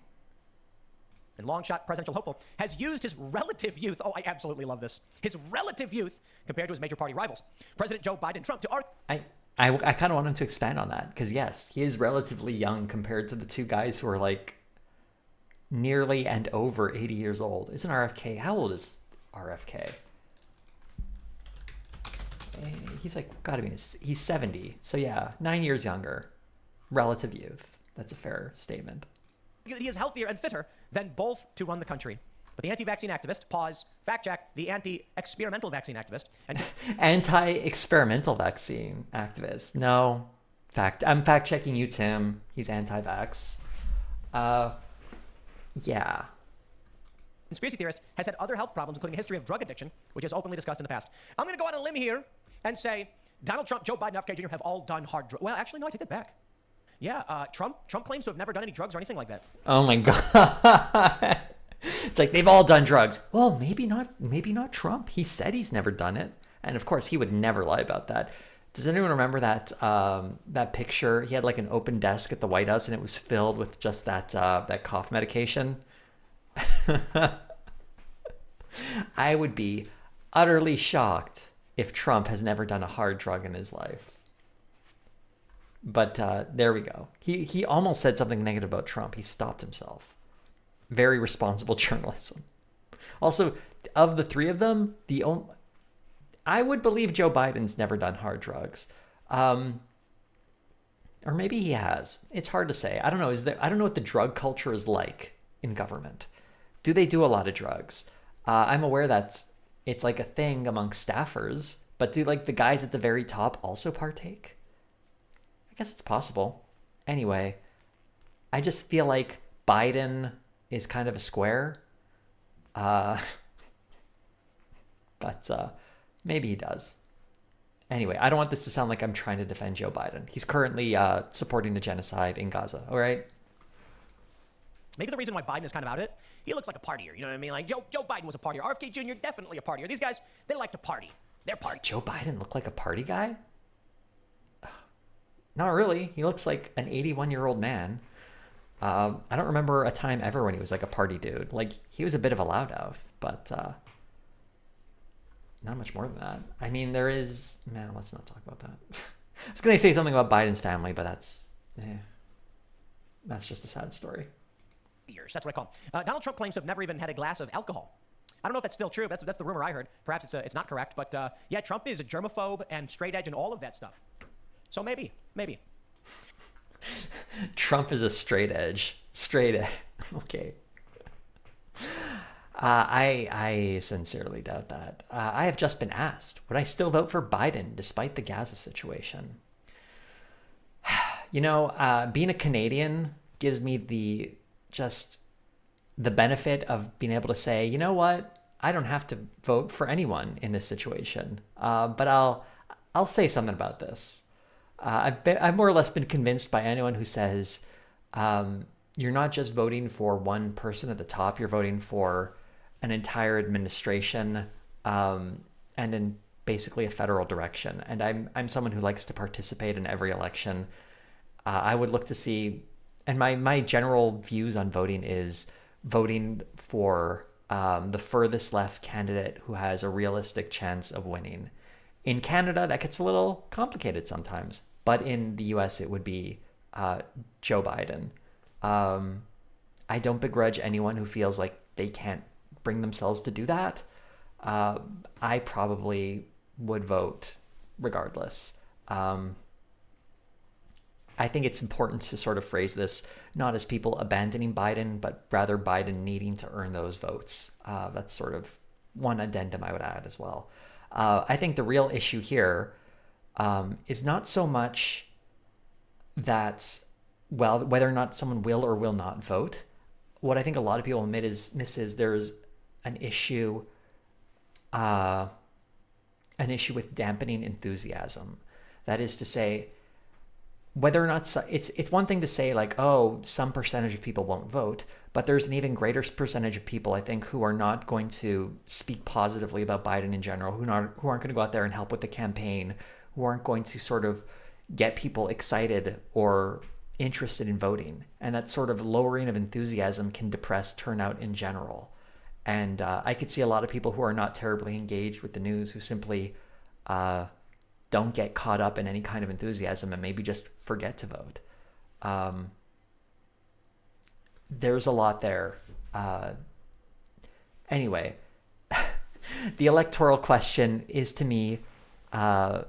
And long-shot presidential hopeful has used his relative youth... Oh, I absolutely love this. His relative youth compared to his major party rivals. President Joe Biden, Trump, to argue... I kind of want him to expand on that, because yes, he is relatively young compared to the two guys who are like nearly and over 80 years old. Isn't RFK? How old is RFK? He's like, gotta be, he's 70. So yeah, 9 years younger. Relative youth. That's a fair statement. He is healthier and fitter than both to run the country. But the anti-vaccine activist, pause, fact check, the anti-experimental vaccine activist. And anti-experimental vaccine activist. No. I'm fact checking you, Tim. He's anti-vax. Yeah. Conspiracy theorist has had other health problems, including a history of drug addiction, which is openly discussed in the past. I'm going to go on a limb here and say Donald Trump, Joe Biden, RFK Jr. have all done hard drugs. Well, actually, no, I take that back. Yeah, Trump claims to have never done any drugs or anything like that. Oh my God. It's like they've all done drugs. Well, maybe not Trump. He said he's never done it. And of course, he would never lie about that. Does anyone remember that picture? He had like an open desk at the White House and it was filled with just that cough medication. I would be utterly shocked if Trump has never done a hard drug in his life. But there we go. He almost said something negative about Trump. He stopped himself. Very responsible journalism. Also, of the three of them, I would believe Joe Biden's never done hard drugs. Or maybe he has. It's hard to say. I don't know. I don't know what the drug culture is like in government. Do they do a lot of drugs? I'm aware that it's like a thing among staffers, but do like the guys at the very top also partake? I guess it's possible. Anyway, I just feel like Biden is kind of a square. but maybe he does. Anyway, I don't want this to sound like I'm trying to defend Joe Biden. He's currently supporting the genocide in Gaza, all right? Maybe the reason why Biden is kind of out of it, he looks like a partier. You know what I mean? Like, Joe Biden was a partier. RFK Jr., definitely a partier. These guys, they like to party. They're party. Does Joe Biden look like a party guy? Not really. He looks like an 81-year-old man. I don't remember a time ever when he was like a party dude. Like, he was a bit of a loudmouth, but not much more than that. I mean, there is... Man, let's not talk about that. I was going to say something about Biden's family, but that's just a sad story. Years. That's what I call them. Donald Trump claims to have never even had a glass of alcohol. I don't know if that's still true. That's the rumor I heard. Perhaps it's not correct. But yeah, Trump is a germaphobe and straight edge and all of that stuff. So maybe. Trump is a straight edge. Okay. I sincerely doubt that. I have just been asked, would I still vote for Biden despite the Gaza situation? You know, being a Canadian gives me the benefit of being able to say, you know what? I don't have to vote for anyone in this situation. But I'll say something about this. I've more or less been convinced by anyone who says you're not just voting for one person at the top, you're voting for an entire administration and in basically a federal direction. And I'm someone who likes to participate in every election. I would look to see, and my general views on voting is voting for the furthest left candidate who has a realistic chance of winning. In Canada, that gets a little complicated sometimes, but in the US, it would be Joe Biden. I don't begrudge anyone who feels like they can't bring themselves to do that. I probably would vote regardless. I think it's important to sort of phrase this not as people abandoning Biden, but rather Biden needing to earn those votes. That's sort of one addendum I would add as well. I think the real issue here is not so much that, well, whether or not someone will or will not vote. What I think a lot of people miss is there's an issue with dampening enthusiasm. That is to say, whether or not it's one thing to say like, oh, some percentage of people won't vote, but there's an even greater percentage of people, I think, who are not going to speak positively about Biden in general, who aren't going to go out there and help with the campaign, who aren't going to sort of get people excited or interested in voting. And that sort of lowering of enthusiasm can depress turnout in general. And I could see a lot of people who are not terribly engaged with the news who simply don't get caught up in any kind of enthusiasm and maybe just forget to vote. There's a lot there. Anyway, the electoral question is to me not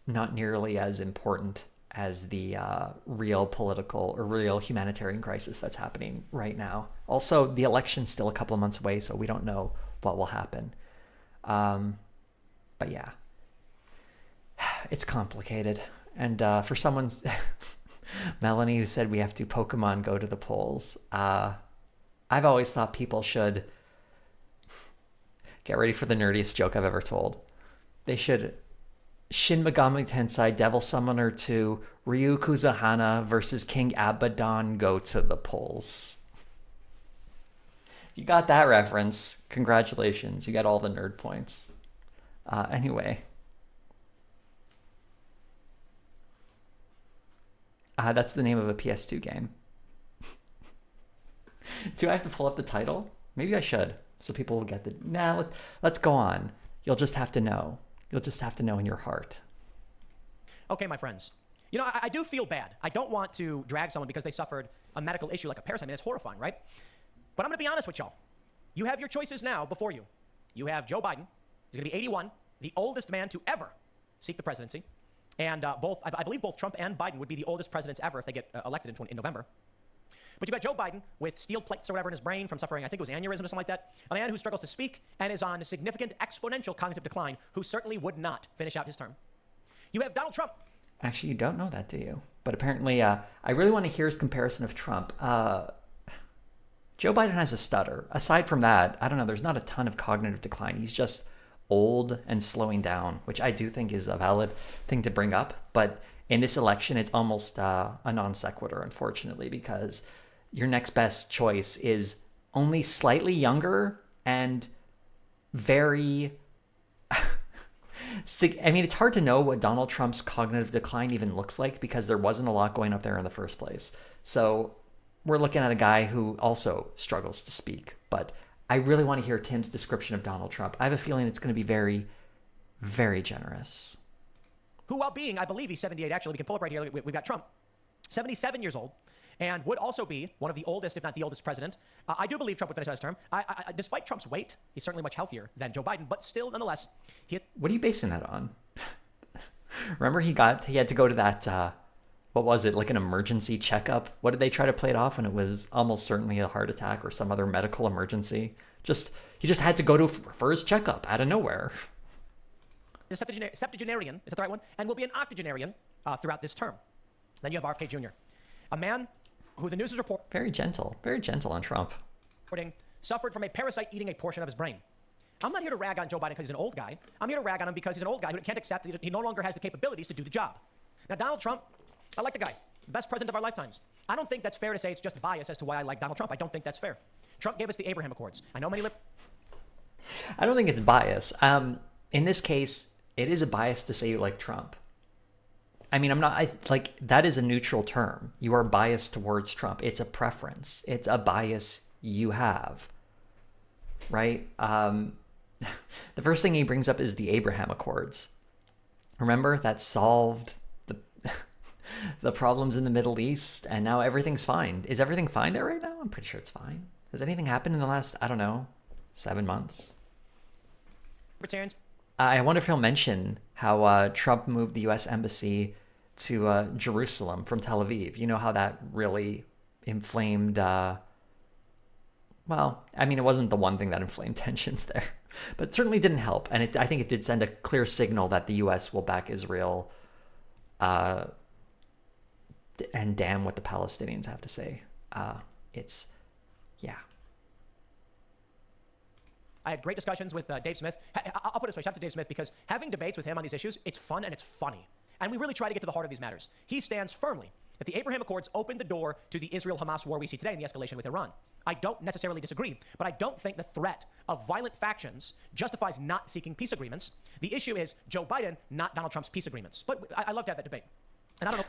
nearly as important as the real political or real humanitarian crisis that's happening right now. Also, the election's still a couple of months away, so we don't know what will happen. But yeah, it's complicated. And for someone's Melanie who said we have to Pokemon go to the polls, I've always thought people should get ready for the nerdiest joke I've ever told. They should Shin Megami Tensei Devil Summoner 2 Ryu Kuzuhana versus King Abaddon go to the polls. You got that reference. Congratulations. You got all the nerd points. Anyway. That's the name of a PS2 game. Do I have to pull up the title? Maybe I should, so people will get the... Nah, let's go on. You'll just have to know. You'll just have to know in your heart. Okay, my friends. You know, I do feel bad. I don't want to drag someone because they suffered a medical issue like a parasite. I mean, it's horrifying, right? But I'm going to be honest with y'all. You have your choices now before you. You have Joe Biden. He's going to be 81, the oldest man to ever seek the presidency. And I believe both Trump and Biden would be the oldest presidents ever if they get elected in November. But you've got Joe Biden with steel plates or whatever in his brain from suffering, I think it was aneurysm or something like that. A man who struggles to speak and is on a significant exponential cognitive decline, who certainly would not finish out his term. You have Donald Trump. Actually, you don't know that, do you? But apparently, I really want to hear his comparison of Trump. Joe Biden has a stutter. Aside from that, I don't know, there's not a ton of cognitive decline. He's just old and slowing down, which I do think is a valid thing to bring up. But in this election, it's almost a non sequitur, unfortunately, because your next best choice is only slightly younger and very... I mean, it's hard to know what Donald Trump's cognitive decline even looks like because there wasn't a lot going up there in the first place. So we're looking at a guy who also struggles to speak. But I really want to hear Tim's description of Donald Trump. I have a feeling it's going to be very, very generous. Who, while being, I believe he's 78, actually, we can pull up right here. We've got Trump, 77 years old, and would also be one of the oldest, if not the oldest president. I do believe Trump would finish out his term. Despite Trump's weight, he's certainly much healthier than Joe Biden, but still, nonetheless, What are you basing that on? Remember he had to go to that, what was it, like an emergency checkup? What did they try to play it off when it was almost certainly a heart attack or some other medical emergency? He just had to go for his checkup out of nowhere. a septuagenarian, is that the right one? And will be an octogenarian throughout this term. Then you have RFK Jr., a man who the news is reporting very gentle on Trump, suffered from a parasite eating a portion of his brain. I'm not here to rag on Joe Biden because he's an old guy. I'm here to rag on him because he's an old guy who can't accept that he no longer has the capabilities to do the job. Now, Donald Trump, I like the guy, the best president of our lifetimes. I don't think that's fair to say it's just bias as to why I like Donald Trump. I don't think that's fair. Trump gave us the Abraham Accords. I know many I don't think it's bias. In this case, it is a bias to say you like Trump. I mean, that is a neutral term. You are biased towards Trump. It's a preference. It's a bias you have, right? The first thing he brings up is the Abraham Accords. Remember, that solved the problems in the Middle East, and now everything's fine. Is everything fine there right now? I'm pretty sure it's fine. Has anything happened in the last, 7 months? libertarians. I wonder if he'll mention how Trump moved the U.S. Embassy to Jerusalem from Tel Aviv. You know how that really inflamed... it wasn't the one thing that inflamed tensions there, but it certainly didn't help. And I think it did send a clear signal that the U.S. will back Israel and damn what the Palestinians have to say. I had great discussions with Dave Smith. I'll put it this way, shout out to Dave Smith, because having debates with him on these issues, it's fun and it's funny. And we really try to get to the heart of these matters. He stands firmly that the Abraham Accords opened the door to the Israel-Hamas war we see today and the escalation with Iran. I don't necessarily disagree, but I don't think the threat of violent factions justifies not seeking peace agreements. The issue is Joe Biden, not Donald Trump's peace agreements. But I love to have that debate. And I don't know.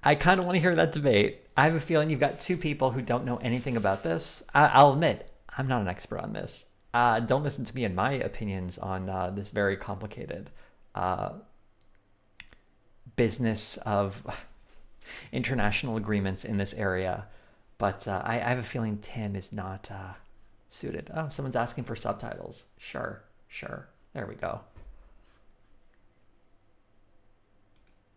I kind of want to hear that debate. I have a feeling you've got two people who don't know anything about this. I'll admit, I'm not an expert on this. Don't listen to me and my opinions on this very complicated business of international agreements in this area. But I have a feeling Tim is not suited. Oh, someone's asking for subtitles. Sure. There we go.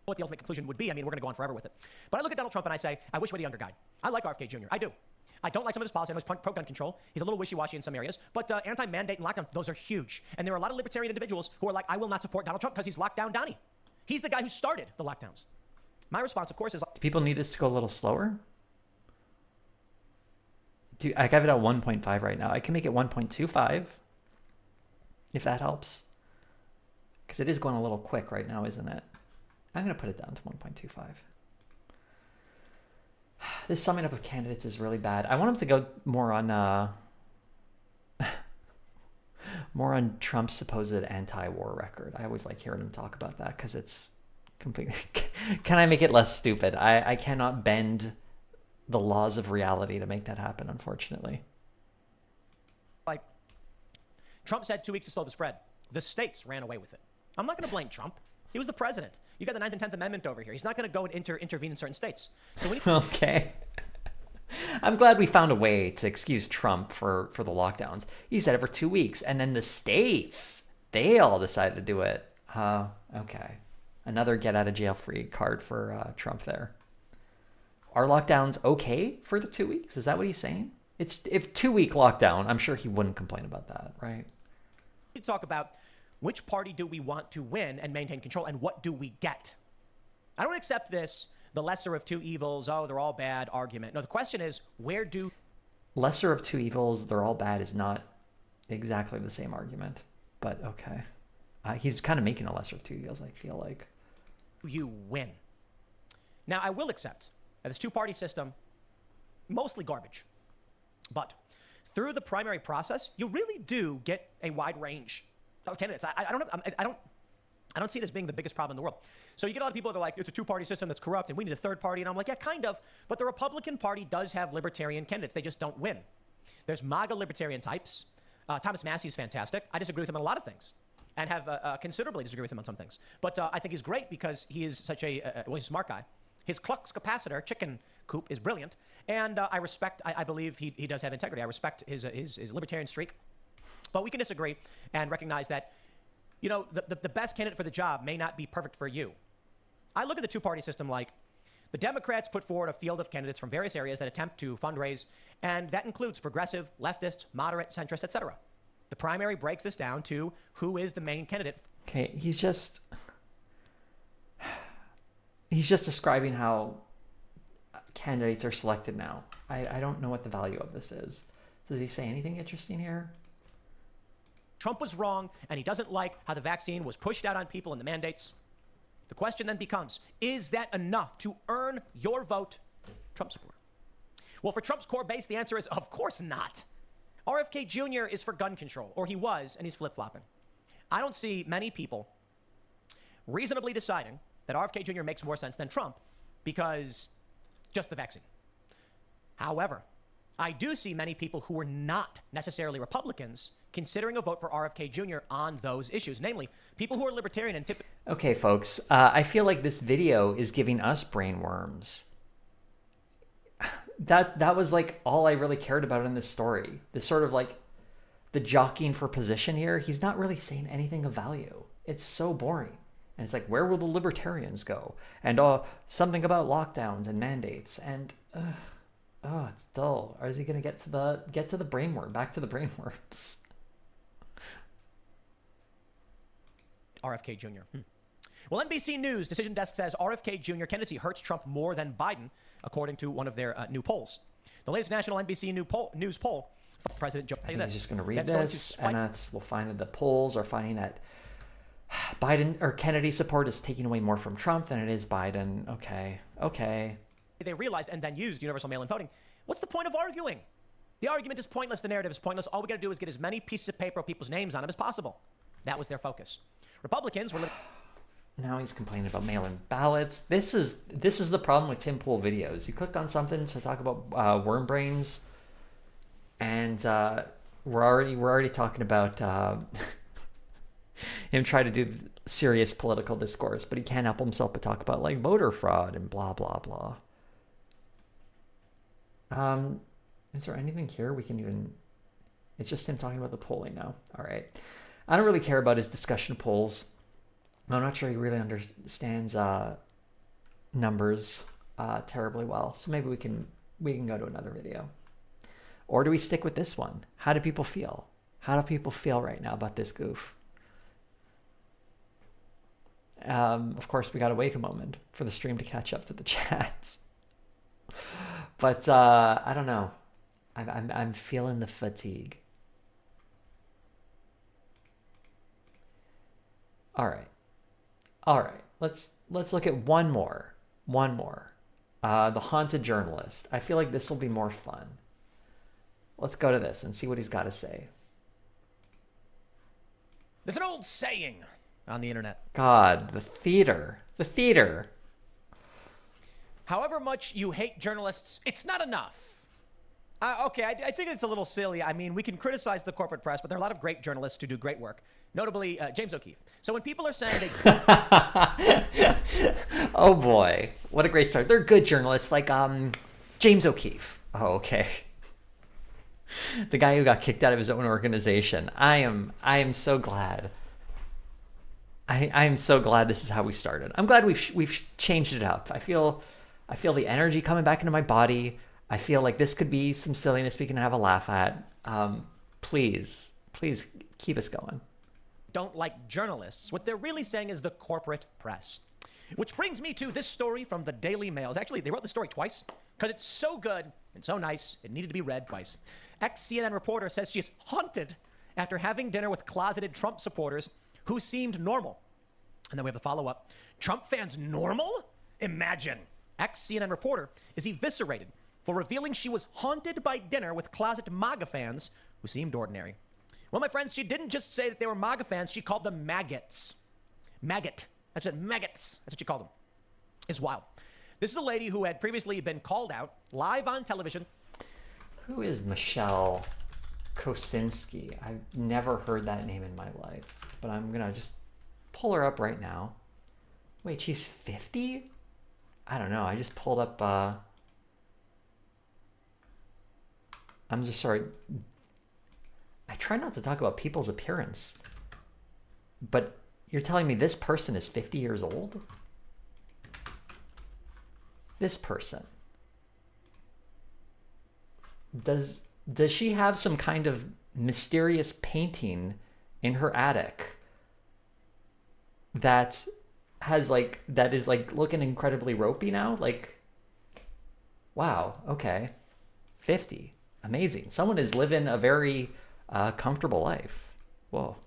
What the ultimate conclusion would be. I mean, we're going to go on forever with it. But I look at Donald Trump and I say, I wish we had a younger guy. I like RFK Jr. I do. I don't like some of his policies. I know he's pro-gun control. He's a little wishy-washy in some areas. But anti-mandate and lockdown, those are huge. And there are a lot of libertarian individuals who are like, I will not support Donald Trump because he's locked down Donnie. He's the guy who started the lockdowns. My response, of course, is... Do people need this to go a little slower? I have it at 1.5 right now. I can make it 1.25 if that helps. Because it is going a little quick right now, isn't it? I'm going to put it down to 1.25. This summing up of candidates is really bad. I want him to go more on Trump's supposed anti-war record. I always like hearing him talk about that because it's completely... Can I make it less stupid? I cannot bend the laws of reality to make that happen, unfortunately. Like, Trump said 2 weeks to slow the spread. The states ran away with it. I'm not going to blame Trump. He was the president. You got the 9th and 10th Amendment over here. He's not going to go and intervene in certain states. So when Okay. I'm glad we found a way to excuse Trump for the lockdowns. He said it for 2 weeks, and then the states, they all decided to do it. Okay. Another get-out-of-jail-free card for Trump there. Are lockdowns okay for the 2 weeks? Is that what he's saying? If 2-week lockdown, I'm sure he wouldn't complain about that, right? we talk about which party do we want to win and maintain control, and what do we get? I don't accept this the lesser of two evils, oh, they're all bad argument. No, the question is, where do Lesser of two evils, they're all bad is not exactly the same argument, but okay. He's kind of making a lesser of two evils, I feel like. you win? Now, I will accept that this two-party system, mostly garbage. But through the primary process, you really do get a wide range of candidates. I don't see it as being the biggest problem in the world. So you get a lot of people that are like, it's a two-party system that's corrupt and we need a third party. And I'm like, yeah, kind of. But the Republican Party does have libertarian candidates. They just don't win. There's MAGA libertarian types. Thomas Massey is fantastic. I disagree with him on a lot of things and have considerably disagree with him on some things. But I think he's great because he is such a he's a smart guy. His Klux capacitor, chicken coop, is brilliant. And I respect, I believe he does have integrity. I respect his libertarian streak. But we can disagree and recognize that, you know, the best candidate for the job may not be perfect for you. I look at the two-party system like the Democrats put forward a field of candidates from various areas that attempt to fundraise, and that includes progressive, leftists, moderate, centrist, etc. The primary breaks this down to who is the main candidate. Okay, he's just describing how candidates are selected now. I don't know what the value of this is. Does he say anything interesting here? Trump was wrong, and he doesn't like how the vaccine was pushed out on people in the mandates. The question then becomes, is that enough to earn your vote, Trump supporter? Well, for Trump's core base, the answer is, of course not. RFK Jr. is for gun control, or he was, and he's flip-flopping. I don't see many people reasonably deciding that RFK Jr. makes more sense than Trump because just the vaccine. However, I do see many people who are not necessarily Republicans considering a vote for RFK Jr. on those issues, namely people who are libertarian and typically. Okay, folks, I feel like this video is giving us brain worms. That was like all I really cared about in this story. This sort of like the jockeying for position here. He's not really saying anything of value. It's so boring. And it's like, where will the libertarians go? And something about lockdowns and mandates. And it's dull. Or is he gonna get to the brainworm? Back to the brainworms. RFK Jr. Well, NBC News Decision Desk says RFK Jr. candidacy hurts Trump more than Biden, according to one of their new polls. The latest national NBC news poll for President Joe Biden. He's just going to read this, and we'll find that the polls are finding that Biden or Kennedy support is taking away more from Trump than it is Biden. Okay. They realized and then used universal mail-in voting. What's the point of arguing? The argument is pointless. The narrative is pointless. All we got to do is get as many pieces of paper with people's names on them as possible. That was their focus. Republicans were. Now he's complaining about mail-in ballots. This is the problem with Tim Pool videos. You click on something to talk about worm brains, and we're already talking about him trying to do serious political discourse, but he can't help himself but talk about like voter fraud and blah blah blah. Is there anything here we can even? It's just him talking about the polling now. All right. I don't really care about his discussion of polls. I'm not sure he really understands numbers terribly well. So maybe we can go to another video. Or do we stick with this one? How do people feel? How do people feel right now about this goof? Of course, we got to wait a moment for the stream to catch up to the chats. But I don't know. I'm feeling the fatigue. All right. Let's look at one more. The haunted journalist. I feel like this will be more fun. Let's go to this and see what he's got to say. There's an old saying on the internet. God, the theater. However much you hate journalists, it's not enough. Okay, I think it's a little silly. I mean, we can criticize the corporate press, but there are a lot of great journalists who do great work. Notably, James O'Keefe. So when people are saying they... Oh boy, what a great start. They're good journalists like James O'Keefe. Oh, okay. The guy who got kicked out of his own organization. I am so glad. I am so glad this is how we started. I'm glad we've changed it up. I feel the energy coming back into my body. I feel like this could be some silliness we can have a laugh at. Please keep us going. Don't like journalists. What they're really saying is the corporate press. Which brings me to this story from the Daily Mail. Actually, they wrote the story twice because it's so good and so nice, it needed to be read twice. Ex-CNN reporter says she is haunted after having dinner with closeted Trump supporters who seemed normal. And then we have the follow-up. Trump fans normal? Imagine. Ex-CNN reporter is eviscerated for revealing she was haunted by dinner with closet MAGA fans who seemed ordinary. Well, my friends, she didn't just say that they were MAGA fans, she called them maggots. Maggot. That's it, maggots. That's what she called them. It's wild. This is a lady who had previously been called out live on television. Who is Michelle Kosinski? I've never heard that name in my life, but I'm gonna just pull her up right now. Wait, she's 50? I don't know. I just pulled up. I'm just sorry. I try not to talk about people's appearance, but you're telling me this person is 50 years old? This person. Does she have some kind of mysterious painting in her attic that is looking incredibly ropey now? Like, wow, okay. 50. Amazing. Someone is living a very comfortable life. Whoa.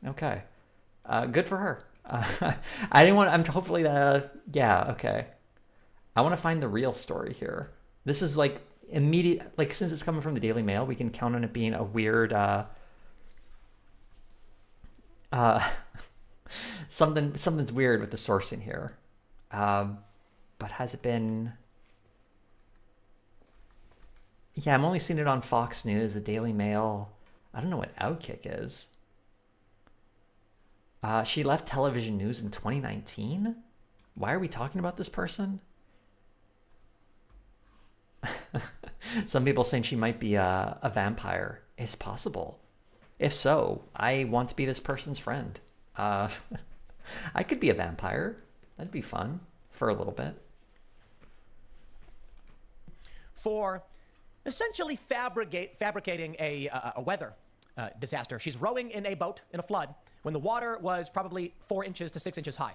Okay. Good for her. I didn't want. I'm hopefully yeah. Okay. I want to find the real story here. This is like immediate. Like, since it's coming from the Daily Mail, we can count on it being a weird. Something's weird with the sourcing here. But has it been? Yeah, I'm only seeing it on Fox News, the Daily Mail. I don't know what Outkick is. She left television news in 2019? Why are we talking about this person? Some people saying she might be a vampire. It's possible. If so, I want to be this person's friend. I could be a vampire. That'd be fun for a little bit. For essentially fabricating a weather disaster. She's rowing in a boat in a flood when the water was probably 4 inches to 6 inches high.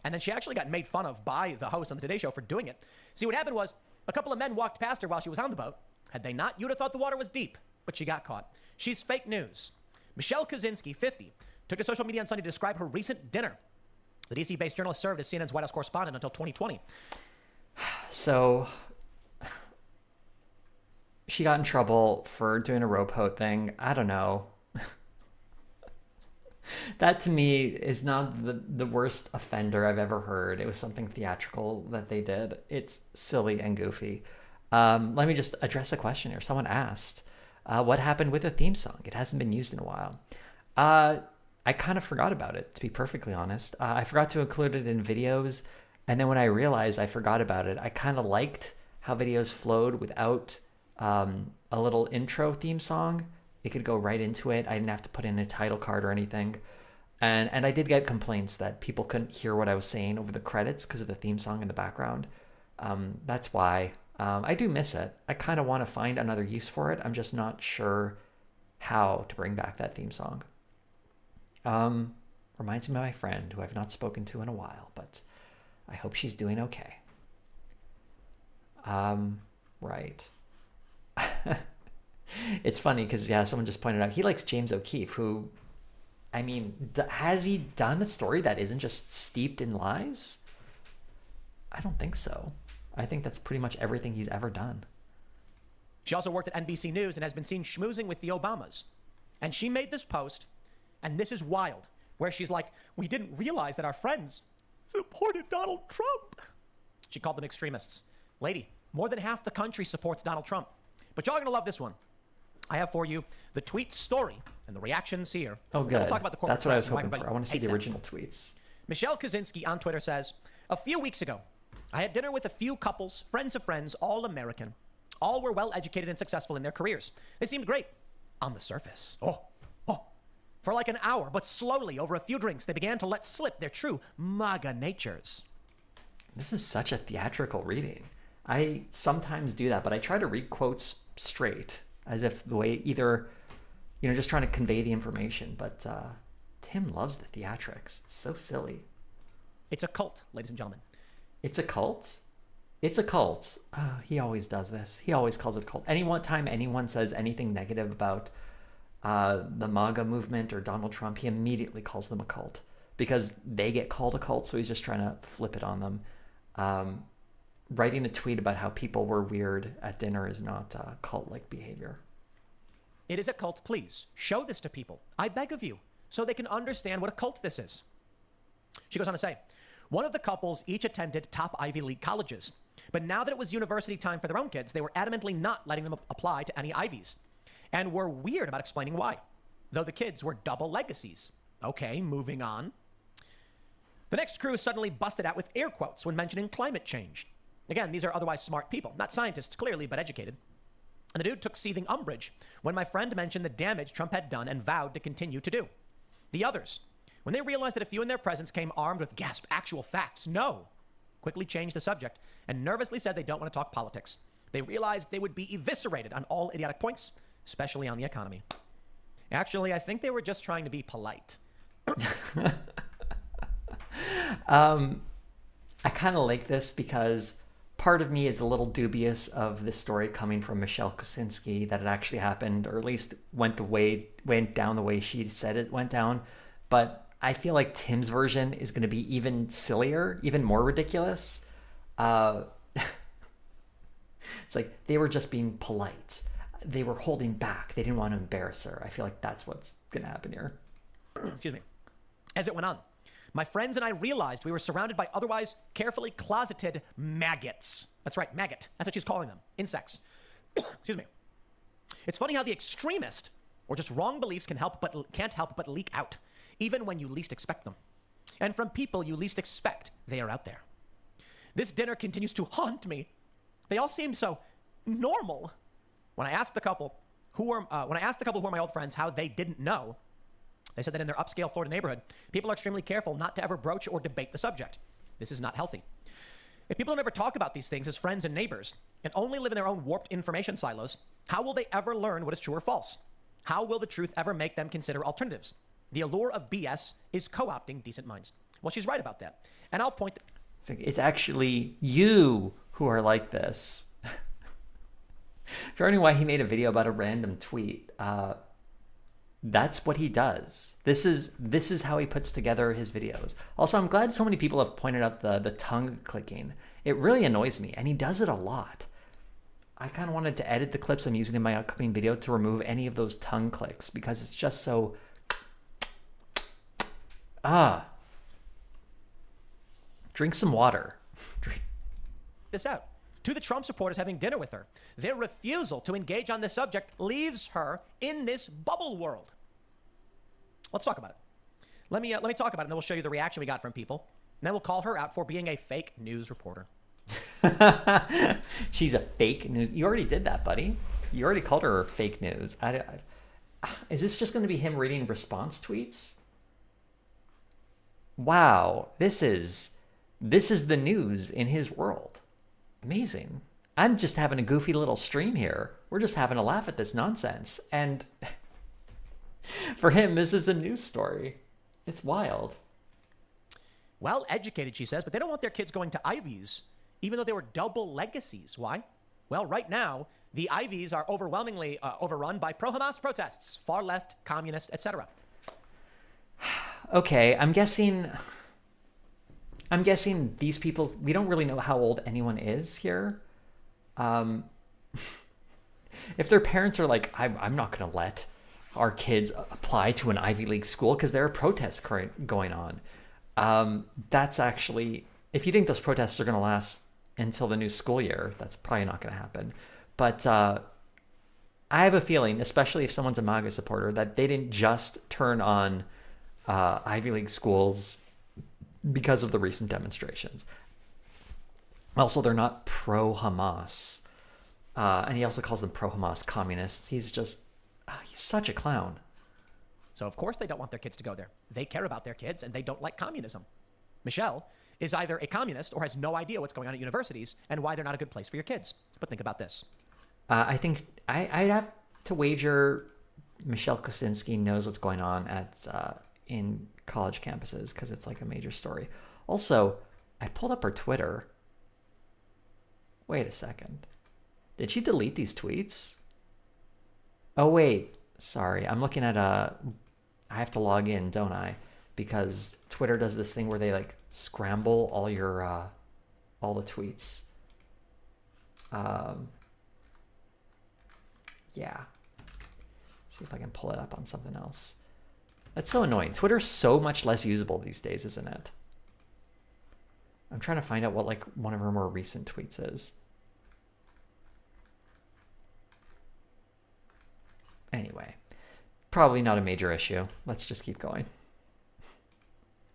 And then she actually got made fun of by the host on the Today Show for doing it. See, what happened was a couple of men walked past her while she was on the boat. Had they not, you'd have thought the water was deep, but she got caught. She's fake news. Michelle Kosinski, 50, took to social media on Sunday to describe her recent dinner. The DC-based journalist served as CNN's White House correspondent until 2020. So she got in trouble for doing a rowboat thing. I don't know. That to me is not the worst offender I've ever heard. It was something theatrical that they did. It's silly and goofy. Let me just address a question here. Someone asked, what happened with the theme song? It hasn't been used in a while. I kind of forgot about it, to be perfectly honest. I forgot to include it in videos. And then when I realized I forgot about it, I kind of liked how videos flowed without a little intro theme song. It could go right into it. I didn't have to put in a title card or anything. And I did get complaints that people couldn't hear what I was saying over the credits because of the theme song in the background. That's why I do miss it. I kind of want to find another use for it. I'm just not sure how to bring back that theme song. Reminds me of my friend who I've not spoken to in a while, but I hope she's doing okay. Right. It's funny because, yeah, someone just pointed out he likes James O'Keefe, who, I mean, has he done a story that isn't just steeped in lies? I don't think so. I think that's pretty much everything he's ever done. She also worked at NBC News and has been seen schmoozing with the Obamas. And she made this post, and this is wild, where she's like, we didn't realize that our friends supported Donald Trump. She called them extremists. Lady, more than half the country supports Donald Trump. But y'all are going to love this one. I have for you the tweet story and the reactions here. Oh, good. We'll talk about the corporate That's what I was press and hoping why for. I want to see hates the them. original tweets. Michelle Kosinski on Twitter says, a few weeks ago, I had dinner with a few couples, friends of friends, all American. All were well educated and successful in their careers. They seemed great on the surface. For like an hour, but slowly over a few drinks, they began to let slip their true MAGA natures. This is such a theatrical reading. I sometimes do that, but I try to read quotes straight, as if the way either, just trying to convey the information. But Tim loves the theatrics. It's so silly. It's a cult, ladies and gentlemen. It's a cult? It's a cult. He always does this. He always calls it a cult. Time anyone says anything negative about the MAGA movement or Donald Trump, he immediately calls them a cult because they get called a cult, so he's just trying to flip it on them. Writing a tweet about how people were weird at dinner is not cult-like behavior. It is a cult. Please show this to people. I beg of you, so they can understand what a cult this is. She goes on to say, one of the couples each attended top Ivy League colleges, but now that it was university time for their own kids, they were adamantly not letting them apply to any Ivies and were weird about explaining why, though the kids were double legacies. Okay, moving on. The next crew suddenly busted out with air quotes when mentioning climate change. Again, these are otherwise smart people, not scientists clearly, but educated. And the dude took seething umbrage when my friend mentioned the damage Trump had done and vowed to continue to do. The others, when they realized that a few in their presence came armed with, gasp, actual facts, quickly changed the subject and nervously said they don't want to talk politics. They realized they would be eviscerated on all idiotic points, especially on the economy. Actually, I think they were just trying to be polite. I kind of like this because part of me is a little dubious of this story coming from Michelle Kosinski, that it actually happened, or at least went down the way she said it went down. But I feel like Tim's version is going to be even sillier, even more ridiculous. It's like they were just being polite. They were holding back. They didn't want to embarrass her. I feel like that's what's going to happen here. Excuse me. As it went on, my friends and I realized we were surrounded by otherwise carefully closeted maggots. That's right, maggot. That's what she's calling them. Insects. Excuse me. It's funny how the extremist or just wrong beliefs can't help but leak out, even when you least expect them. And from people you least expect, they are out there. This dinner continues to haunt me. They all seem so normal. When I asked the couple who are my old friends how they didn't know, they said that in their upscale Florida neighborhood, people are extremely careful not to ever broach or debate the subject. This is not healthy. If people don't ever talk about these things as friends and neighbors and only live in their own warped information silos, how will they ever learn what is true or false? How will the truth ever make them consider alternatives? The allure of BS is co-opting decent minds. Well, she's right about that. And I'll point... It's actually you who are like this. If you're wondering why he made a video about a random tweet, that's what he does. This is how he puts together his videos. Also, I'm glad so many people have pointed out the tongue clicking. It really annoys me, and he does it a lot. I kind of wanted to edit the clips I'm using in my upcoming video to remove any of those tongue clicks because it's just so... Drink some water. this out. To the Trump supporters having dinner with her, their refusal to engage on this subject leaves her in this bubble world. Let's talk about it. Let me talk about it, and then we'll show you the reaction we got from people. And then we'll call her out for being a fake news reporter. She's a fake news. You already did that, buddy. You already called her fake news. Is this just going to be him reading response tweets? Wow, this is the news in his world. Amazing. I'm just having a goofy little stream here. We're just having a laugh at this nonsense. And for him, this is a news story. It's wild. Well educated, she says, but they don't want their kids going to Ivies, even though they were double legacies. Why? Well, right now, the Ivies are overwhelmingly overrun by pro-Hamas protests, far left, communist, etc. Okay, I'm guessing these people, we don't really know how old anyone is here. If their parents are like, I'm not going to let our kids apply to an Ivy League school because there are protests going on. That's actually, if you think those protests are going to last until the new school year, that's probably not going to happen. But I have a feeling, especially if someone's a MAGA supporter, that they didn't just turn on Ivy League schools because of the recent demonstrations. Also, they're not pro-Hamas. And he also calls them pro-Hamas communists. He's just, he's such a clown. So, of course, they don't want their kids to go there. They care about their kids, and they don't like communism. Michelle is either a communist or has no idea what's going on at universities and why they're not a good place for your kids. But think about this. I think I'd have to wager Michelle Kosinski knows what's going on at in college campuses because it's like a major story. Also, I pulled up her Twitter. Wait a second. Did she delete these tweets? Oh, wait. Sorry. I'm looking at I have to log in, don't I? Because Twitter does this thing where they like scramble all your all the tweets. Yeah. See if I can pull it up on something else. That's so annoying. Twitter's so much less usable these days, isn't it? I'm trying to find out what like one of her more recent tweets is. Anyway, probably not a major issue. Let's just keep going.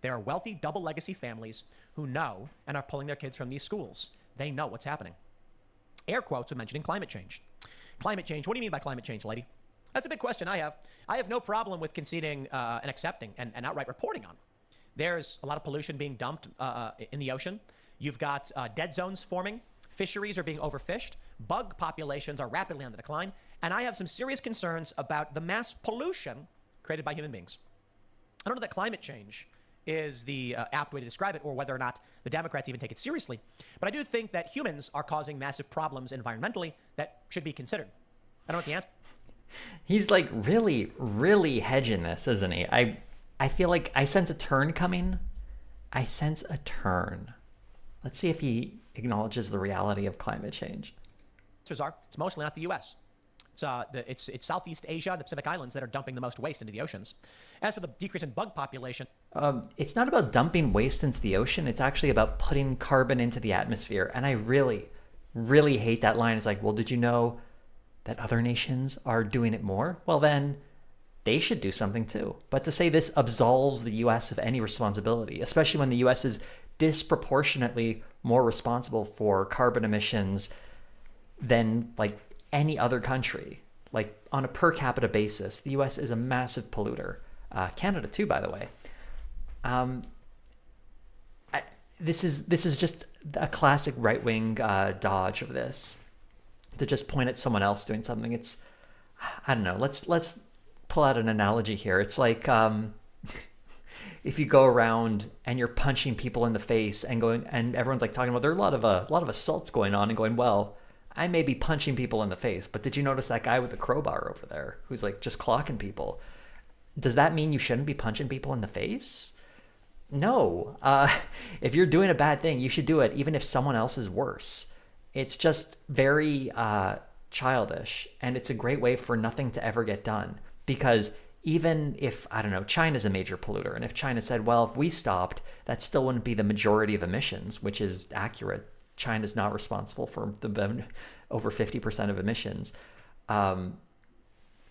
There are wealthy double legacy families who know and are pulling their kids from these schools. They know what's happening. Air quotes when mentioning climate change. Climate change. What do you mean by climate change, lady? That's a big question I have. I have no problem with conceding and accepting and outright reporting on. There's a lot of pollution being dumped in the ocean. You've got dead zones forming. Fisheries are being overfished. Bug populations are rapidly on the decline. And I have some serious concerns about the mass pollution created by human beings. I don't know that climate change is the apt way to describe it, or whether or not the Democrats even take it seriously. But I do think that humans are causing massive problems environmentally that should be considered. I don't know what the answer. He's like really, really hedging this, isn't he? I feel like I sense a turn coming. I sense a turn. Let's see if he acknowledges the reality of climate change. It's mostly not the U.S. It's Southeast Asia, the Pacific Islands that are dumping the most waste into the oceans. As for the decrease in bug population, it's not about dumping waste into the ocean. It's actually about putting carbon into the atmosphere. And I really, really hate that line. It's like, well, did you know that other nations are doing it more? Well, then they should do something too. But to say this absolves the U.S. of any responsibility, especially when the U.S. is disproportionately more responsible for carbon emissions than like any other country. Like on a per capita basis, the U.S. is a massive polluter. Canada too, by the way. This is just a classic right-wing dodge of this, to just point at someone else doing something. It's, I don't know. Let's pull out an analogy here. It's like if you go around and you're punching people in the face and going, and everyone's like talking about there are a lot of assaults going on, and going, well, I may be punching people in the face, but did you notice that guy with the crowbar over there who's like just clocking people? Does that mean you shouldn't be punching people in the face? No. If you're doing a bad thing, you should do it even if someone else is worse. It's just very childish, and it's a great way for nothing to ever get done. Because even if, I don't know, China's a major polluter, and if China said, well, if we stopped, that still wouldn't be the majority of emissions, which is accurate. China's not responsible for the over 50% of emissions.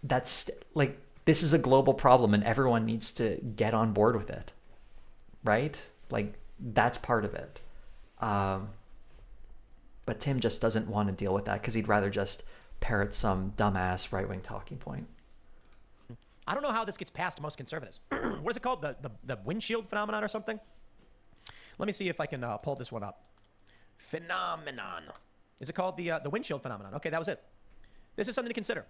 That's like, this is a global problem, and everyone needs to get on board with it, right? Like, that's part of it. But Tim just doesn't want to deal with that because he'd rather just parrot some dumbass right-wing talking point. I don't know how this gets past most conservatives. What is it called? The windshield phenomenon or something? Let me see if I can pull this one up. Phenomenon. Is it called the windshield phenomenon? Okay, that was it. This is something to consider.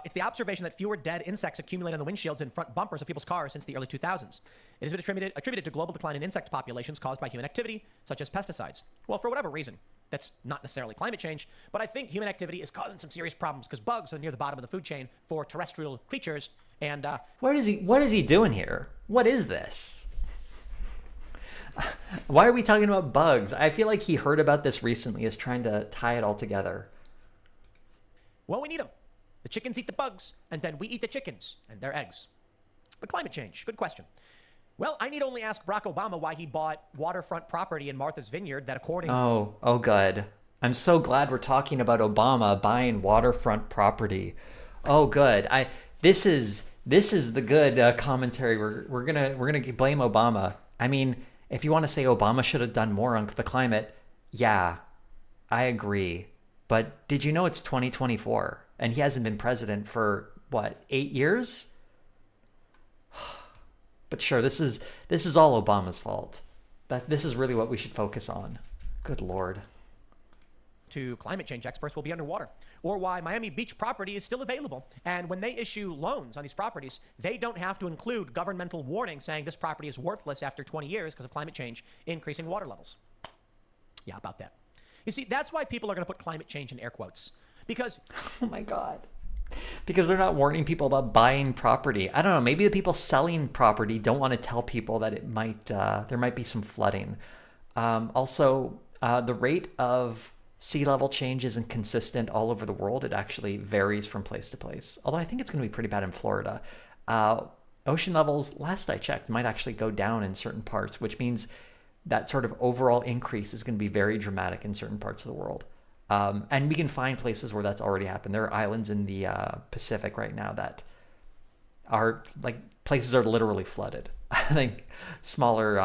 It's the observation that fewer dead insects accumulate on the windshields and front bumpers of people's cars since the early 2000s. It has been attributed to global decline in insect populations caused by human activity, such as pesticides. Well, for whatever reason. That's not necessarily climate change, but I think human activity is causing some serious problems because bugs are near the bottom of the food chain for terrestrial creatures. And what is he doing here? What is this? Why are we talking about bugs? I feel like he heard about this recently, is trying to tie it all together. Well, we need them. The chickens eat the bugs, and then we eat the chickens and their eggs. But climate change, good question. Well, I need only ask Barack Obama why he bought waterfront property in Martha's Vineyard that according... Oh, good. I'm so glad we're talking about Obama buying waterfront property. Oh, good. This is the good commentary. We're gonna blame Obama. I mean, if you want to say Obama should have done more on the climate, yeah, I agree. But did you know it's 2024 and he hasn't been president for what, 8 years? But sure, this is all Obama's fault. This is really what we should focus on. Good Lord. to climate change experts will be underwater, or why Miami Beach property is still available. And when they issue loans on these properties, they don't have to include governmental warning saying this property is worthless after 20 years because of climate change increasing water levels. Yeah, about that. You see, that's why people are going to put climate change in air quotes. Because, oh my God. Because they're not warning people about buying property. I don't know. Maybe the people selling property don't want to tell people that it might there might be some flooding. Also, the rate of sea level change isn't consistent all over the world. It actually varies from place to place. Although I think it's going to be pretty bad in Florida. Ocean levels, last I checked, might actually go down in certain parts, which means that sort of overall increase is going to be very dramatic in certain parts of the world. And we can find places where that's already happened. There are islands in the Pacific right now that are like places are literally flooded. I think smaller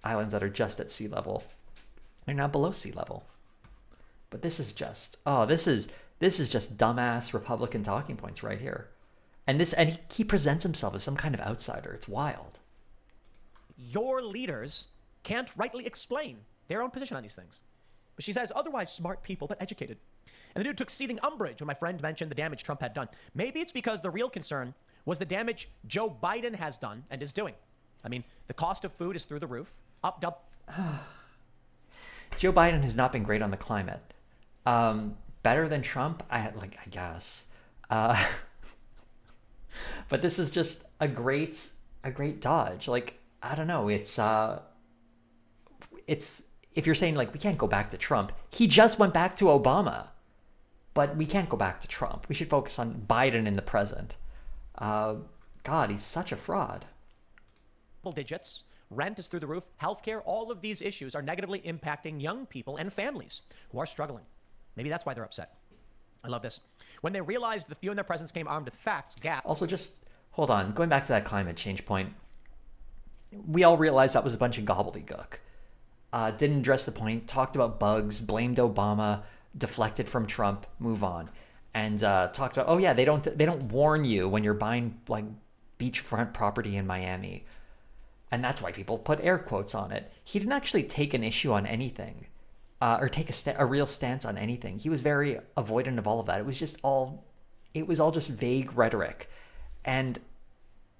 islands that are just at sea level are now below sea level. But this is just this is just dumbass Republican talking points right here. And he presents himself as some kind of outsider. It's wild. your leaders can't rightly explain their own position on these things. But she says, otherwise smart people, but educated. And the dude took seething umbrage when my friend mentioned the damage Trump had done. Maybe it's because the real concern was the damage Joe Biden has done and is doing. I mean, the cost of food is through the roof. Joe Biden has not been great on the climate. Better than Trump, I guess. But this is just a great dodge. Like, I don't know. It's if you're saying like we can't go back to Trump, he just went back to Obama, but we can't go back to Trump. We should focus on Biden in the present. God, he's such a fraud. Digits. Rent is through the roof. Healthcare. All of these issues are negatively impacting young people and families who are struggling. Maybe that's why they're upset. I love this. When they realized the few in their presence came armed with facts, Also, just hold on. Going back to that climate change point, we all realized that was a bunch of gobbledygook. Didn't address the point, talked about bugs, blamed Obama, deflected from Trump, move on. And talked about, oh yeah, they don't warn you when you're buying like beachfront property in Miami. And that's why people put air quotes on it. He didn't actually take an issue on anything or take a real stance on anything. He was very avoidant of all of that. It was all just vague rhetoric. And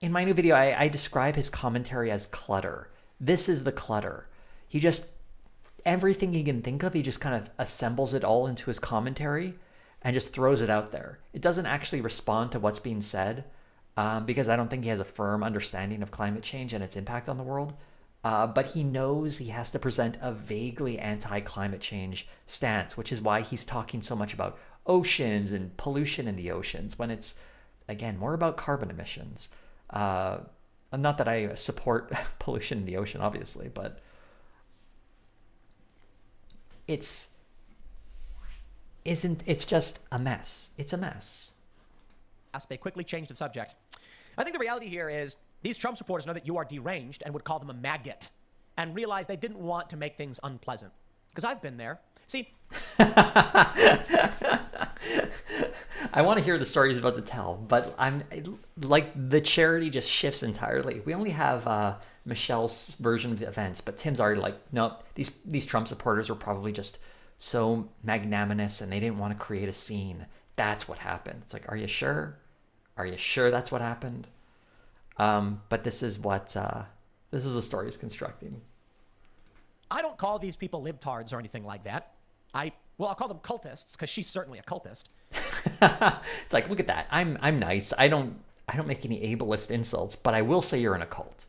in my new video, I describe his commentary as clutter. This is the clutter. He just, everything he can think of, he just kind of assembles it all into his commentary and just throws it out there. It doesn't actually respond to what's being said because I don't think he has a firm understanding of climate change and its impact on the world. But he knows he has to present a vaguely anti-climate change stance, which is why he's talking so much about oceans and pollution in the oceans when it's, again, more about carbon emissions. Not that I support pollution in the ocean, obviously, but it's just a mess. It's a mess. They quickly changed the subject. I think the reality here is these Trump supporters know that you are deranged and would call them a maggot and realize they didn't want to make things unpleasant. Because I've been there. See? I want to hear the story he's about to tell, but I'm like the charity just shifts entirely. We only have Michelle's version of the events, but Tim's already like, nope, these Trump supporters are probably just so magnanimous and they didn't want to create a scene. That's what happened. It's like, are you sure? Are you sure that's what happened? But this is the story he's constructing. I don't call these people libtards or anything like that. I'll call them cultists because she's certainly a cultist. It's like, look at that. I'm nice. I don't make any ableist insults, but I will say you're in a cult.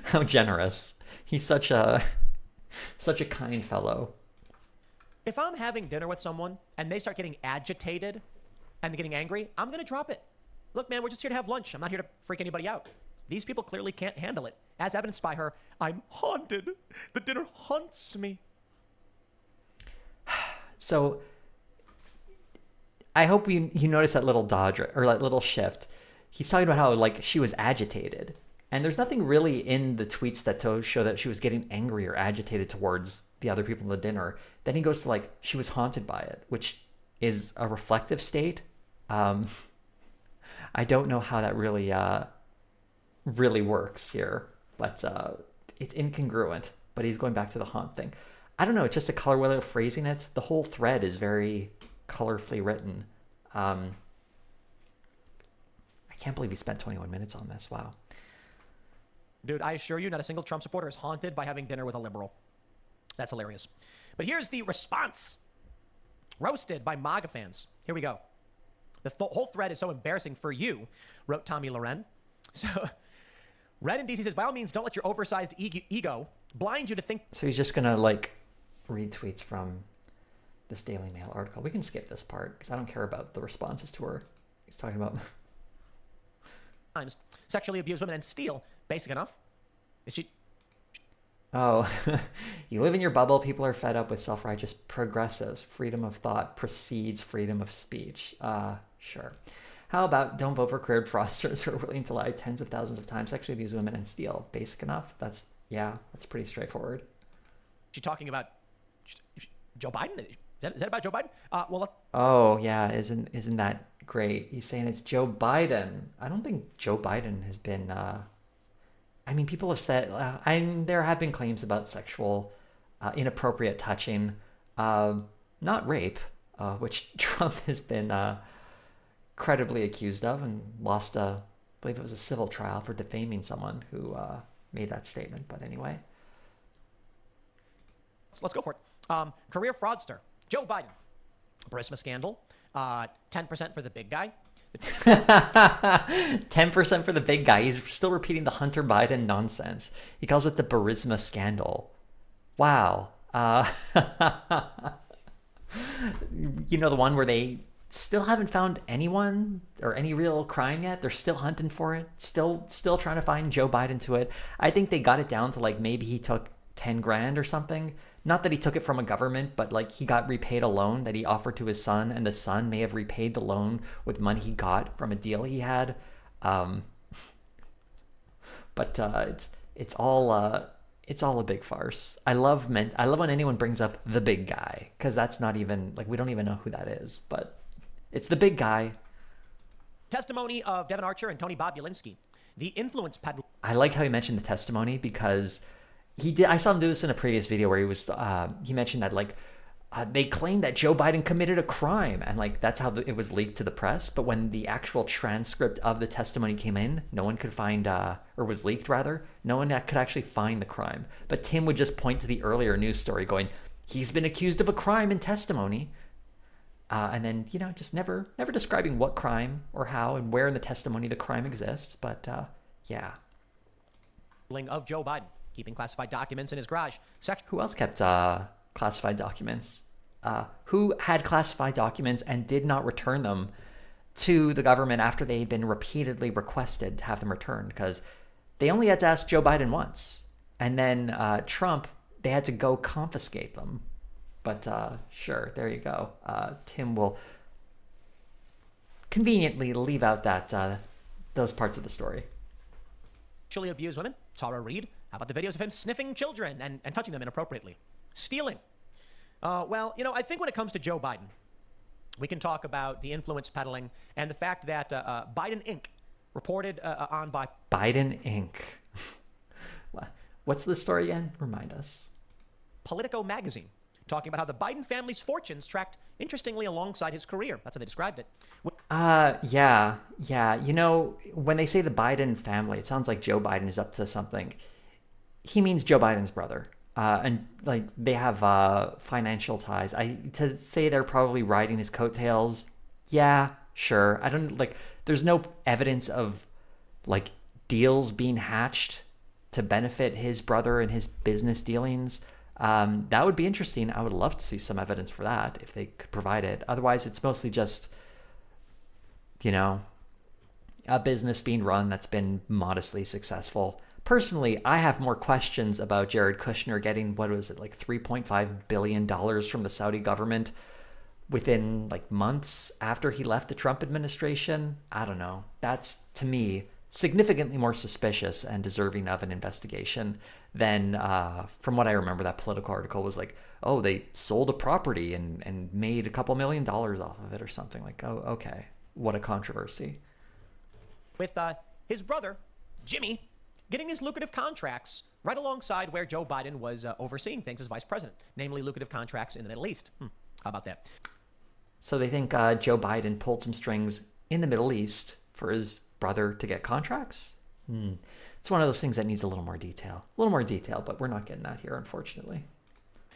How generous. He's such a kind fellow. If I'm having dinner with someone and they start getting agitated and getting angry, I'm going to drop it. Look, man, we're just here to have lunch. I'm not here to freak anybody out. These people clearly can't handle it. As evidenced by her, I'm haunted. The dinner haunts me. So I hope you notice that little dodge or that little shift. He's talking about how like she was agitated. And there's nothing really in the tweets that show that she was getting angry or agitated towards the other people in the dinner. Then he goes to like, she was haunted by it, which is a reflective state. I don't know how that really works here, but it's incongruent. But he's going back to the haunt thing. I don't know, it's just a color way of phrasing it. The whole thread is very colorfully written. I can't believe he spent 21 minutes on this. Wow. Dude, I assure you, not a single Trump supporter is haunted by having dinner with a liberal. That's hilarious. But here's the response. Roasted by MAGA fans. Here we go. The whole thread is so embarrassing for you, wrote Tommy Loren. So, Red in DC says, by all means, don't let your oversized ego blind you to think. So he's just going to, like, read tweets from this Daily Mail article. We can skip this part because I don't care about the responses to her. He's talking about... times sexually abuse women and steal. Basic enough. Is she... Oh, you live in your bubble. People are fed up with self-righteous progressives. Freedom of thought precedes freedom of speech. Sure. How about don't vote for career fraudsters who are willing to lie tens of thousands of times, sexually abuse women, and steal? Basic enough? That's pretty straightforward. She talking about Joe Biden? Is that about Joe Biden? Oh, yeah. Isn't that great? He's saying it's Joe Biden. I don't think Joe Biden has been... I mean, people have said, there have been claims about sexual inappropriate touching, not rape, which Trump has been credibly accused of and lost I believe it was a civil trial for defaming someone who made that statement. But anyway. Let's go for it. Career fraudster, Joe Biden. Burisma scandal, 10% for the big guy. 10% for the big guy. He's still repeating the Hunter Biden nonsense. He calls it the Burisma scandal. Wow. You know, the one where they still haven't found anyone or any real crime yet. They're still hunting for it. Still trying to find Joe Biden to it. I think they got it down to like maybe he took 10 grand or something. Not that he took it from a government, but like he got repaid a loan that he offered to his son, and the son may have repaid the loan with money he got from a deal he had. But it's all a big farce. I love when anyone brings up the big guy, because that's not even like we don't even know who that is, but it's the big guy. Testimony of Devin Archer and Tony Bobulinski. The influence peddler. I like how he mentioned the testimony because I saw him do this in a previous video where he mentioned that like they claimed that Joe Biden committed a crime, and like that's how it was leaked to the press. But when the actual transcript of the testimony came in, no one could find, or was leaked rather, no one could actually find the crime. But Tim would just point to the earlier news story going, he's been accused of a crime in testimony. And then, just never describing what crime or how and where in the testimony the crime exists. But yeah. Of Joe Biden. Keeping classified documents in his garage. Who else kept classified documents? Who had classified documents and did not return them to the government after they had been repeatedly requested to have them returned? Because they only had to ask Joe Biden once. And then Trump, they had to go confiscate them. But sure, there you go. Tim will conveniently leave out those parts of the story. Sexually abused women. Tara Reid. How about the videos of him sniffing children and touching them inappropriately? Stealing. Well, I think when it comes to Joe Biden, we can talk about the influence peddling and the fact that Biden Inc. reported on by... Biden Inc. What's the story again? Remind us. Politico magazine, talking about how the Biden family's fortunes tracked interestingly alongside his career. That's how they described it. Yeah. When they say the Biden family, it sounds like Joe Biden is up to something. He means Joe Biden's brother. And like they have financial ties. To say they're probably riding his coattails, yeah, sure. I don't there's no evidence of like deals being hatched to benefit his brother and his business dealings. That would be interesting. I would love to see some evidence for that if they could provide it. Otherwise, it's mostly just, a business being run that's been modestly successful. Personally, I have more questions about Jared Kushner getting, like $3.5 billion from the Saudi government within like months after he left the Trump administration. I don't know. That's, to me, significantly more suspicious and deserving of an investigation than, from what I remember, that Politico article was like, oh, they sold a property and made a couple $1 million off of it or something. Like, oh, okay. What a controversy. With his brother, Jimmy, getting these lucrative contracts right alongside where Joe Biden was overseeing things as vice president, namely lucrative contracts in the Middle East. How about that? So they think Joe Biden pulled some strings in the Middle East for his brother to get contracts? It's one of those things that needs a little more detail. A little more detail, but we're not getting that here, unfortunately.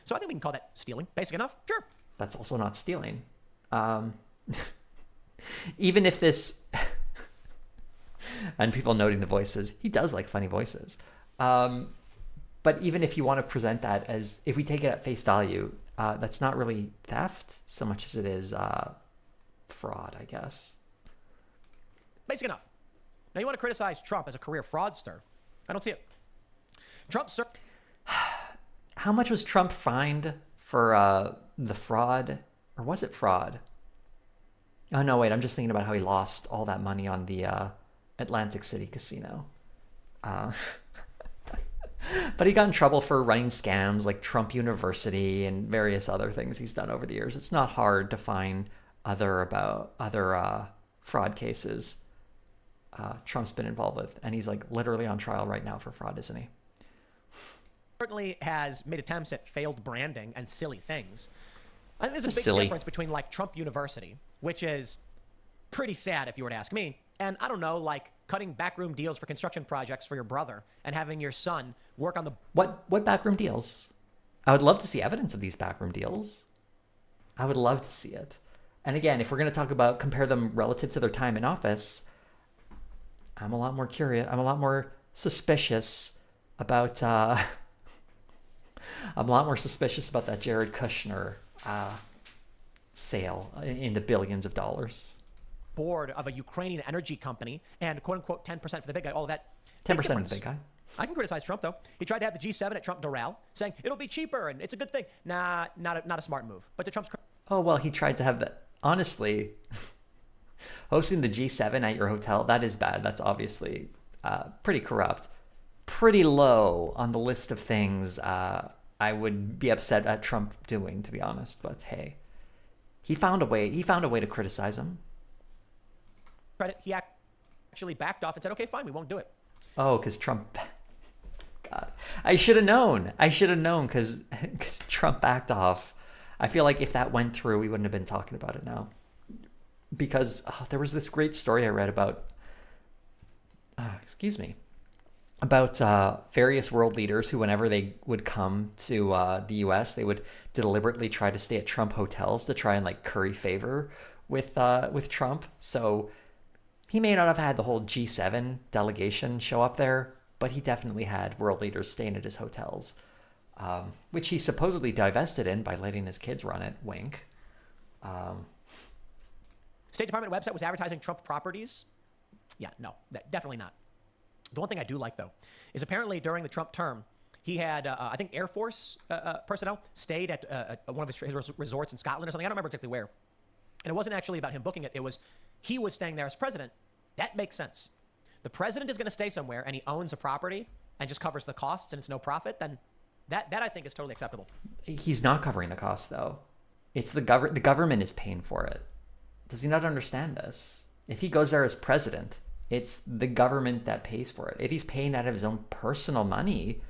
So I think we can call that stealing. Basic enough? Sure. That's also not stealing. Even if this... and people noting the voices, he does like funny voices. But even if you want to present that as, if we take it at face value, that's not really theft so much as it is fraud, I guess. Basic enough. Now you want to criticize Trump as a career fraudster. I don't see it. Trump, sir. How much was Trump fined for the fraud? Or was it fraud? Oh, no, wait. I'm just thinking about how he lost all that money on the Atlantic City casino. But he got in trouble for running scams like Trump University and various other things he's done over the years. It's not hard to find other fraud cases Trump's been involved with. And he's like literally on trial right now for fraud, isn't he? Certainly has made attempts at failed branding and silly things. I think there's a big Silly. difference between like Trump University, which is pretty sad if you were to ask me, and I don't know, like cutting backroom deals for construction projects for your brother and having your son work on the... What backroom deals? I would love to see evidence of these backroom deals. I would love to see it. And again, if we're going to talk about compare them relative to their time in office, I'm a lot more curious. I'm a lot more suspicious about... I'm a lot more suspicious about that Jared Kushner sale in the billions of dollars. Board of a Ukrainian energy company and quote unquote 10% for the big guy, all of that. 10% of the big guy. I can criticize Trump though. He tried to have the G7 at Trump Doral saying it'll be cheaper and it's a good thing. Nah, not a smart move. But to Trump's... Oh, well, he tried to have that. Honestly, hosting the G7 at your hotel, that is bad. That's obviously pretty corrupt. Pretty low on the list of things I would be upset at Trump doing, to be honest. But hey, he found a way. He found a way to criticize him. Credit, he actually backed off and said, okay, fine, we won't do it. Oh, because Trump... God, I should have known. I should have known because Trump backed off. I feel like if that went through, we wouldn't have been talking about it now. Because there was this great story I read about... about various world leaders who, whenever they would come to the U.S., they would deliberately try to stay at Trump hotels to try and like curry favor with Trump. So he may not have had the whole G7 delegation show up there, but he definitely had world leaders staying at his hotels, which he supposedly divested in by letting his kids run it. Wink. State Department website was advertising Trump properties. Yeah, no, definitely not. The one thing I do like, though, is apparently during the Trump term, he had, I think, Air Force personnel stayed at one of his resorts in Scotland or something. I don't remember exactly where. And it wasn't actually about him booking it. It was he was staying there as president. That makes sense. The president is going to stay somewhere and he owns a property and just covers the costs and it's no profit, then that I think is totally acceptable. He's not covering the costs, though. It's the government is paying for it. Does he not understand this? If he goes there as president, it's the government that pays for it. If he's paying out of his own personal money,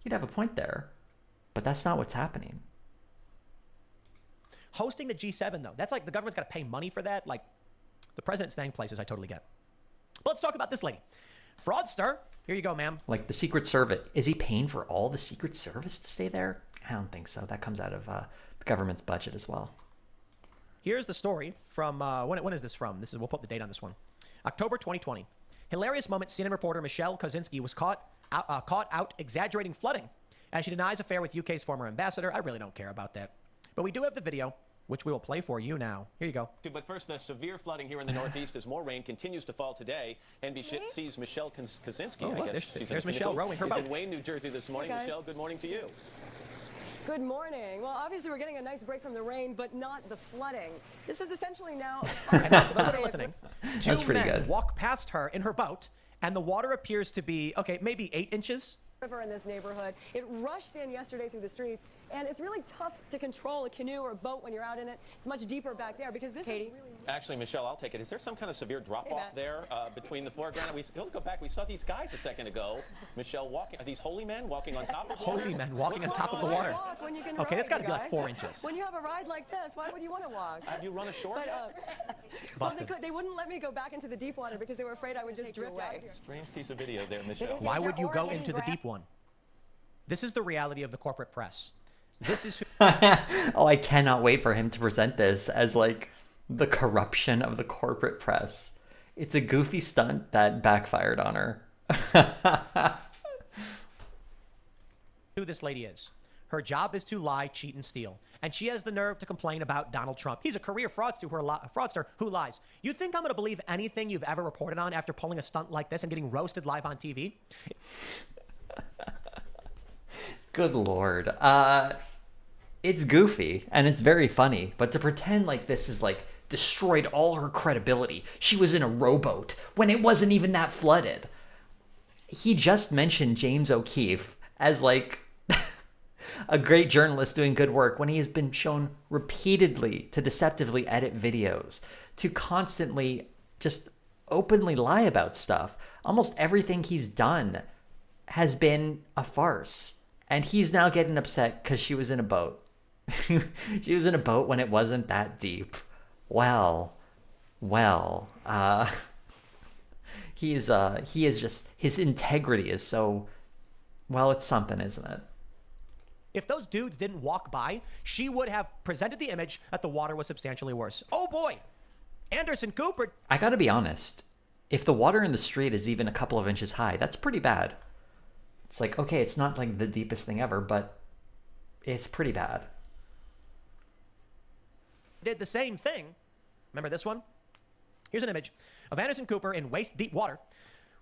you'd have a point there. But that's not what's happening. Hosting the G7, though, that's like the government's got to pay money for that. Like the president staying places, I totally get. But let's talk about this lady. Fraudster. Here you go, ma'am. Like the Secret Service. Is he paying for all the Secret Service to stay there? I don't think so. That comes out of the government's budget as well. Here's the story from, when is this from? We'll put the date on this one. October 2020. Hilarious moment. CNN reporter Michelle Kosinski was caught out exaggerating flooding as she denies affair with UK's former ambassador. I really don't care about that. But we do have the video, which we will play for you now. Here you go. But first, the severe flooding here in the Northeast as more rain continues to fall today. NBC's Michelle Kosinski, Oh, look, there's Michelle rowing her boat. in Wayne, New Jersey this morning. Hey, Michelle, good morning to you. Good morning. Well, obviously we're getting a nice break from the rain, but not the flooding. This is essentially now... And now, for those that are listening, That's pretty men good. walk past her in her boat, and the water appears to be, okay, maybe 8 inches. River in this neighborhood. It rushed in yesterday through the streets. And it's really tough to control a canoe or a boat when you're out in it. It's much deeper back there because this is really... Actually, Michelle, I'll take it. Is there some kind of severe drop-off Matt. there between the foreground? We'll go back. We saw these guys a second ago. Michelle, walking. Are these holy men walking on top of the water? Holy men walking on top of the Why water. walk when you can Okay, ride, that's got to you be like guys? 4 inches. When you have a ride like this, why would you want to walk? Have you run ashore But, yet? well, Busted. they wouldn't let me go back into the deep water because they were afraid I would just drift out of here. Strange piece of video there, Michelle. Why would you go into the deep one? This is the reality of the corporate press. This is who Oh, I cannot wait for him to present this as like the corruption of the corporate press. It's a goofy stunt that backfired on her. who this lady is. Her job is to lie, cheat, and steal. And she has the nerve to complain about Donald Trump. He's a career fraudster who lies. You think I'm going to believe anything you've ever reported on after pulling a stunt like this and getting roasted live on TV? Good Lord. It's goofy and it's very funny, but to pretend like this is like destroyed all her credibility. She was in a rowboat when it wasn't even that flooded. He just mentioned James O'Keefe as like a great journalist doing good work when he has been shown repeatedly to deceptively edit videos, to constantly just openly lie about stuff. Almost everything he's done has been a farce. And he's now getting upset because she was in a boat. She was in a boat when it wasn't that deep. Well, he is just, his integrity is so, well, it's something, isn't it? If those dudes didn't walk by, she would have presented the image that the water was substantially worse. Oh boy, Anderson Cooper. I gotta be honest. If the water in the street is even a couple of inches high, that's pretty bad. It's like, okay, it's not like the deepest thing ever, but it's pretty bad. Did the same thing. Remember this one? Here's an image of Anderson Cooper in waist deep water,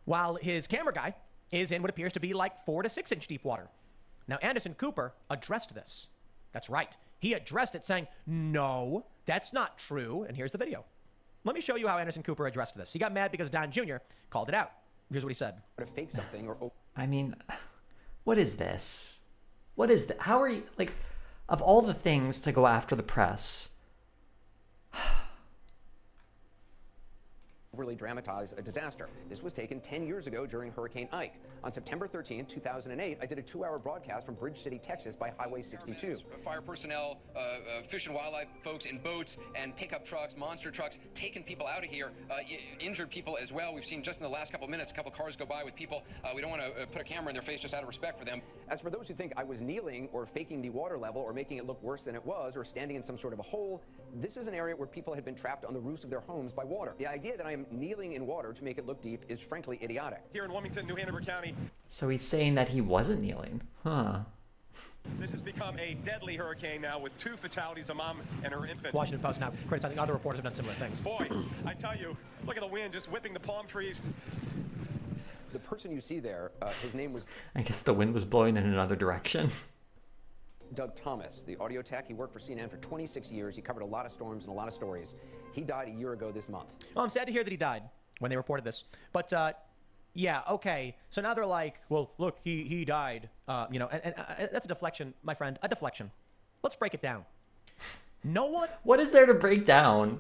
while his camera guy is in what appears to be like 4 to 6 inch deep water. Now, Anderson Cooper addressed this. That's right. He addressed it saying, no, that's not true. And here's the video. Let me show you how Anderson Cooper addressed this. He got mad because Don Jr. called it out. Here's what he said. To fake something or... I mean, what is this? What is that? How are you, like, of all the things to go after the press, overly dramatize a disaster. This was taken 10 years ago during Hurricane Ike. On September 13, 2008, I did a 2-hour broadcast from Bridge City, Texas by Highway 62. Fire personnel, fish and wildlife folks in boats and pickup trucks, monster trucks, taking people out of here, injured people as well. We've seen just in the last couple of minutes, a couple cars go by with people. We don't want to put a camera in their face just out of respect for them. As for those who think I was kneeling or faking the water level or making it look worse than it was or standing in some sort of a hole, this is an area where people had been trapped on the roofs of their homes by water. The idea that I am kneeling in water to make it look deep is frankly idiotic. Here in Wilmington, New Hanover County, so he's saying that he wasn't kneeling. Huh. this has become a deadly hurricane now with 2 fatalities, a mom and her infant. Washington Post now criticizing other reporters who have done similar things. Boy, I tell you, look at the wind just whipping the palm trees. The person you see there, his name was... I guess the wind was blowing in another direction. Doug Thomas, the audio tech. He worked for CNN for 26 years. He covered a lot of storms and a lot of stories. He died a year ago this month. Well, I'm sad to hear that he died when they reported this. But, yeah, okay. So now they're like, well, look, he died. You know, and that's a deflection, my friend, a deflection. Let's break it down. No one... What is there to break down?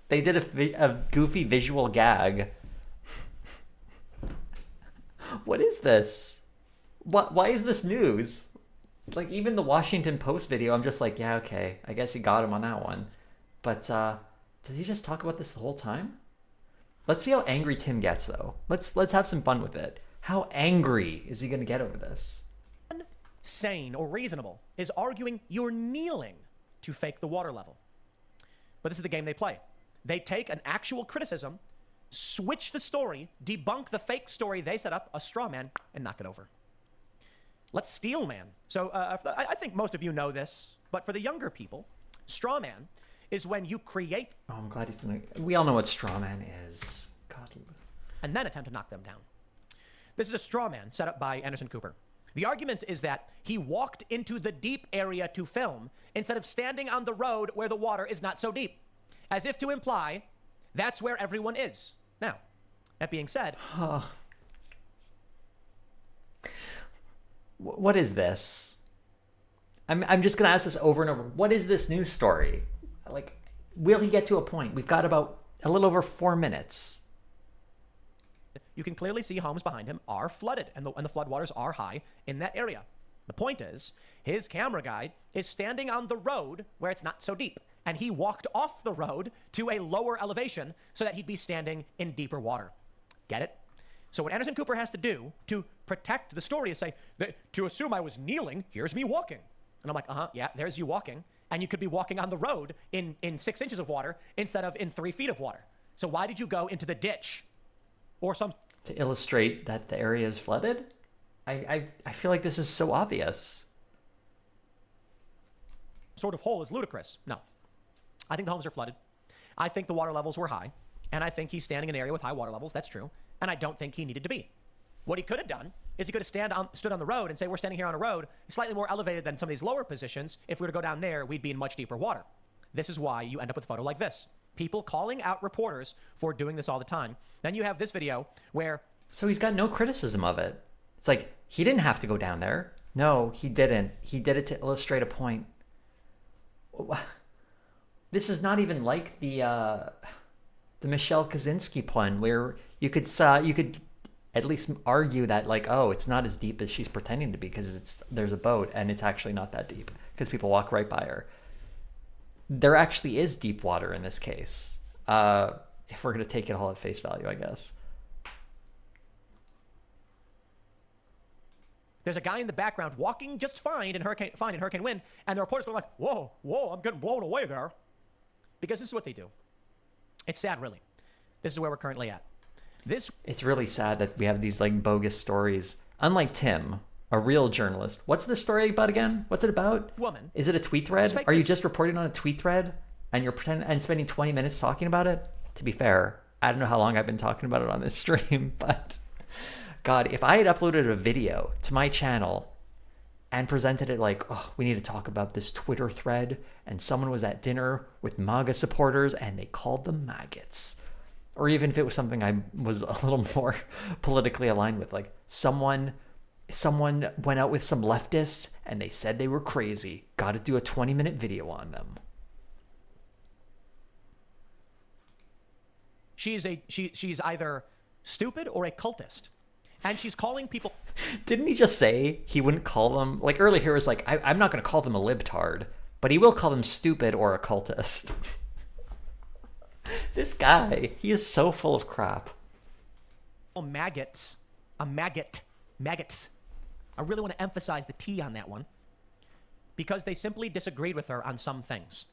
They did a goofy visual gag. What is this? Why is this news? Like, even the Washington Post video, I'm just like, yeah, okay, I guess he got him on that one. But does he just talk about this the whole time? Let's see how angry Tim gets, though. Let's have some fun with it. How angry is he going to get over this? Sane or reasonable is arguing you're kneeling to fake the water level. But this is the game they play. They take an actual criticism, switch the story, debunk the fake story they set up, a straw man, and knock it over. Let's steel man. So I think most of you know this, but for the younger people, straw man is when you create... Oh, I'm glad he's gonna... We all know what straw man is. God. And then attempt to knock them down. This is a straw man set up by Anderson Cooper. The argument is that he walked into the deep area to film instead of standing on the road where the water is not so deep, as if to imply that's where everyone is. Now, that being said... What is this? I'm just gonna ask this over and over. What is this news story? Like, will he get to a point? We've got about a little over 4 minutes. You can clearly see homes behind him are flooded, and the floodwaters are high in that area. The point is, his camera guy is standing on the road where it's not so deep, and he walked off the road to a lower elevation so that he'd be standing in deeper water. Get it? So what Anderson Cooper has to do to protect the story is say, to assume I was kneeling, here's me walking. And I'm like, yeah, there's you walking. And you could be walking on the road in 6 inches of water instead of in 3 feet of water. So why did you go into the ditch? Or to illustrate that the area is flooded? I feel like this is so obvious. Sort of hole is ludicrous. No. I think the homes are flooded. I think the water levels were high. And I think he's standing in an area with high water levels. That's true. And I don't think he needed to be. What he could have done is he could have stood on the road and say, we're standing here on a road slightly more elevated than some of these lower positions. If we were to go down there, we'd be in much deeper water. This is why you end up with a photo like this. People calling out reporters for doing this all the time. Then you have this video where... So he's got no criticism of it. It's like, he didn't have to go down there. No, he didn't. He did it to illustrate a point. This is not even like the Michelle Kaczynski pun, where you could at least argue that, like, oh, it's not as deep as she's pretending to be because there's a boat and it's actually not that deep because people walk right by her. There actually is deep water in this case, if we're going to take it all at face value, I guess. There's a guy in the background walking just fine in hurricane wind, and the reporter's going like, whoa, I'm getting blown away there. Because this is what they do. It's sad, really. This is where we're currently at. It's really sad that we have these like bogus stories. Unlike Tim, a real journalist. What's this story about again? What's it about? Woman. Is it a tweet thread? Are you just reporting on a tweet thread and you're pretending and spending 20 minutes talking about it? To be fair, I don't know how long I've been talking about it on this stream, but God, if I had uploaded a video to my channel and presented it like, oh, we need to talk about this Twitter thread, and someone was at dinner with MAGA supporters and they called them maggots. Or even if it was something I was a little more politically aligned with, like someone went out with some leftists and they said they were crazy. Got to do a 20-minute video on them. She's either stupid or a cultist. And she's calling people... Didn't he just say he wouldn't call them... Like earlier he was like, I'm not going to call them a libtard, but he will call them stupid or a cultist. This guy, he is so full of crap. Maggots. A maggot. Maggots. I really want to emphasize the T on that one. Because they simply disagreed with her on some things.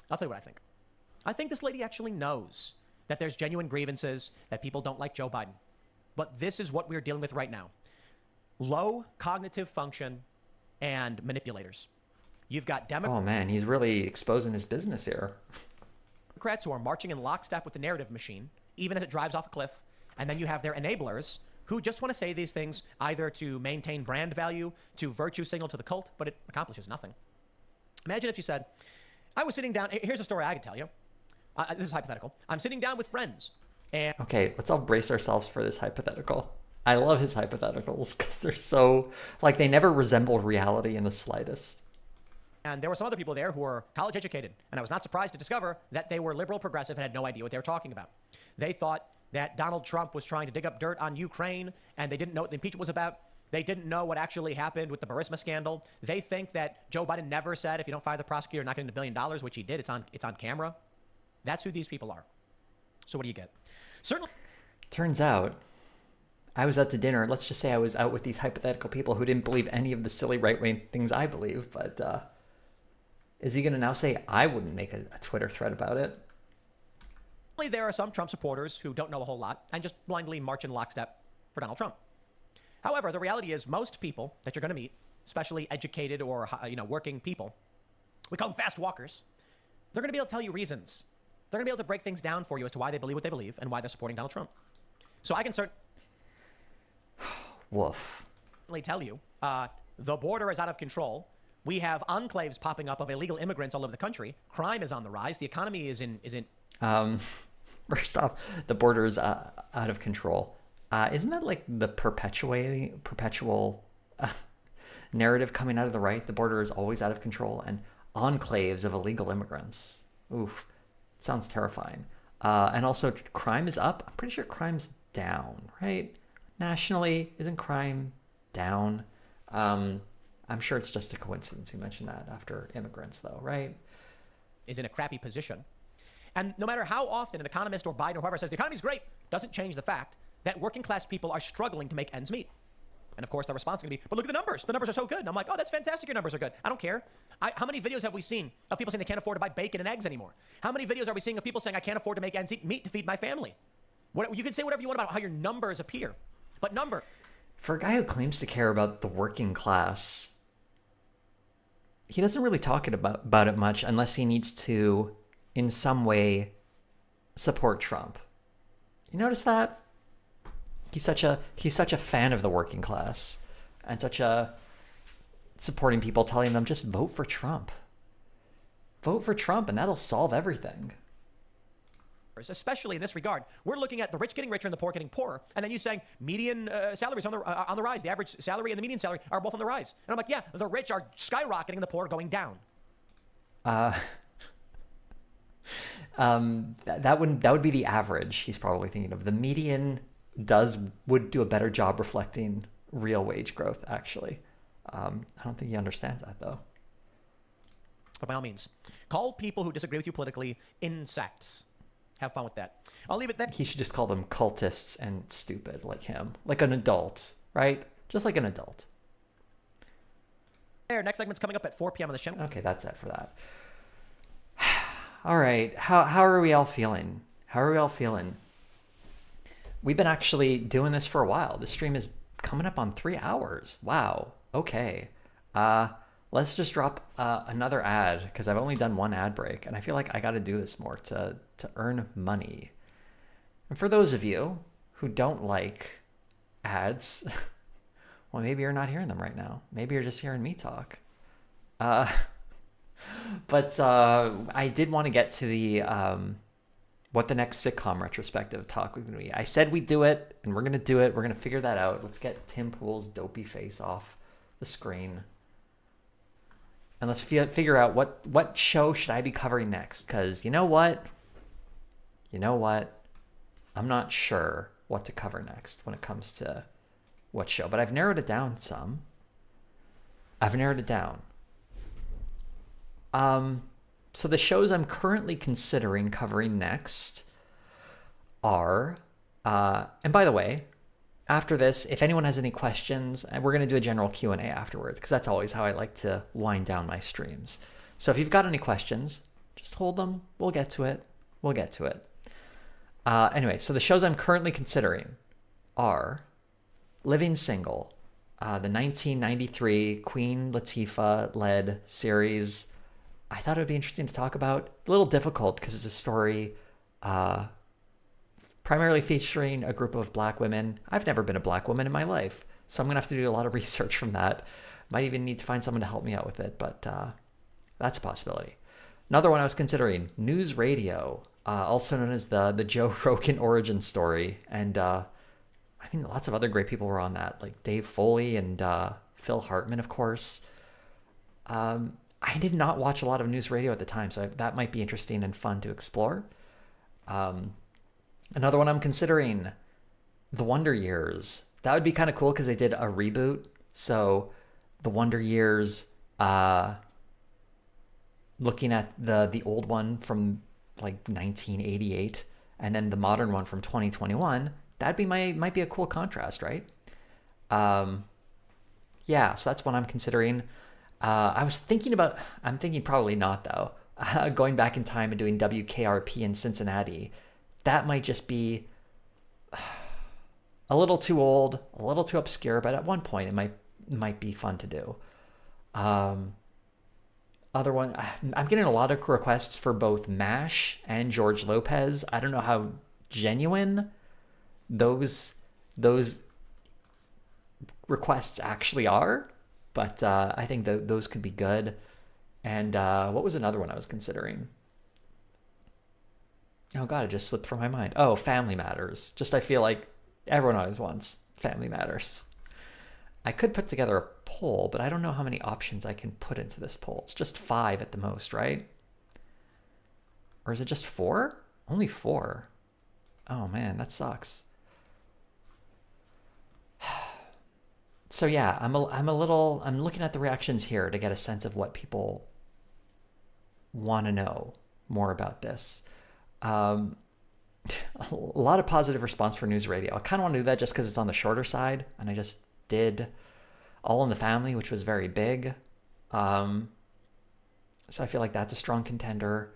I'll tell you what I think. I think this lady actually knows that there's genuine grievances, that people don't like Joe Biden. But this is what we're dealing with right now. Low cognitive function and manipulators. You've got Democrats... Oh man, he's really exposing his business here. Democrats who are marching in lockstep with the narrative machine, even as it drives off a cliff. And then you have their enablers who just want to say these things either to maintain brand value, to virtue signal to the cult, but it accomplishes nothing. Imagine if you said, I was sitting down... Here's a story I could tell you. This is hypothetical. I'm sitting down with friends. And okay, let's all brace ourselves for this hypothetical. I love his hypotheticals because they're so, like, they never resemble reality in the slightest. And there were some other people there who were college educated, and I was not surprised to discover that they were liberal progressive and had no idea what they were talking about. They thought that Donald Trump was trying to dig up dirt on Ukraine, and they didn't know what the impeachment was about. They didn't know what actually happened with the Burisma scandal. They think that Joe Biden never said, if you don't fire the prosecutor, you're not getting $1 billion, which he did. It's on camera. That's who these people are. So what do you get? Certainly. Turns out, I was out to dinner. Let's just say I was out with these hypothetical people who didn't believe any of the silly right-wing things I believe. But is he going to now say I wouldn't make a Twitter thread about it? There are some Trump supporters who don't know a whole lot and just blindly march in lockstep for Donald Trump. However, the reality is most people that you're going to meet, especially educated or working people, we call them fast walkers, they're going to be able to tell you reasons. They're going to be able to break things down for you as to why they believe what they believe and why they're supporting Donald Trump. So I can certainly tell you, the border is out of control. We have enclaves popping up of illegal immigrants all over the country. Crime is on the rise. The economy is in. First off, the border is out of control. Isn't that like the perpetual narrative coming out of the right. The border is always out of control, and enclaves of illegal immigrants. Oof, sounds terrifying. And also, crime is up. I'm pretty sure crime's down, right? Nationally, isn't crime down? I'm sure it's just a coincidence you mentioned that after immigrants, though, right? Is in a crappy position. And no matter how often an economist or Biden or whoever says the economy's great, doesn't change the fact that working class people are struggling to make ends meet. And of course, the response is going to be, but look at the numbers. The numbers are so good. And I'm like, oh, that's fantastic. Your numbers are good. I don't care. How many videos have we seen of people saying they can't afford to buy bacon and eggs anymore? How many videos are we seeing of people saying I can't afford to make ends meet to feed my family? You can say whatever you want about how your numbers appear. But for a guy who claims to care about the working class, he doesn't really talk about it much unless he needs to, in some way, support Trump. You notice that? He's such a fan of the working class, and such a supporting people, telling them just vote for Trump. Vote for Trump, and that'll solve everything. Especially in this regard, we're looking at the rich getting richer and the poor getting poorer, and then you saying median salaries on the rise. The average salary and the median salary are both on the rise. And I'm like, yeah, the rich are skyrocketing, the poor are going down. That would be the average. He's probably thinking of. The median would do a better job reflecting real wage growth. Actually, I don't think he understands that though. But by all means, call people who disagree with you politically insects. Have fun with that. I'll leave it there. He should just call them cultists and stupid like him. Like an adult, right? Just like an adult. Next segment's coming up at 4 p.m. on the channel. Okay, that's it for that. All right. How are we all feeling? We've been actually doing this for a while. This stream is coming up on 3 hours. Wow. Okay. Let's just drop another ad, because I've only done one ad break, and I feel like I got to do this more to earn money. And for those of you who don't like ads, well, maybe you're not hearing them right now. Maybe you're just hearing me talk. But I did want to get to the what the next sitcom retrospective talk was going to be. I said we'd do it, and we're going to do it. We're going to figure that out. Let's get Tim Pool's dopey face off the screen. And let's figure out what show should I be covering next. Because you know what? I'm not sure what to cover next when it comes to what show. But I've narrowed it down some. So the shows I'm currently considering covering next are... and by the way, after this, if anyone has any questions, we're going to do a general Q&A afterwards, because that's always how I like to wind down my streams. So if you've got any questions, just hold them. We'll get to it. Anyway, so the shows I'm currently considering are Living Single, the 1993 Queen Latifah-led series. I thought it would be interesting to talk about. A little difficult because it's a story primarily featuring a group of black women. I've never been a black woman in my life, so I'm going to have to do a lot of research from that. Might even need to find someone to help me out with it, but that's a possibility. Another one I was considering, News Radio, also known as the Joe Rogan origin story. And I mean, lots of other great people were on that, like Dave Foley and Phil Hartman, of course. I did not watch a lot of News Radio at the time, so that might be interesting and fun to explore. Another one I'm considering, The Wonder Years. That would be kind of cool because they did a reboot. So The Wonder Years, looking at the old one from like 1988 and then the modern one from 2021, might be a cool contrast, right? Yeah, so that's one I'm considering. I'm thinking probably not though. Going back in time and doing WKRP in Cincinnati. That might just be a little too old, a little too obscure, but at one point it might be fun to do. Other one, I'm getting a lot of requests for both MASH and George Lopez. I don't know how genuine those requests actually are, but I think those could be good. And what was another one I was considering? Oh God, it just slipped from my mind. Oh, Family Matters. I feel like everyone always wants Family Matters. I could put together a poll, but I don't know how many options I can put into this poll. It's just 5 at the most, right? Or is it just 4? Only 4. Oh man, that sucks. So yeah, I'm looking at the reactions here to get a sense of what people want to know more about this. A lot of positive response for News Radio. I kind of want to do that just because it's on the shorter side, and I just did All in the Family, which was very big. So I feel like that's a strong contender.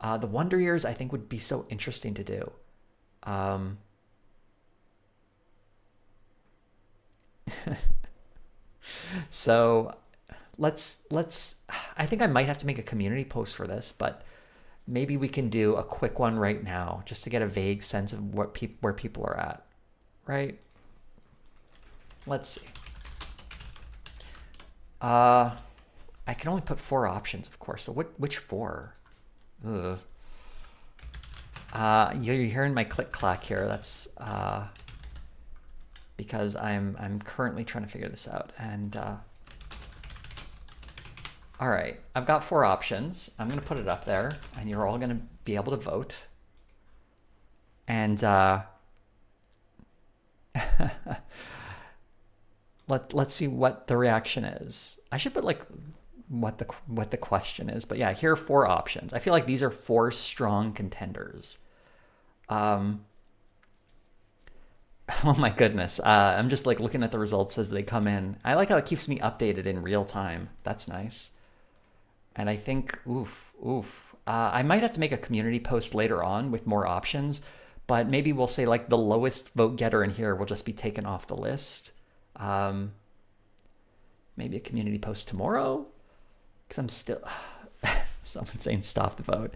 The Wonder Years, I think, would be so interesting to do. So let's I think I might have to make a community post for this, but maybe we can do a quick one right now just to get a vague sense of what where people are at, right? Let's see. I can only put 4 options, of course. So which 4? Ugh. You're hearing my click clack here. That's because I'm currently trying to figure this out. And all right, I've got 4 options. I'm gonna put it up there, and you're all gonna be able to vote. And let's see what the reaction is. I should put like what the question is, but yeah, here are 4 options. I feel like these are 4 strong contenders. Oh my goodness. I'm just like looking at the results as they come in. I like how it keeps me updated in real time. That's nice. And I think, I might have to make a community post later on with more options, but maybe we'll say like the lowest vote getter in here will just be taken off the list. Maybe a community post tomorrow, because I'm still, someone saying stop the vote.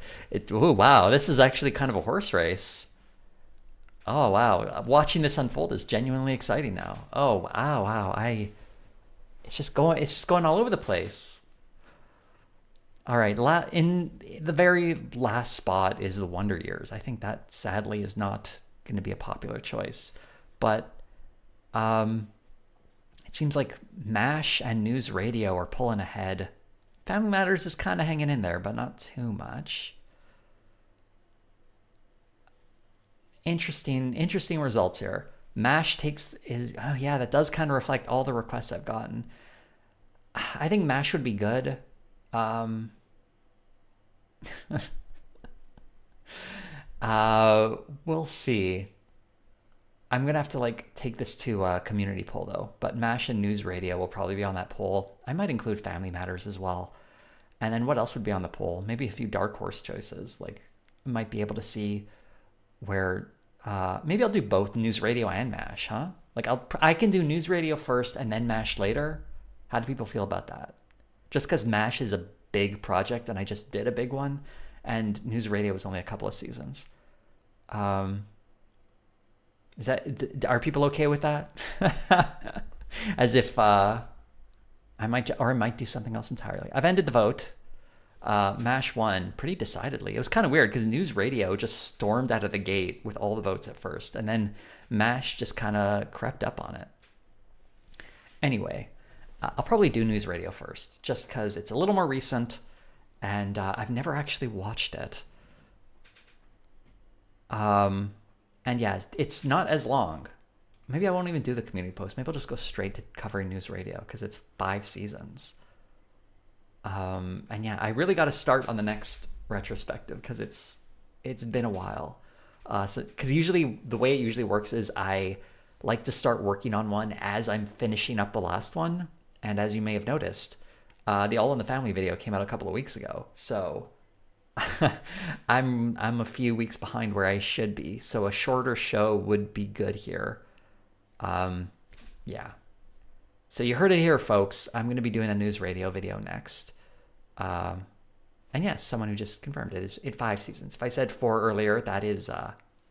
Oh, wow. This is actually kind of a horse race. Oh, wow. Watching this unfold is genuinely exciting now. Oh, wow. It's just going all over the place. All right. In the very last spot is the Wonder Years. I think that sadly is not going to be a popular choice, but, it seems like MASH and News Radio are pulling ahead. Family Matters is kind of hanging in there, but not too much. Interesting results here. MASH oh yeah, that does kind of reflect all the requests I've gotten. I think MASH would be good. We'll see. I'm going to have to like take this to a community poll though, but MASH and News Radio will probably be on that poll. I might include Family Matters as well. And then what else would be on the poll? Maybe a few dark horse choices. Like I might be able to see where, maybe I'll do both News Radio and MASH, huh? Like I can do News Radio first and then MASH later. How do people feel about that? Just because MASH is a big project and I just did a big one, and News Radio was only a couple of seasons. Are people okay with that? As if I might do something else entirely. I've ended the vote. MASH won pretty decidedly. It was kind of weird because News Radio just stormed out of the gate with all the votes at first, and then MASH just kind of crept up on it. Anyway, I'll probably do News Radio first, just because it's a little more recent, and I've never actually watched it. And yeah, it's not as long. Maybe I won't even do the community post. Maybe I'll just go straight to covering News Radio because it's 5 seasons. And yeah, I really got to start on the next retrospective because it's been a while. Because usually the way it usually works is I like to start working on one as I'm finishing up the last one. And as you may have noticed, the All in the Family video came out a couple of weeks ago. So I'm a few weeks behind where I should be, so a shorter show would be good here. Yeah. So you heard it here, folks. I'm going to be doing a News Radio video next. And yes, someone who just confirmed it is 5 seasons. If I said 4 earlier, that is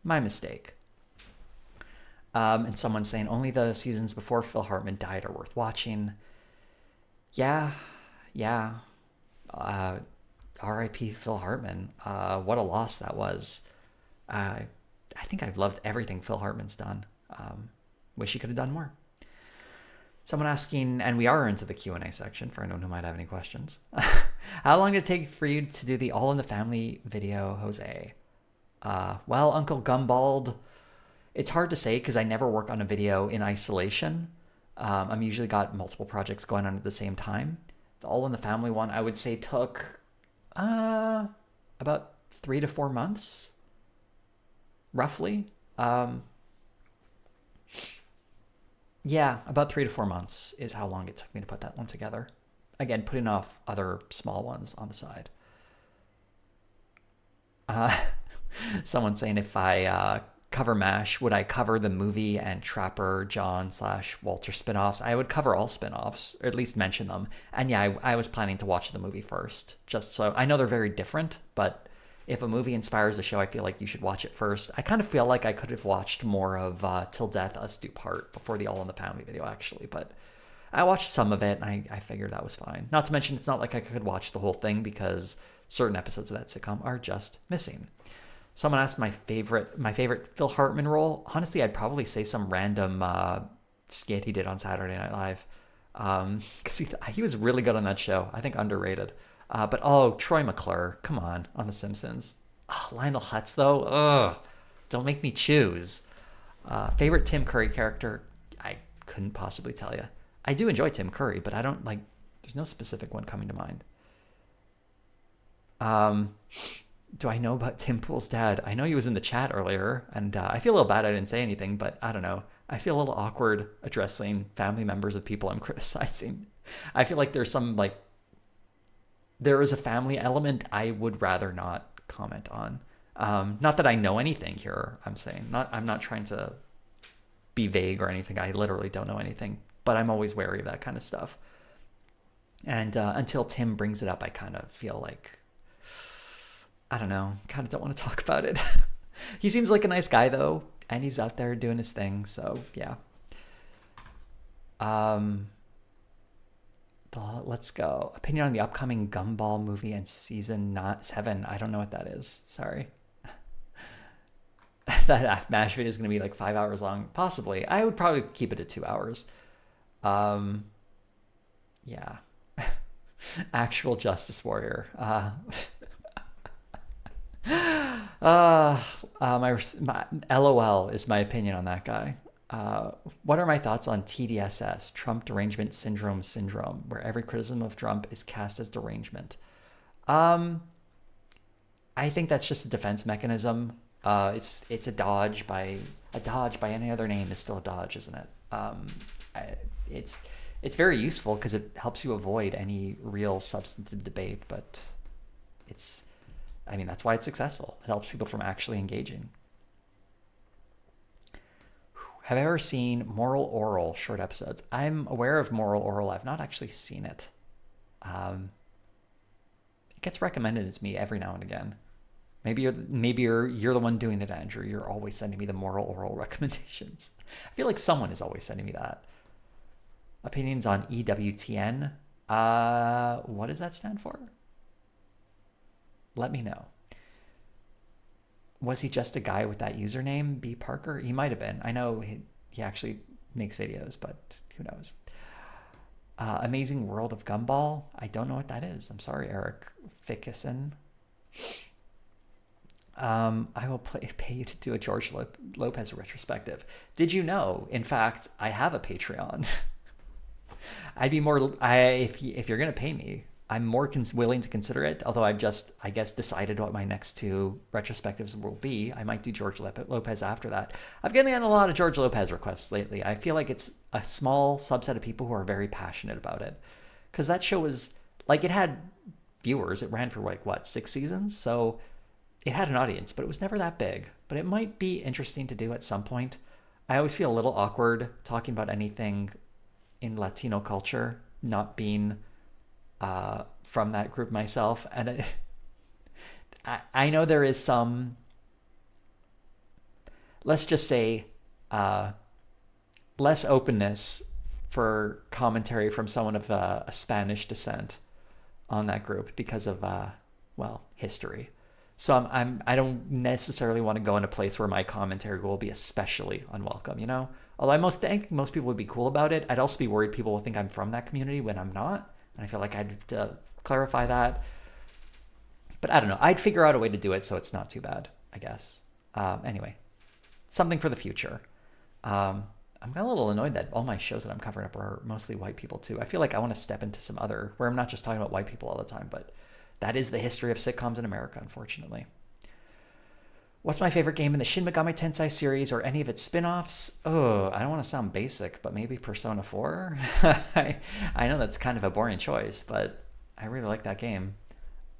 my mistake. And someone saying only the seasons before Phil Hartman died are worth watching. Yeah. R.I.P. Phil Hartman. What a loss that was. I think I've loved everything Phil Hartman's done. Wish he could have done more. Someone asking, and we are into the Q&A section for anyone who might have any questions. How long did it take for you to do the All in the Family video, Jose? Well, Uncle Gumbald, it's hard to say because I never work on a video in isolation. I'm usually got multiple projects going on at the same time. The All in the Family one, I would say took about 3 to 4 months, roughly. Yeah, about 3 to 4 months is how long it took me to put that one together. Again, putting off other small ones on the side. Someone saying if I cover MASH, would I cover the movie and Trapper John / Walter spinoffs? I would cover all spinoffs, or at least mention them. And yeah, I was planning to watch the movie first, just so I know they're very different, but if a movie inspires a show, I feel like you should watch it first. I kind of feel like I could have watched more of Till Death Us Do Part before the All in the Family video, actually, but I watched some of it and I figured that was fine. Not to mention, it's not like I could watch the whole thing because certain episodes of that sitcom are just missing. Someone asked my favorite Phil Hartman role. Honestly, I'd probably say some random skit he did on Saturday Night Live. Because he was really good on that show. I think underrated. But Troy McClure, come on The Simpsons. Lionel Hutz, though, ugh, don't make me choose. Favorite Tim Curry character? I couldn't possibly tell you. I do enjoy Tim Curry, but I don't there's no specific one coming to mind. Do I know about Tim Pool's dad? I know he was in the chat earlier, and I feel a little bad I didn't say anything, but I don't know. I feel a little awkward addressing family members of people I'm criticizing. I feel like there's some, there is a family element I would rather not comment on. Not that I know anything here, I'm saying. I'm not trying to be vague or anything. I literally don't know anything, but I'm always wary of that kind of stuff. And until Tim brings it up, I kind of feel like, I don't know, kind of don't want to talk about it. He seems like a nice guy, though, and he's out there doing his thing, so yeah. Let's go. Opinion on the upcoming Gumball movie and season 7. I don't know what that is. Sorry. That MASH video is going to be 5 hours long. Possibly. I would probably keep it at 2 hours. Yeah. Actual Justice Warrior. My LOL is my opinion on that guy. What are my thoughts on TDSS, Trump Derangement Syndrome, where every criticism of Trump is cast as derangement? I think that's just a defense mechanism. It's a dodge by any other name is still a dodge, isn't it? It's very useful because it helps you avoid any real substantive debate, but that's why it's successful. It helps people from actually engaging. Have I ever seen Moral Oral short episodes? I'm aware of Moral Oral. I've not actually seen it. It gets recommended to me every now and again. Maybe you're the one doing it, Andrew. You're always sending me the Moral Oral recommendations. I feel like someone is always sending me that. Opinions on EWTN. What does that stand for? Let me know. Was he just a guy with that username, B. Parker? He might have been. I know he actually makes videos, but who knows? Amazing World of Gumball. I don't know what that is. I'm sorry, Eric Fickerson. I will pay you to do a George Lopez retrospective. Did you know, in fact, I have a Patreon? I'd be more, if you're going to pay me, I'm more willing to consider it, although I've just, I guess, decided what my next 2 retrospectives will be. I might do George Lopez after that. I've gotten a lot of George Lopez requests lately. I feel like it's a small subset of people who are very passionate about it. Because that show was, it had viewers. It ran for, 6 seasons? So it had an audience, but it was never that big. But it might be interesting to do at some point. I always feel a little awkward talking about anything in Latino culture, not being from that group myself. And I know there is some, let's just say, less openness for commentary from someone of a Spanish descent on that group because of, history. So I don't necessarily want to go in a place where my commentary will be especially unwelcome, you know? Although I think most people would be cool about it. I'd also be worried people will think I'm from that community when I'm not. And I feel like I'd have to clarify that. But I don't know. I'd figure out a way to do it so it's not too bad, I guess. Anyway, something for the future. I'm a little annoyed that all my shows that I'm covering up are mostly white people too. I feel like I want to step into some other, where I'm not just talking about white people all the time, but that is the history of sitcoms in America, unfortunately. What's my favorite game in the Shin Megami Tensei series or any of its spin-offs? Oh, I don't want to sound basic, but maybe Persona 4? I know that's kind of a boring choice, but I really like that game.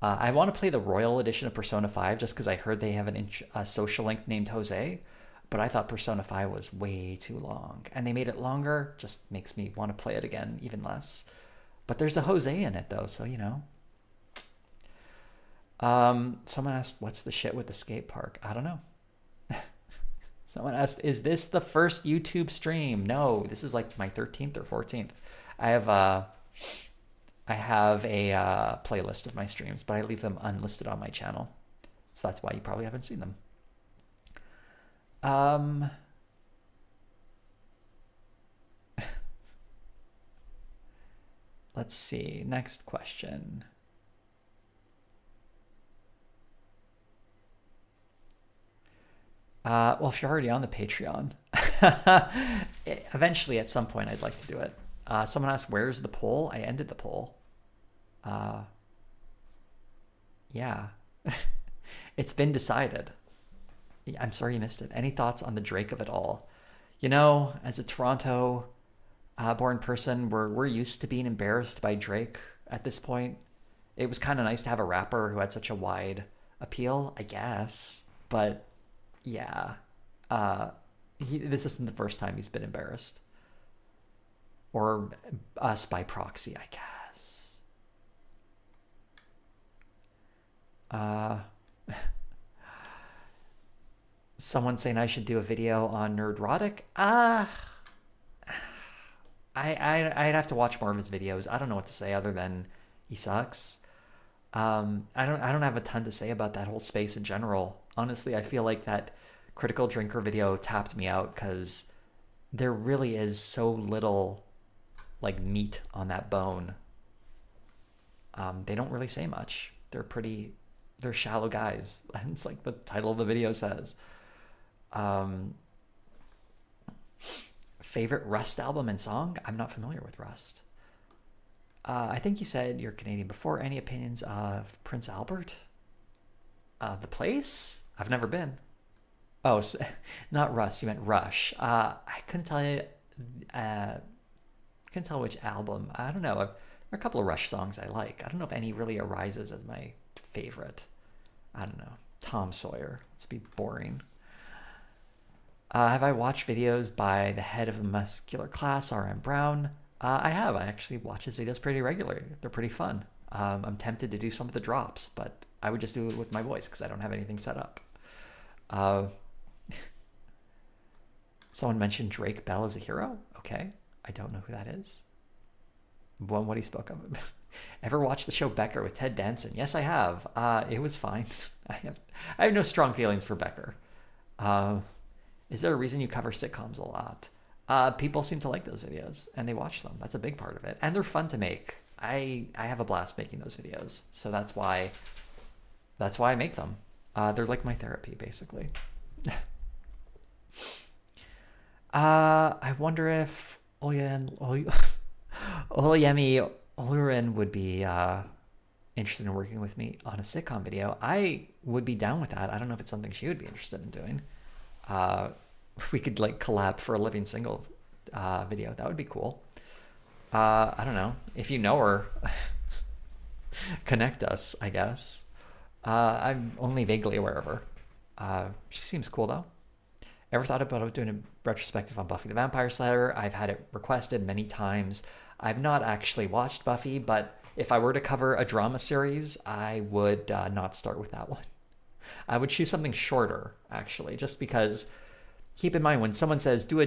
I want to play the Royal Edition of Persona 5 just because I heard they have a social link named Jose, but I thought Persona 5 was way too long. And they made it longer, just makes me want to play it again even less. But there's a Jose in it though, so you know. Someone asked, what's the shit with the skate park? I don't know. Someone asked, is this the first YouTube stream? No, this is like my 13th or 14th. I have a playlist of my streams, but I leave them unlisted on my channel. So that's why you probably haven't seen them. Let's see. Next question. Well, if you're already on the Patreon, eventually at some point I'd like to do it. Someone asked, where's the poll? I ended the poll. Yeah. It's been decided. I'm sorry you missed it. Any thoughts on the Drake of it all? You know, as a Toronto born person, we're used to being embarrassed by Drake at this point. It was kind of nice to have a rapper who had such a wide appeal, I guess. But yeah, this isn't the first time he's been embarrassed. Or us by proxy, I guess. Someone saying I should do a video on Nerdrotic. I'd have to watch more of his videos. I don't know what to say other than he sucks. I don't have a ton to say about that whole space in general. Honestly, I feel like that Critical Drinker video tapped me out because there really is so little like meat on that bone. They don't really say much. They're shallow guys. It's like the title of the video says. Favorite Rust album and song? I'm not familiar with Rust. I think you said you're Canadian before. Any opinions of Prince Albert? The place? I've never been. Oh, so, not Rust. You meant Rush. I couldn't tell you. Couldn't tell which album. I don't know. There are a couple of Rush songs I like. I don't know if any really arises as my favorite. I don't know. Tom Sawyer. Let's be boring. Have I watched videos by the head of the muscular class, R.M. Brown? I have. I actually watch his videos pretty regularly. They're pretty fun. I'm tempted to do some of the drops, but I would just do it with my voice because I don't have anything set up. Someone mentioned Drake Bell as a hero. Okay. I don't know who that is. What he spoke of. Ever watched the show Becker with Ted Danson? Yes, I have. It was fine. I have no strong feelings for Becker. Is there a reason you cover sitcoms a lot? People seem to like those videos and they watch them. That's a big part of it. And they're fun to make. I have a blast making those videos. So that's why I make them. They're like my therapy, basically. I wonder if Oyemi Olurin would be interested in working with me on a sitcom video. I would be down with that. I don't know if it's something she would be interested in doing. If we could like collab for a living single video, that would be cool. I don't know. If you know her, connect us, I guess. I'm only vaguely aware of her. She seems cool though. Ever thought about doing a retrospective on Buffy the Vampire Slayer? I've had it requested many times. I've not actually watched Buffy, but if I were to cover a drama series, I would not start with that one. I would choose something shorter, actually, just because. Keep in mind when someone says do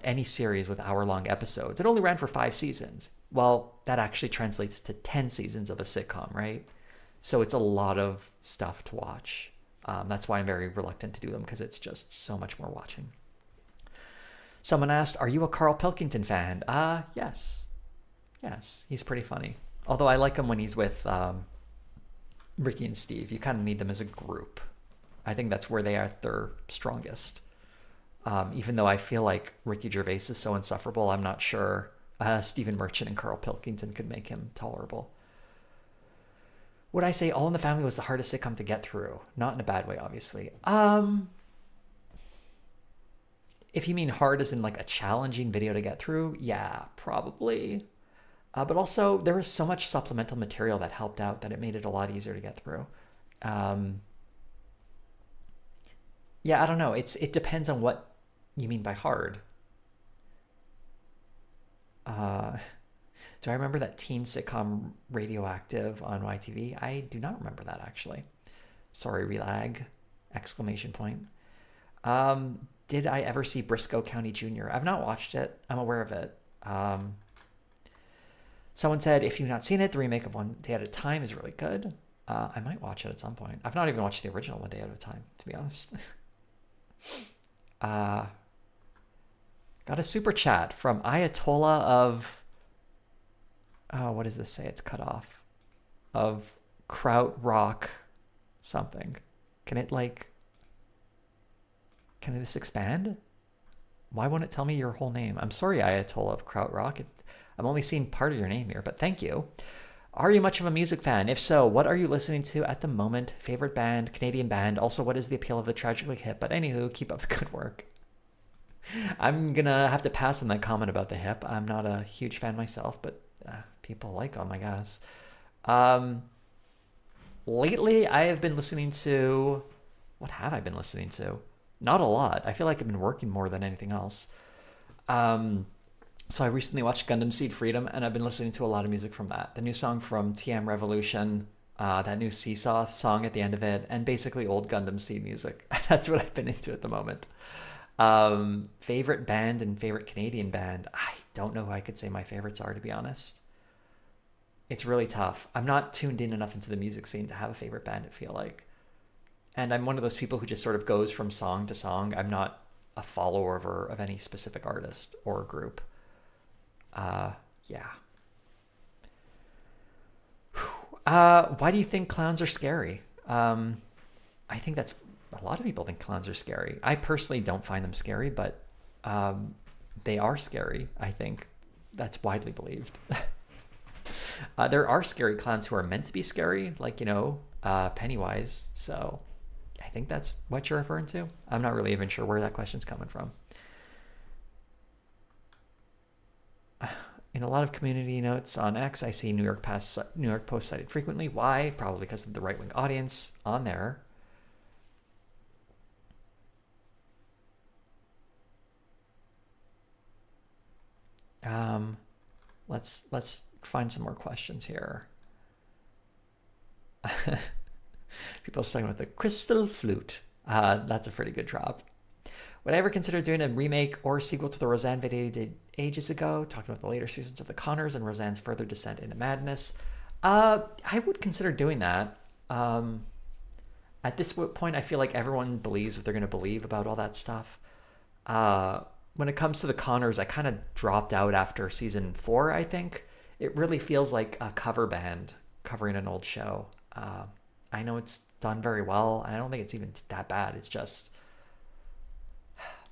any series with hour-long episodes, it only ran for 5 seasons. Well, that actually translates to 10 seasons of a sitcom, right? So it's a lot of stuff to watch. That's why I'm very reluctant to do them, because it's just so much more watching. Someone asked, are you a Carl Pilkington fan? Yes. Yes, he's pretty funny. Although I like him when he's with Ricky and Steve. You kind of need them as a group. I think that's where they are at their strongest. Even though I feel like Ricky Gervais is so insufferable, I'm not sure Stephen Merchant and Carl Pilkington could make him tolerable. Would I say All in the Family was the hardest sitcom to get through? Not in a bad way, obviously. If you mean hard as in like a challenging video to get through, yeah, probably. But also, there was so much supplemental material that helped out that it made it a lot easier to get through. Yeah, I don't know. It depends on what you mean by hard. Do I remember that teen sitcom Radioactive on YTV? I do not remember that, actually. Sorry, relag! Exclamation point. Did I ever see Briscoe County Jr.? I've not watched it. I'm aware of it. Someone said, if you've not seen it, the remake of One Day at a Time is really good. I might watch it at some point. I've not even watched the original One Day at a Time, to be honest. Got a super chat from Ayatollah of... Oh, what does this say? It's cut off. Of Kraut Rock something. Can this expand? Why won't it tell me your whole name? I'm sorry, Ayatollah of Kraut Rock. I'm only seeing part of your name here, but thank you. Are you much of a music fan? If so, what are you listening to at the moment? Favorite band, Canadian band? Also, what is the appeal of the Tragically Hip? But anywho, keep up the good work. I'm gonna have to pass on that comment about the hip. I'm not a huge fan myself, but people like them, I guess. Lately, I have been listening to... What have I been listening to? Not a lot. I feel like I've been working more than anything else. So I recently watched Gundam Seed Freedom, and I've been listening to a lot of music from that. The new song from TM Revolution, that new Seesaw song at the end of it, and basically old Gundam Seed music. That's what I've been into at the moment. Favorite band and favorite Canadian band? I don't know who I could say my favorites are, to be honest. It's really tough. I'm not tuned in enough into the music scene to have a favorite band, I feel like. And I'm one of those people who just sort of goes from song to song. I'm not a follower of any specific artist or group. Yeah. Why do you think clowns are scary? I think that's... A lot of people think clowns are scary. I personally don't find them scary, but they are scary, I think. That's widely believed. There are scary clowns who are meant to be scary, like, Pennywise. So I think that's what you're referring to. I'm not really even sure where that question's coming from. In a lot of community notes on X, I see New York Post cited frequently. Why? Probably because of the right-wing audience on there. Let's find some more questions here. People are talking about the crystal flute. That's a pretty good drop. Would I ever consider doing a remake or sequel to the Roseanne video you did ages ago, talking about the later seasons of The Connors and Roseanne's further descent into madness? I would consider doing that. At this point, I feel like everyone believes what they're going to believe about all that stuff. When it comes to The Connors, I kind of dropped out after season 4, I think. It really feels like a cover band covering an old show. I know it's done very well, and I don't think it's even that bad. It's just...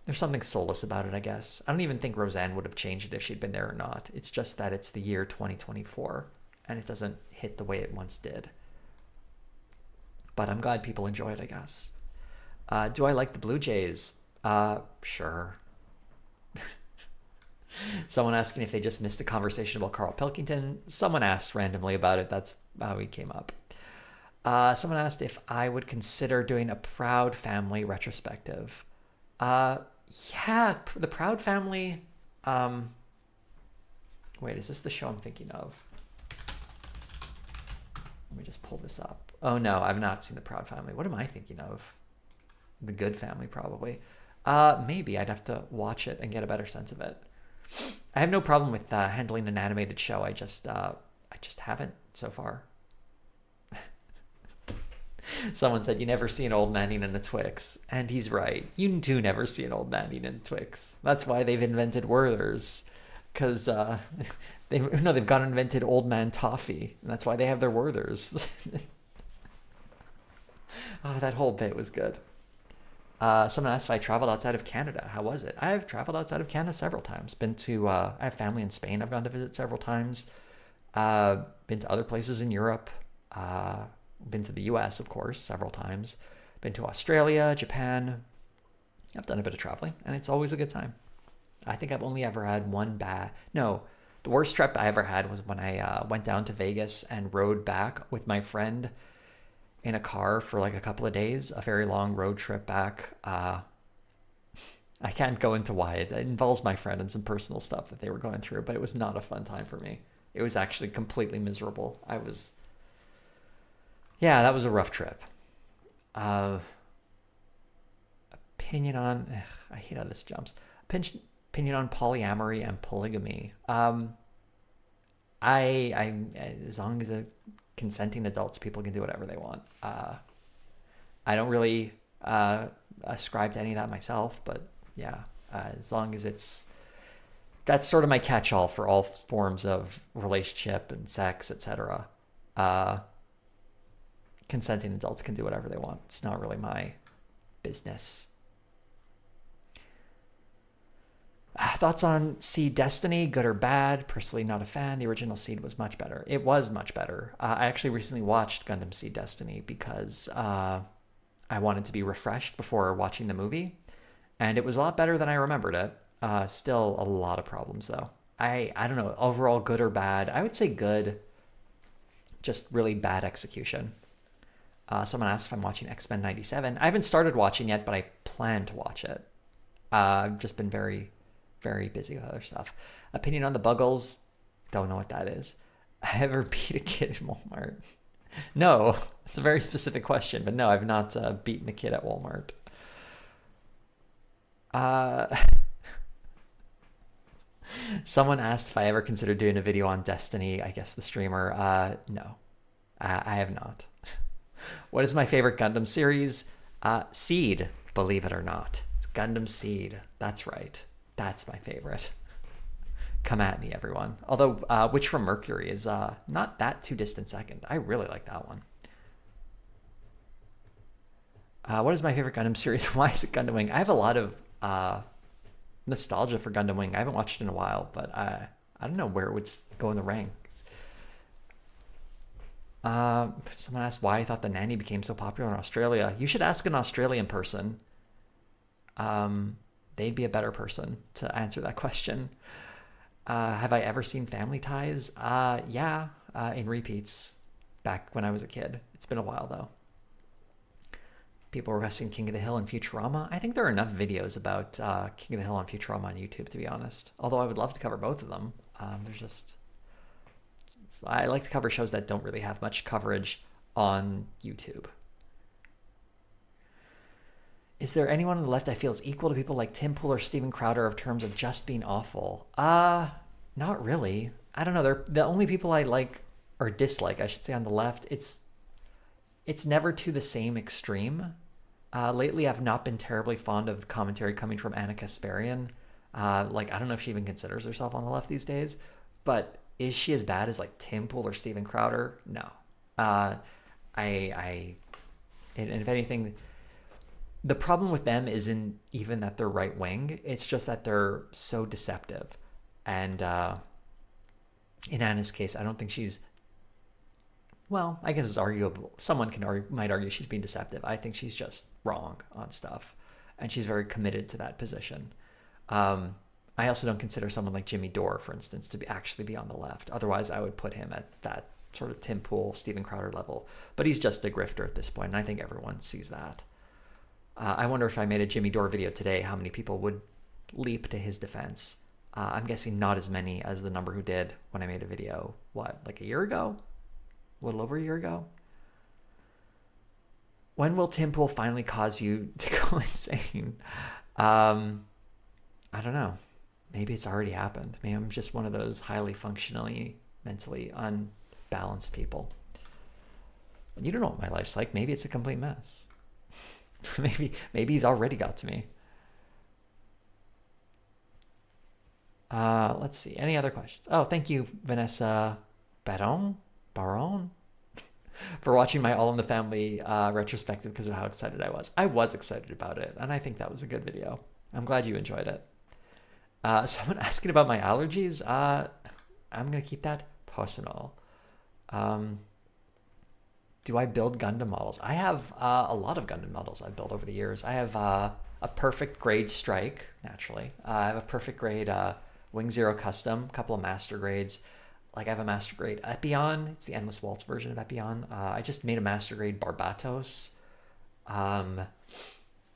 There's something soulless about it, I guess. I don't even think Roseanne would have changed it if she'd been there or not. It's just that it's the year 2024, and it doesn't hit the way it once did. But I'm glad people enjoy it, I guess. Do I like the Blue Jays? Sure. Someone asking if they just missed a conversation about Carl Pilkington. Someone asked randomly about it. That's how he came up. Someone asked if I would consider doing a Proud Family retrospective. Yeah, the Proud Family. Wait, is this the show I'm thinking of? Let me just pull this up. Oh no, I've not seen the Proud Family. What am I thinking of? The Good Family, probably. Maybe I'd have to watch it and get a better sense of it. I have no problem with handling an animated show. I just haven't so far. Someone said you never see an old man eating a Twix, and he's right. You do never see an old man eating a Twix. That's why they've invented Werther's, because they've got invented old man toffee, and that's why they have their Werther's. Oh, that whole bit was good. Someone asked if I traveled outside of Canada. How was it? I've traveled outside of Canada several times. Been to, I have family in Spain I've gone to visit several times. Been to other places in Europe. Been to the US, of course, several times. Been to Australia, Japan. I've done a bit of traveling, and it's always a good time. I think I've only ever had the worst trip I ever had was when I went down to Vegas and rode back with my friend in a car for like a couple of days, a very long road trip back. I can't go into why. It involves my friend and some personal stuff that they were going through, but it was not a fun time for me. It was actually completely miserable. That was a rough trip. Opinion on, I hate how this jumps. Opinion on polyamory and polygamy. I as long as consenting adults, people can do whatever they want. I don't really ascribe to any of that myself, but yeah, as long as that's sort of my catch-all for all forms of relationship and sex, etc. Consenting adults can do whatever they want. It's not really my business. Thoughts on Seed Destiny, good or bad? Personally, not a fan. The original Seed was much better. It was much better. I actually recently watched Gundam Seed Destiny because I wanted to be refreshed before watching the movie, and it was a lot better than I remembered it. Still a lot of problems, though. I don't know, overall good or bad? I would say good, just really bad execution. Someone asked if I'm watching X-Men 97. I haven't started watching yet, but I plan to watch it. I've just been very busy with other stuff. Opinion on the Buggles? Don't know what that is. I ever beat a kid in Walmart? No, it's a very specific question, but no, I've not beaten a kid at Walmart. Someone asked if I ever considered doing a video on Destiny, I guess the streamer. No, I have not. What is my favorite Gundam series? Seed, believe it or not. It's Gundam Seed. That's right. That's my favorite. Come at me, everyone. Although Witch from Mercury is not that too distant second. I really like that one. What is my favorite Gundam series? Why is it Gundam Wing? I have a lot of nostalgia for Gundam Wing. I haven't watched it in a while, but I don't know where it would go in the ranks. Someone asked why I thought the nanny became so popular in Australia. You should ask an Australian person. They'd be a better person to answer that question. Have I ever seen Family Ties? Yeah, in repeats back when I was a kid. It's been a while, though. People requesting King of the Hill and Futurama. I think there are enough videos about King of the Hill and Futurama on YouTube, to be honest. Although I would love to cover both of them. I like to cover shows that don't really have much coverage on YouTube. Is there anyone on the left I feel is equal to people like Tim Pool or Steven Crowder in terms of just being awful? Not really. I don't know. They're the only people I like or dislike, I should say, on the left. It's never to the same extreme. Lately, I've not been terribly fond of commentary coming from Anna Kasparian. I don't know if she even considers herself on the left these days, but is she as bad as like Tim Pool or Steven Crowder? No. And if anything, the problem with them isn't even that they're right wing. It's just that they're so deceptive. And in Anna's case, I don't think she's. Well, I guess it's arguable. Someone might argue she's being deceptive. I think she's just wrong on stuff, and she's very committed to that position. I also don't consider someone like Jimmy Dore, for instance, to actually be on the left. Otherwise, I would put him at that sort of Tim Pool, Steven Crowder level. But he's just a grifter at this point, and I think everyone sees that. I wonder if I made a Jimmy Dore video today, how many people would leap to his defense. I'm guessing not as many as the number who did when I made a video, like a year ago? A little over a year ago? When will Tim Pool finally cause you to go insane? I don't know. Maybe it's already happened. Maybe I'm just one of those highly functionally, mentally unbalanced people. You don't know what my life's like. Maybe it's a complete mess. maybe he's already got to me. Let's see. Any other questions? Oh, thank you, Vanessa Baron, for watching my All in the Family retrospective because of how excited I was. I was excited about it, and I think that was a good video. I'm glad you enjoyed it. Someone asking about my allergies. I'm going to keep that personal. Do I build Gundam models? I have a lot of Gundam models I've built over the years. I have a perfect grade Strike, naturally. I have a perfect grade Wing Zero Custom, a couple of master grades. Like I have a master grade Epion. It's the Endless Waltz version of Epion. I just made a master grade Barbatos. What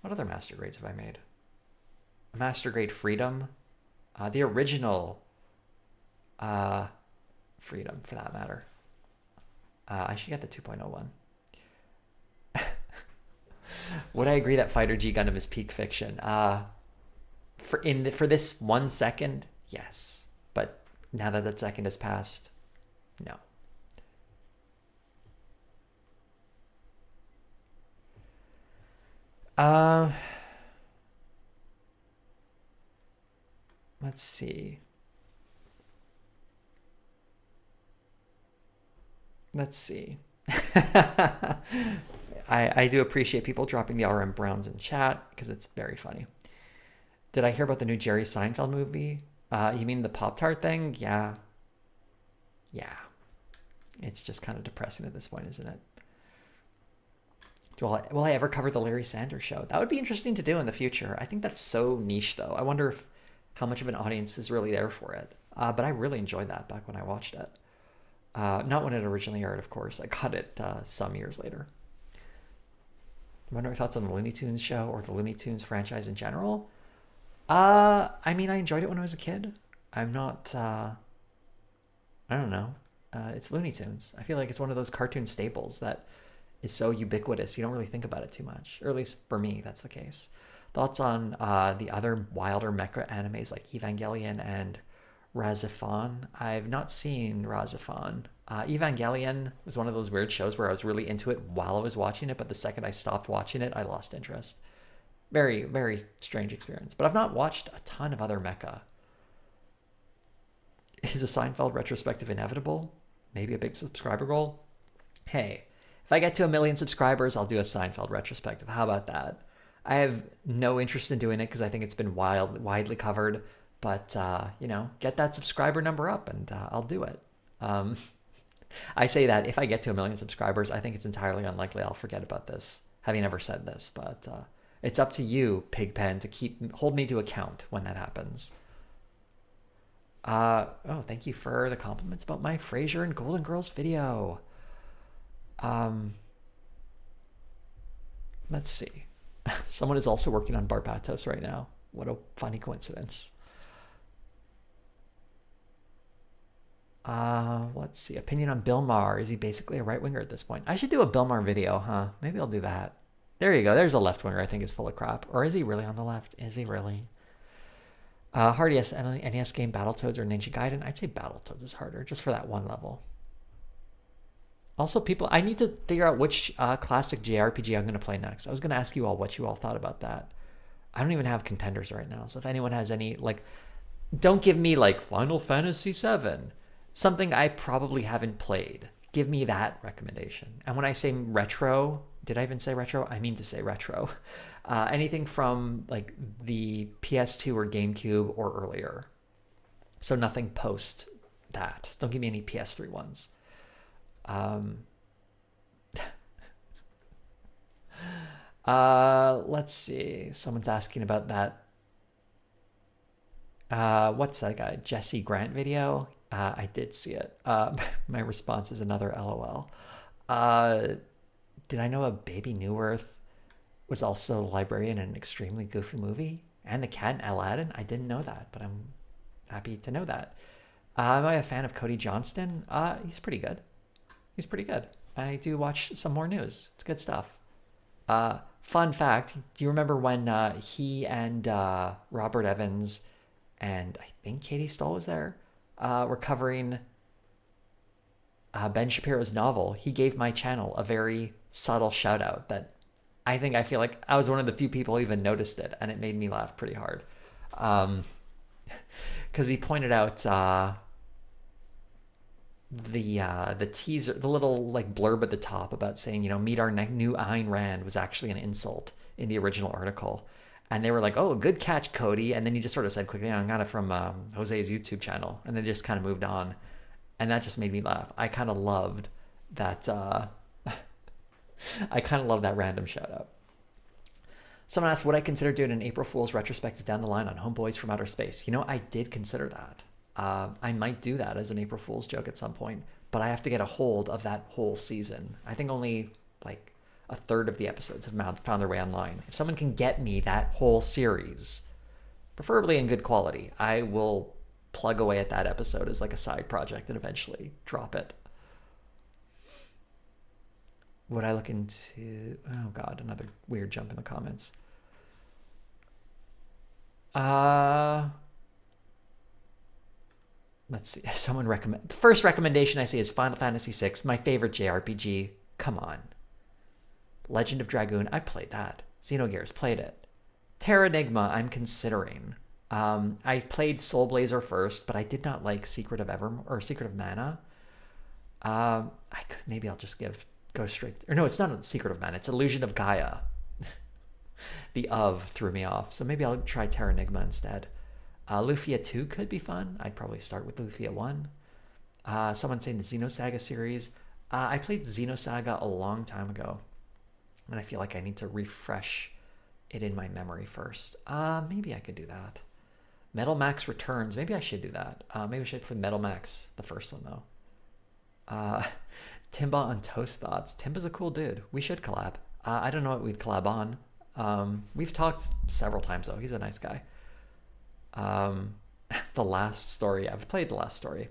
other master grades have I made? A master grade Freedom. The original Freedom, for that matter. I should get the 2.01. Would I agree that Fighter G Gundam is peak fiction? For this 1 second, yes. But now that second has passed, no. Let's see. I do appreciate people dropping the RM Browns in chat because it's very funny. Did I hear about the new Jerry Seinfeld movie? You mean the Pop-Tart thing? Yeah. It's just kind of depressing at this point, isn't it? Will I ever cover the Larry Sanders Show? That would be interesting to do in the future. I think that's so niche, though. I wonder how much of an audience is really there for it. But I really enjoyed that back when I watched it. Not when it originally aired, of course. I got it some years later. What are your thoughts on the Looney Tunes show or the Looney Tunes franchise in general? I mean, I enjoyed it when I was a kid. I'm not, I don't know. It's Looney Tunes. I feel like it's one of those cartoon staples that is so ubiquitous. You don't really think about it too much. Or at least for me, that's the case. Thoughts on the other wilder mecha animes like Evangelion and Razafon? I've not seen Razafon. Evangelion was one of those weird shows where I was really into it while I was watching it, but the second I stopped watching it, I lost interest. Very, very strange experience. But I've not watched a ton of other mecha. Is a Seinfeld retrospective inevitable? Maybe a big subscriber goal? Hey, if I get to 1 million subscribers, I'll do a Seinfeld retrospective. How about that? I have no interest in doing it because I think it's been widely covered. But, get that subscriber number up and I'll do it. I say that if I get to 1 million subscribers, I think it's entirely unlikely I'll forget about this, having never said this. But it's up to you, Pigpen, to hold me to account when that happens. Oh, thank you for the compliments about my Frasier and Golden Girls video. Let's see. Someone is also working on Barbatos right now. What a funny coincidence. Let's see. Opinion on Bill Maher. Is he basically a right-winger at this point? I should do a Bill Maher video, huh? Maybe I'll do that. There you go. There's a left-winger I think is full of crap. Or is he really on the left? Is he really? Hard yes, NES game Battletoads or Ninja Gaiden? I'd say Battletoads is harder, just for that one level. Also, I need to figure out which classic JRPG I'm going to play next. I was going to ask you all what you all thought about that. I don't even have contenders right now. So if anyone has any, don't give me Final Fantasy VII. Something I probably haven't played. Give me that recommendation. And when I say retro, did I even say retro? I mean to say retro. Anything from the PS2 or GameCube or earlier. So nothing post that. Don't give me any PS3 ones. Let's see. Someone's asking about that. What's that guy? Jesse Grant video? I did see it. My response is another LOL. Did I know a Baby New Earth was also a librarian in an extremely goofy movie? And the cat in Aladdin? I didn't know that, but I'm happy to know that. Am I a fan of Cody Johnston? He's pretty good. He's pretty good. I do watch some more news. It's good stuff. Fun fact, do you remember when he and Robert Evans and I think Katie Stoll was there, were covering Ben Shapiro's novel, he gave my channel a very subtle shout out that I feel like I was one of the few people who even noticed it, and it made me laugh pretty hard. Because he pointed out the teaser, the little like blurb at the top about saying, meet our new Ayn Rand was actually an insult in the original article. And they were like, oh, good catch, Cody. And then he just sort of said quickly, I got it from Jose's YouTube channel. And then just kind of moved on. And that just made me laugh. I kind of loved that. I kind of love that random shout out. Someone asked, would I consider doing an April Fool's retrospective down the line on Homeboys from Outer Space? I did consider that. I might do that as an April Fool's joke at some point, but I have to get a hold of that whole season. I think only like a third of the episodes have found their way online. If someone can get me that whole series, preferably in good quality, I will plug away at that episode as like a side project and eventually drop it. Would I look into... Oh, God, another weird jump in the comments. Let's see. Someone recommend... The first recommendation I see is Final Fantasy VI, my favorite JRPG. Come on. Legend of Dragoon, I played that. Xenogears, played it. Terranigma, I'm considering. I played Soul Blazer first, but I did not like Secret of Mana. Maybe I'll just go straight. Or no, it's not a Secret of Mana. It's Illusion of Gaia. The of threw me off. So maybe I'll try Terranigma instead. Lufia 2 could be fun. I'd probably start with Lufia 1. Someone saying the Xenosaga series. I played Xenosaga a long time ago. And I feel like I need to refresh it in my memory first. Maybe I could do that. Metal Max Returns. Maybe I should do that. Maybe I should play Metal Max, the first one though. Timba on Toast Thoughts. Timba's a cool dude. We should collab. I don't know what we'd collab on. We've talked several times though. He's a nice guy. The Last Story. I've played The Last Story.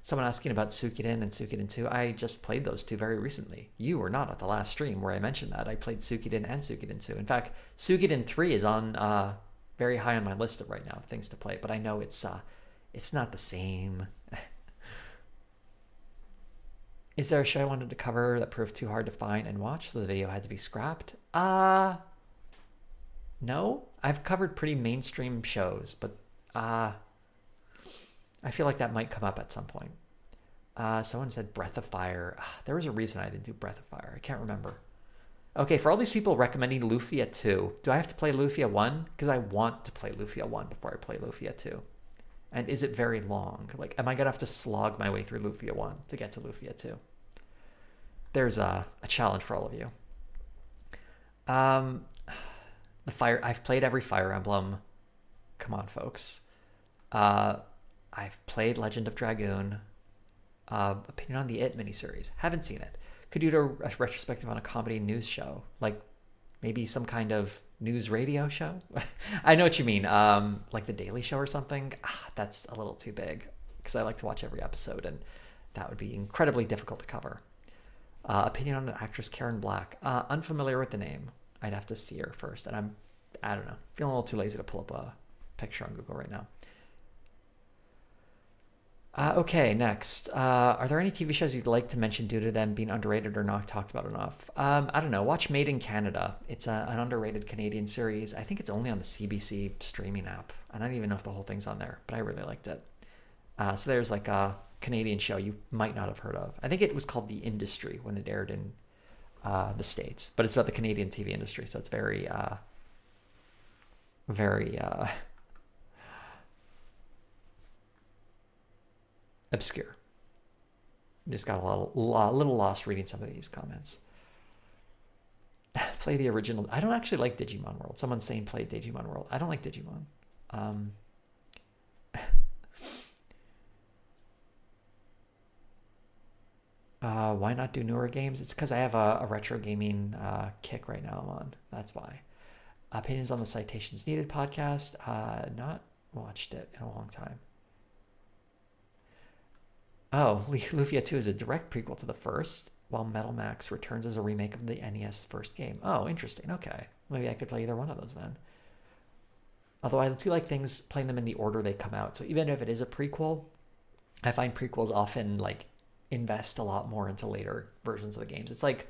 Someone asking about Suikoden and Suikoden 2. I just played those two very recently. You were not at the last stream where I mentioned that. I played Suikoden and Suikoden 2. In fact, Suikoden 3 is on very high on my list of right now of things to play, but I know it's not the same. Is there a show I wanted to cover that proved too hard to find and watch, so the video had to be scrapped? No. I've covered pretty mainstream shows, but I feel like that might come up at some point. Someone said Breath of Fire. There was a reason I didn't do Breath of Fire. I can't remember. Okay, for all these people recommending Lufia 2, do I have to play Lufia 1? Because I want to play Lufia 1 before I play Lufia 2. And is it very long? Like, am I going to have to slog my way through Lufia 1 to get to Lufia 2? There's a challenge for all of you. I've played every Fire Emblem. Come on, folks. I've played Legend of Dragoon. Opinion on the It miniseries. Haven't seen it. Could you do a retrospective on a comedy news show? Like maybe some kind of news radio show? I know what you mean. Like The Daily Show or something. That's a little too big because I like to watch every episode and that would be incredibly difficult to cover. Opinion on actress Karen Black. Unfamiliar with the name. I'd have to see her first. And I don't know. Feeling a little too lazy to pull up a picture on Google right now. Okay, next. Are there any TV shows you'd like to mention due to them being underrated or not talked about enough? I don't know. Watch Made in Canada. It's an underrated Canadian series. I think it's only on the CBC streaming app. I don't even know if the whole thing's on there, but I really liked it. So there's like a Canadian show you might not have heard of. I think it was called The Industry when it aired in the States, but it's about the Canadian TV industry. So it's very obscure. Just got a little lost reading some of these comments. Play the original. I don't actually like Digimon World. Someone's saying play Digimon World. I don't like Digimon. Why not do newer games? It's because I have a retro gaming kick right now I'm on. That's why. Opinions on the Citations Needed podcast. Not watched it in a long time. Oh, Lufia 2 is a direct prequel to the first, while Metal Max Returns as a remake of the NES first game. Oh, interesting. Okay. Maybe I could play either one of those then. Although I do like things, playing them in the order they come out. So even if it is a prequel, I find prequels often like invest a lot more into later versions of the games. It's like,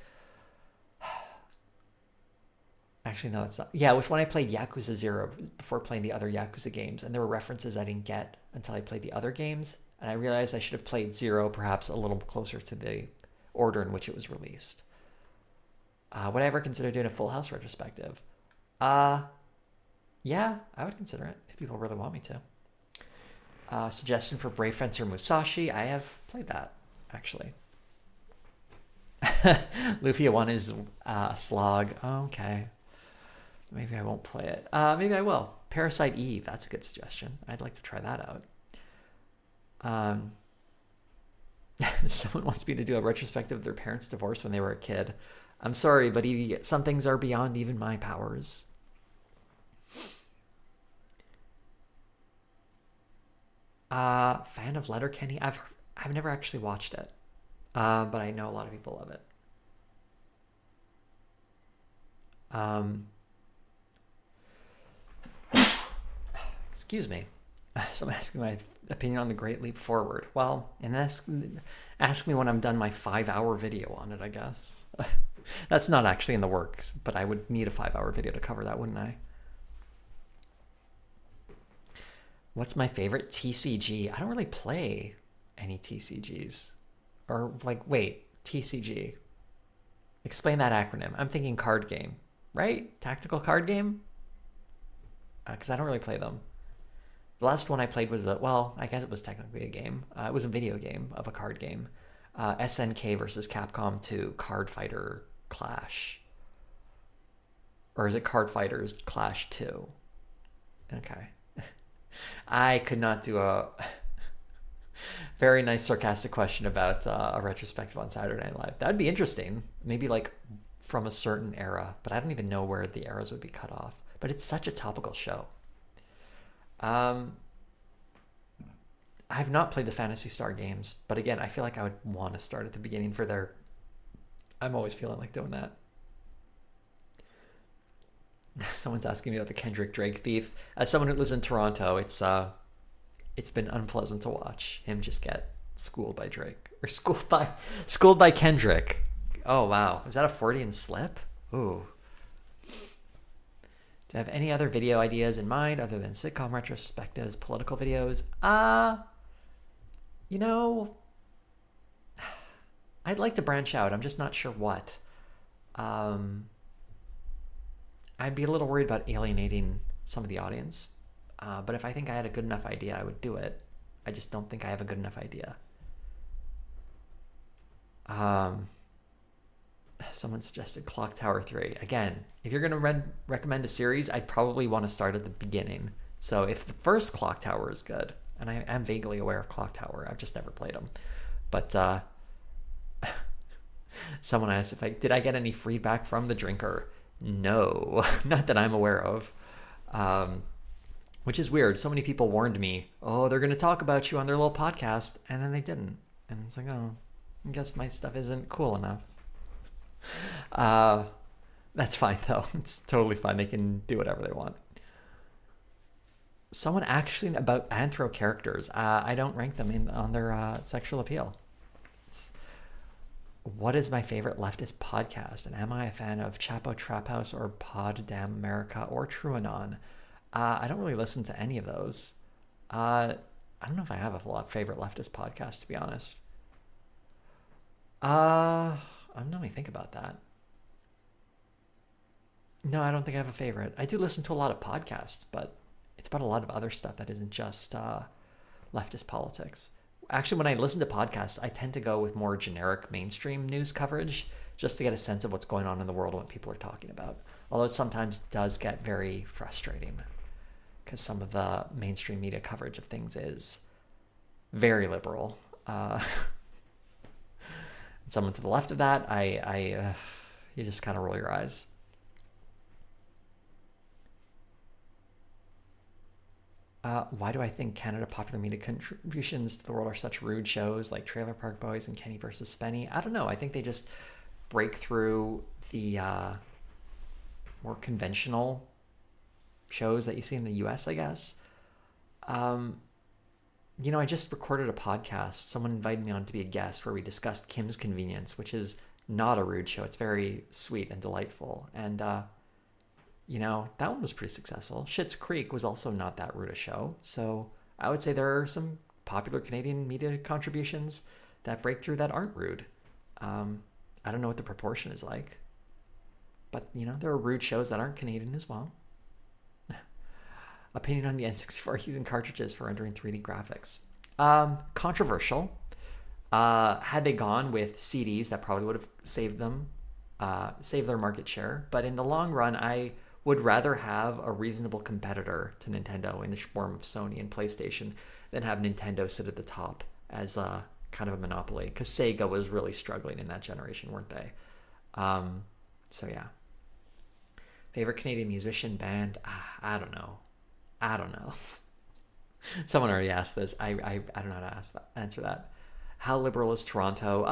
actually, no, that's not. Yeah, it was when I played Yakuza 0 before playing the other Yakuza games, and there were references I didn't get until I played the other games, and I realized I should have played 0 perhaps a little closer to the order in which it was released. Would I ever consider doing a Full House retrospective? Yeah, I would consider it if people really want me to. Suggestion for Brave Fencer Musashi. I have played that, actually. Lufia 1 is Slog. Okay. Maybe I won't play it. Maybe I will. Parasite Eve. That's a good suggestion. I'd like to try that out. Someone wants me to do a retrospective of their parents' divorce when they were a kid. I'm sorry, but some things are beyond even my powers. Fan of Letterkenny. I've never actually watched it, but I know a lot of people love it. Excuse me. Someone asking my opinion on The Great Leap Forward. Well, and ask me when I'm done my 5-hour video on it, I guess. That's not actually in the works, but I would need a 5-hour video to cover that, wouldn't I? What's my favorite TCG? I don't really play any TCGs. Or wait, TCG. Explain that acronym. I'm thinking card game, right? Tactical card game? Because I don't really play them. The last one I played was I guess it was technically a game. It was a video game of a card game. SNK versus Capcom 2 Card Fighter Clash. Or is it Card Fighters Clash 2? Okay. I could not do a very nice sarcastic question about a retrospective on Saturday Night Live. That'd be interesting. Maybe from a certain era, but I don't even know where the eras would be cut off. But it's such a topical show. I've not played the Phantasy Star games, but again, I feel like I would want to start at the beginning for their... I'm always feeling like doing that. Someone's asking me about the Kendrick Drake beef. As someone who lives in Toronto, it's been unpleasant to watch him just get schooled by Drake. Or schooled by Kendrick. Oh, wow. Is that a Freudian slip? Ooh. Do I have any other video ideas in mind other than sitcom retrospectives, political videos? I'd like to branch out. I'm just not sure what. I'd be a little worried about alienating some of the audience. But if I think I had a good enough idea, I would do it. I just don't think I have a good enough idea. Someone suggested Clock Tower 3. Again, if you're going to recommend a series, I'd probably want to start at the beginning. So if the first Clock Tower is good, and I am vaguely aware of Clock Tower, I've just never played them. But someone asked did I get any feedback from The Drinker? No, not that I'm aware of. Which is weird. So many people warned me, oh, they're going to talk about you on their little podcast, and then they didn't. And it's like, oh, I guess my stuff isn't cool enough. That's fine though. It's totally fine. They can do whatever they want. Someone actually about anthro characters. I don't rank them on their sexual appeal. What is my favorite leftist podcast? And am I a fan of Chapo Trap House or Pod Damn America or TrueAnon? I don't really listen to any of those. I don't know if I have a favorite leftist podcast, to be honest. Let me think about that. No, I don't think I have a favorite. I do listen to a lot of podcasts, but it's about a lot of other stuff that isn't just leftist politics. Actually, when I listen to podcasts, I tend to go with more generic mainstream news coverage just to get a sense of what's going on in the world and what people are talking about. Although it sometimes does get very frustrating because some of the mainstream media coverage of things is very liberal. Someone to the left of that, you just kind of roll your eyes. Why do I think Canada popular media contributions to the world are such rude shows like Trailer Park Boys and Kenny versus Spenny? I don't know. I think they just break through the more conventional shows that you see in the US, I guess. I just recorded a podcast. Someone invited me on to be a guest where we discussed Kim's Convenience, which is not a rude show. It's very sweet and delightful. And, that one was pretty successful. Schitt's Creek was also not that rude a show. So I would say there are some popular Canadian media contributions that break through that aren't rude. I don't know what the proportion is like. But, there are rude shows that aren't Canadian as well. Opinion on the N64 using cartridges for rendering 3D graphics. Controversial. Had they gone with CDs, that probably would have saved their market share. But in the long run, I would rather have a reasonable competitor to Nintendo in the form of Sony and PlayStation than have Nintendo sit at the top as a kind of a monopoly. Because Sega was really struggling in that generation, weren't they? So yeah. Favorite Canadian musician, band? I don't know. Someone already asked this. I don't know how to answer that. How liberal is Toronto?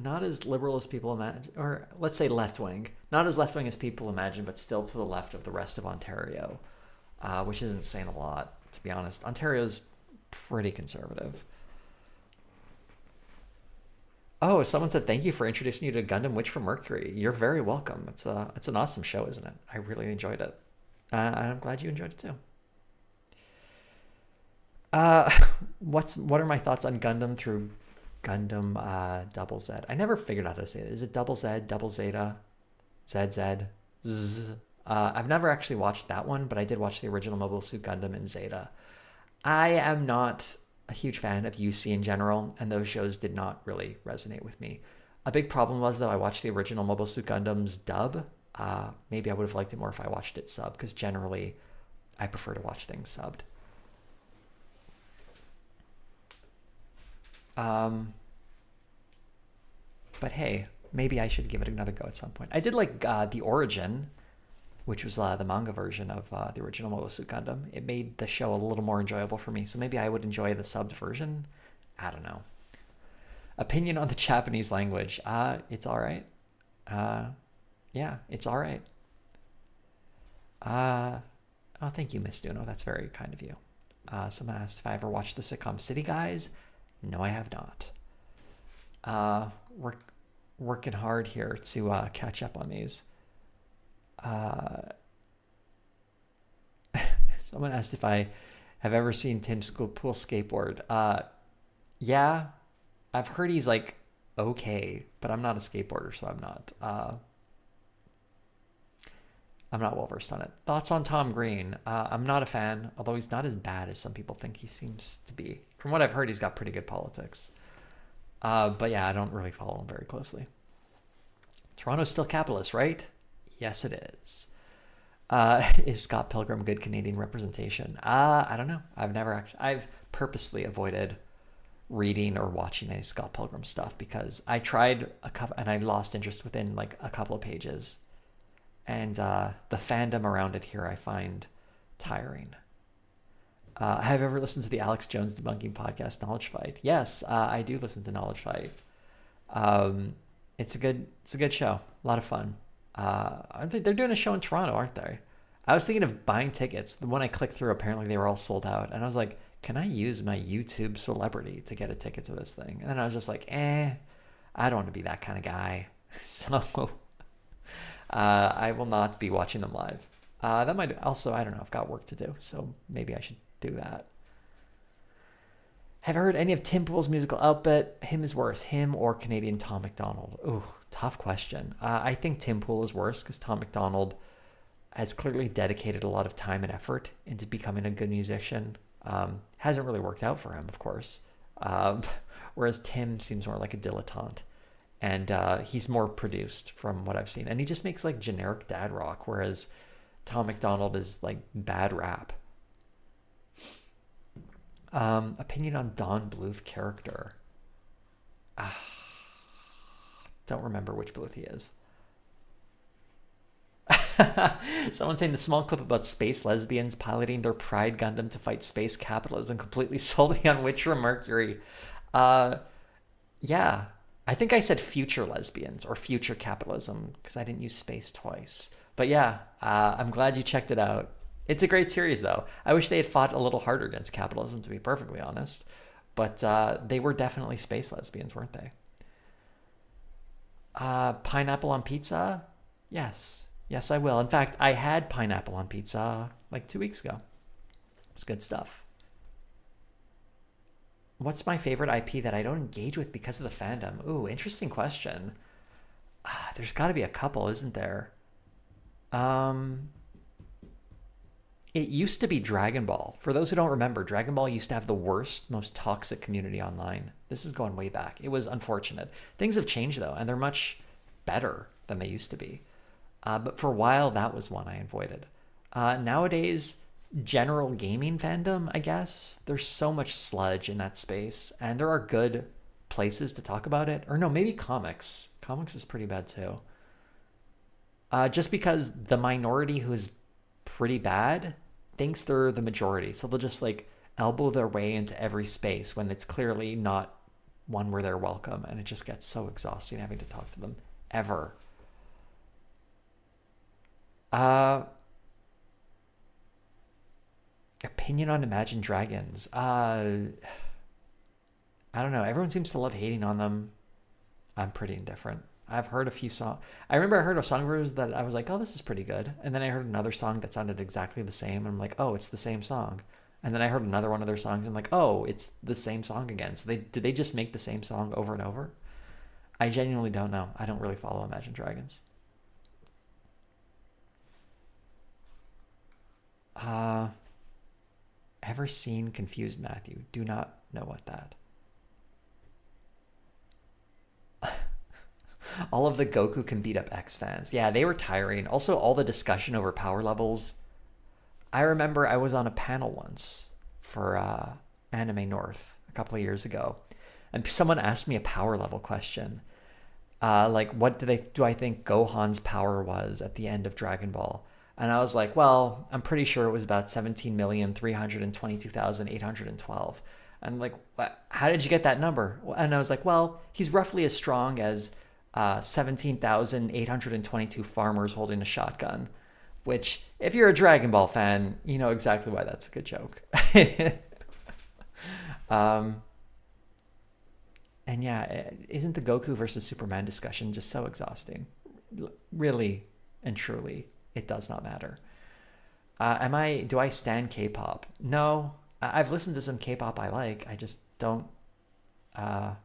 Not as liberal as people imagine, or let's say left-wing. Not as left-wing as people imagine, but still to the left of the rest of Ontario, which isn't saying a lot, to be honest. Ontario's pretty conservative. Oh, someone said, thank you for introducing you to Gundam Witch from Mercury. You're very welcome. It's an awesome show, isn't it? I really enjoyed it. I'm glad you enjoyed it too. What are my thoughts on Gundam through Gundam Double Z? I never figured out how to say it. Is it Double Z, Double Zeta, ZZ, Z? I've never actually watched that one, but I did watch the original Mobile Suit Gundam and Zeta. I am not a huge fan of UC in general, and those shows did not really resonate with me. A big problem was, though, I watched the original Mobile Suit Gundam's dub. Maybe I would have liked it more if I watched it sub, because generally I prefer to watch things subbed. But hey, maybe I should give it another go at some point. I did like The Origin, which was the manga version of the original Mobile Suit Gundam. It made the show a little more enjoyable for me, so maybe I would enjoy the subbed version. I don't know. Opinion on the Japanese language. It's all right. Yeah, it's all right. Oh, thank you, Miss Duno. That's very kind of you. Someone asked if I ever watched the sitcom City Guys. No, I have not. Working hard here to catch up on these. Someone asked if I have ever seen Tim Pool skateboard. Yeah, I've heard he's like okay, but I'm not a skateboarder, so I'm not well versed on it. Thoughts on Tom Green? I'm not a fan, although he's not as bad as some people think he seems to be. From what I've heard, he's got pretty good politics. But yeah, I don't really follow him very closely. Toronto's still capitalist, right? Yes, it is. Is Scott Pilgrim good Canadian representation? I don't know. I've purposely avoided reading or watching any Scott Pilgrim stuff because I tried a couple and I lost interest within like a couple of pages. And the fandom around it here I find tiring. Have you ever listened to the Alex Jones debunking podcast, Knowledge Fight? Yes, I do listen to Knowledge Fight. It's a good show. A lot of fun. I think they're doing a show in Toronto, aren't they? I was thinking of buying tickets. The one I clicked through, apparently they were all sold out. And I was like, can I use my YouTube celebrity to get a ticket to this thing? And then I was just like, I don't want to be that kind of guy. So I will not be watching them live. That might also, I don't know, I've got work to do. So maybe I should do that. Have I heard any of Tim Pool's musical output? Him is worse. Him or Canadian Tom McDonald? Ooh, tough question. I think Tim Pool is worse because Tom McDonald has clearly dedicated a lot of time and effort into becoming a good musician. Hasn't really worked out for him, of course. Whereas Tim seems more like a dilettante. And he's more produced from what I've seen. And he just makes like generic dad rock, whereas Tom McDonald is like bad rap. Opinion on Don Bluth character. Don't remember which Bluth he is. Someone saying the small clip about space lesbians piloting their Pride Gundam to fight space capitalism completely solely on Witch from Mercury. Yeah. I think I said future lesbians or future capitalism because I didn't use space twice. But yeah, I'm glad you checked it out. It's a great series, though. I wish they had fought a little harder against capitalism, to be perfectly honest. But they were definitely space lesbians, weren't they? Pineapple on pizza? Yes. Yes, I will. In fact, I had pineapple on pizza like 2 weeks ago. It was good stuff. What's my favorite IP that I don't engage with because of the fandom? Ooh, interesting question. There's got to be a couple, isn't there? It used to be Dragon Ball. For those who don't remember, Dragon Ball used to have the worst, most toxic community online. This is going way back. It was unfortunate. Things have changed, though, and they're much better than they used to be. But for a while, that was one I avoided. Nowadays, general gaming fandom, I guess. There's so much sludge in that space, and there are good places to talk about it. Or no, maybe comics. Comics is pretty bad, too. Just because the minority who is pretty bad thinks they're the majority. So they'll just like elbow their way into every space when it's clearly not one where they're welcome. And it just gets so exhausting having to talk to them ever. Opinion on Imagine Dragons. I don't know. Everyone seems to love hating on them. I'm pretty indifferent. I've heard a few songs. I remember I heard a song that I was like, oh, this is pretty good. And then I heard another song that sounded exactly the same. And I'm like, oh, it's the same song. And then I heard another one of their songs. And I'm like, oh, it's the same song again. So did they just make the same song over and over? I genuinely don't know. I don't really follow Imagine Dragons. Ever seen Confused Matthew? Do not know what that. All of the Goku can beat up X fans. Yeah, they were tiring. Also, all the discussion over power levels. I remember I was on a panel once for Anime North a couple of years ago, and someone asked me a power level question. Like, what do I think Gohan's power was at the end of Dragon Ball? And I was like, well, I'm pretty sure it was about 17,322,812. And like, how did you get that number? And I was like, well, he's roughly as strong as 17,822 farmers holding a shotgun, which if you're a Dragon Ball fan, you know exactly why that's a good joke. And yeah, isn't the Goku versus Superman discussion just so exhausting? Really and truly, it does not matter. Do I stan K-pop? No, I've listened to some K-pop I like. I just don't, I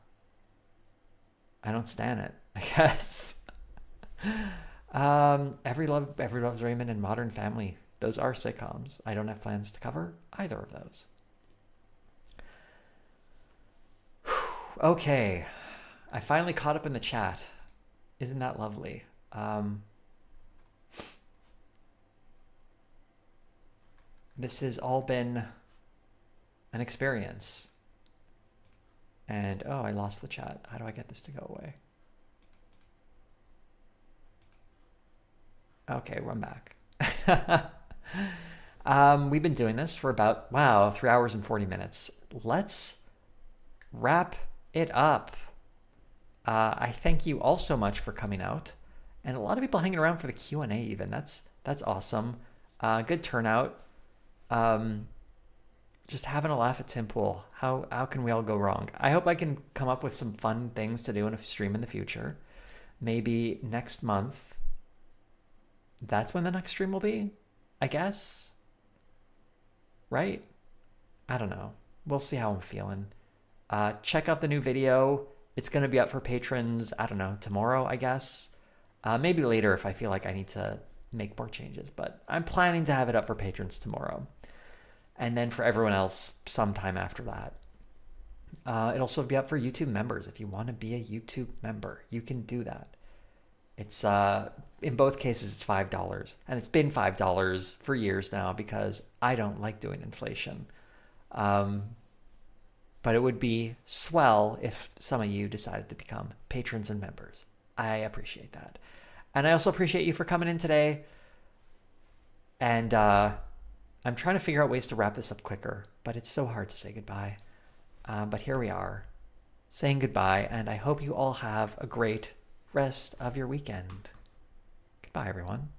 don't stan it, I guess. Every Loves Raymond and Modern Family. Those are sitcoms. I don't have plans to cover either of those. Okay. I finally caught up in the chat. Isn't that lovely? This has all been an experience. And, oh, I lost the chat. How do I get this to go away? Okay, I'm back. We've been doing this for about, 3 hours and 40 minutes. Let's wrap it up. I thank you all so much for coming out. And a lot of people hanging around for the Q&A even. That's awesome. Good turnout. Just having a laugh at Tim Pool. How can we all go wrong? I hope I can come up with some fun things to do in a stream in the future. Maybe next month. That's when the next stream will be, I guess. Right? I don't know. We'll see how I'm feeling. Check out the new video. It's going to be up for patrons, I don't know, tomorrow, I guess. Maybe later if I feel like I need to make more changes. But I'm planning to have it up for patrons tomorrow. And then for everyone else, sometime after that. It'll also be up for YouTube members. If you want to be a YouTube member, you can do that. It's in both cases it's $5, and it's been $5 for years now because I don't like doing inflation. But it would be swell if some of you decided to become patrons and members. I appreciate that. And I also appreciate you for coming in today. And I'm trying to figure out ways to wrap this up quicker, but it's so hard to say goodbye. But here we are, saying goodbye, and I hope you all have a great rest of your weekend. Goodbye, everyone.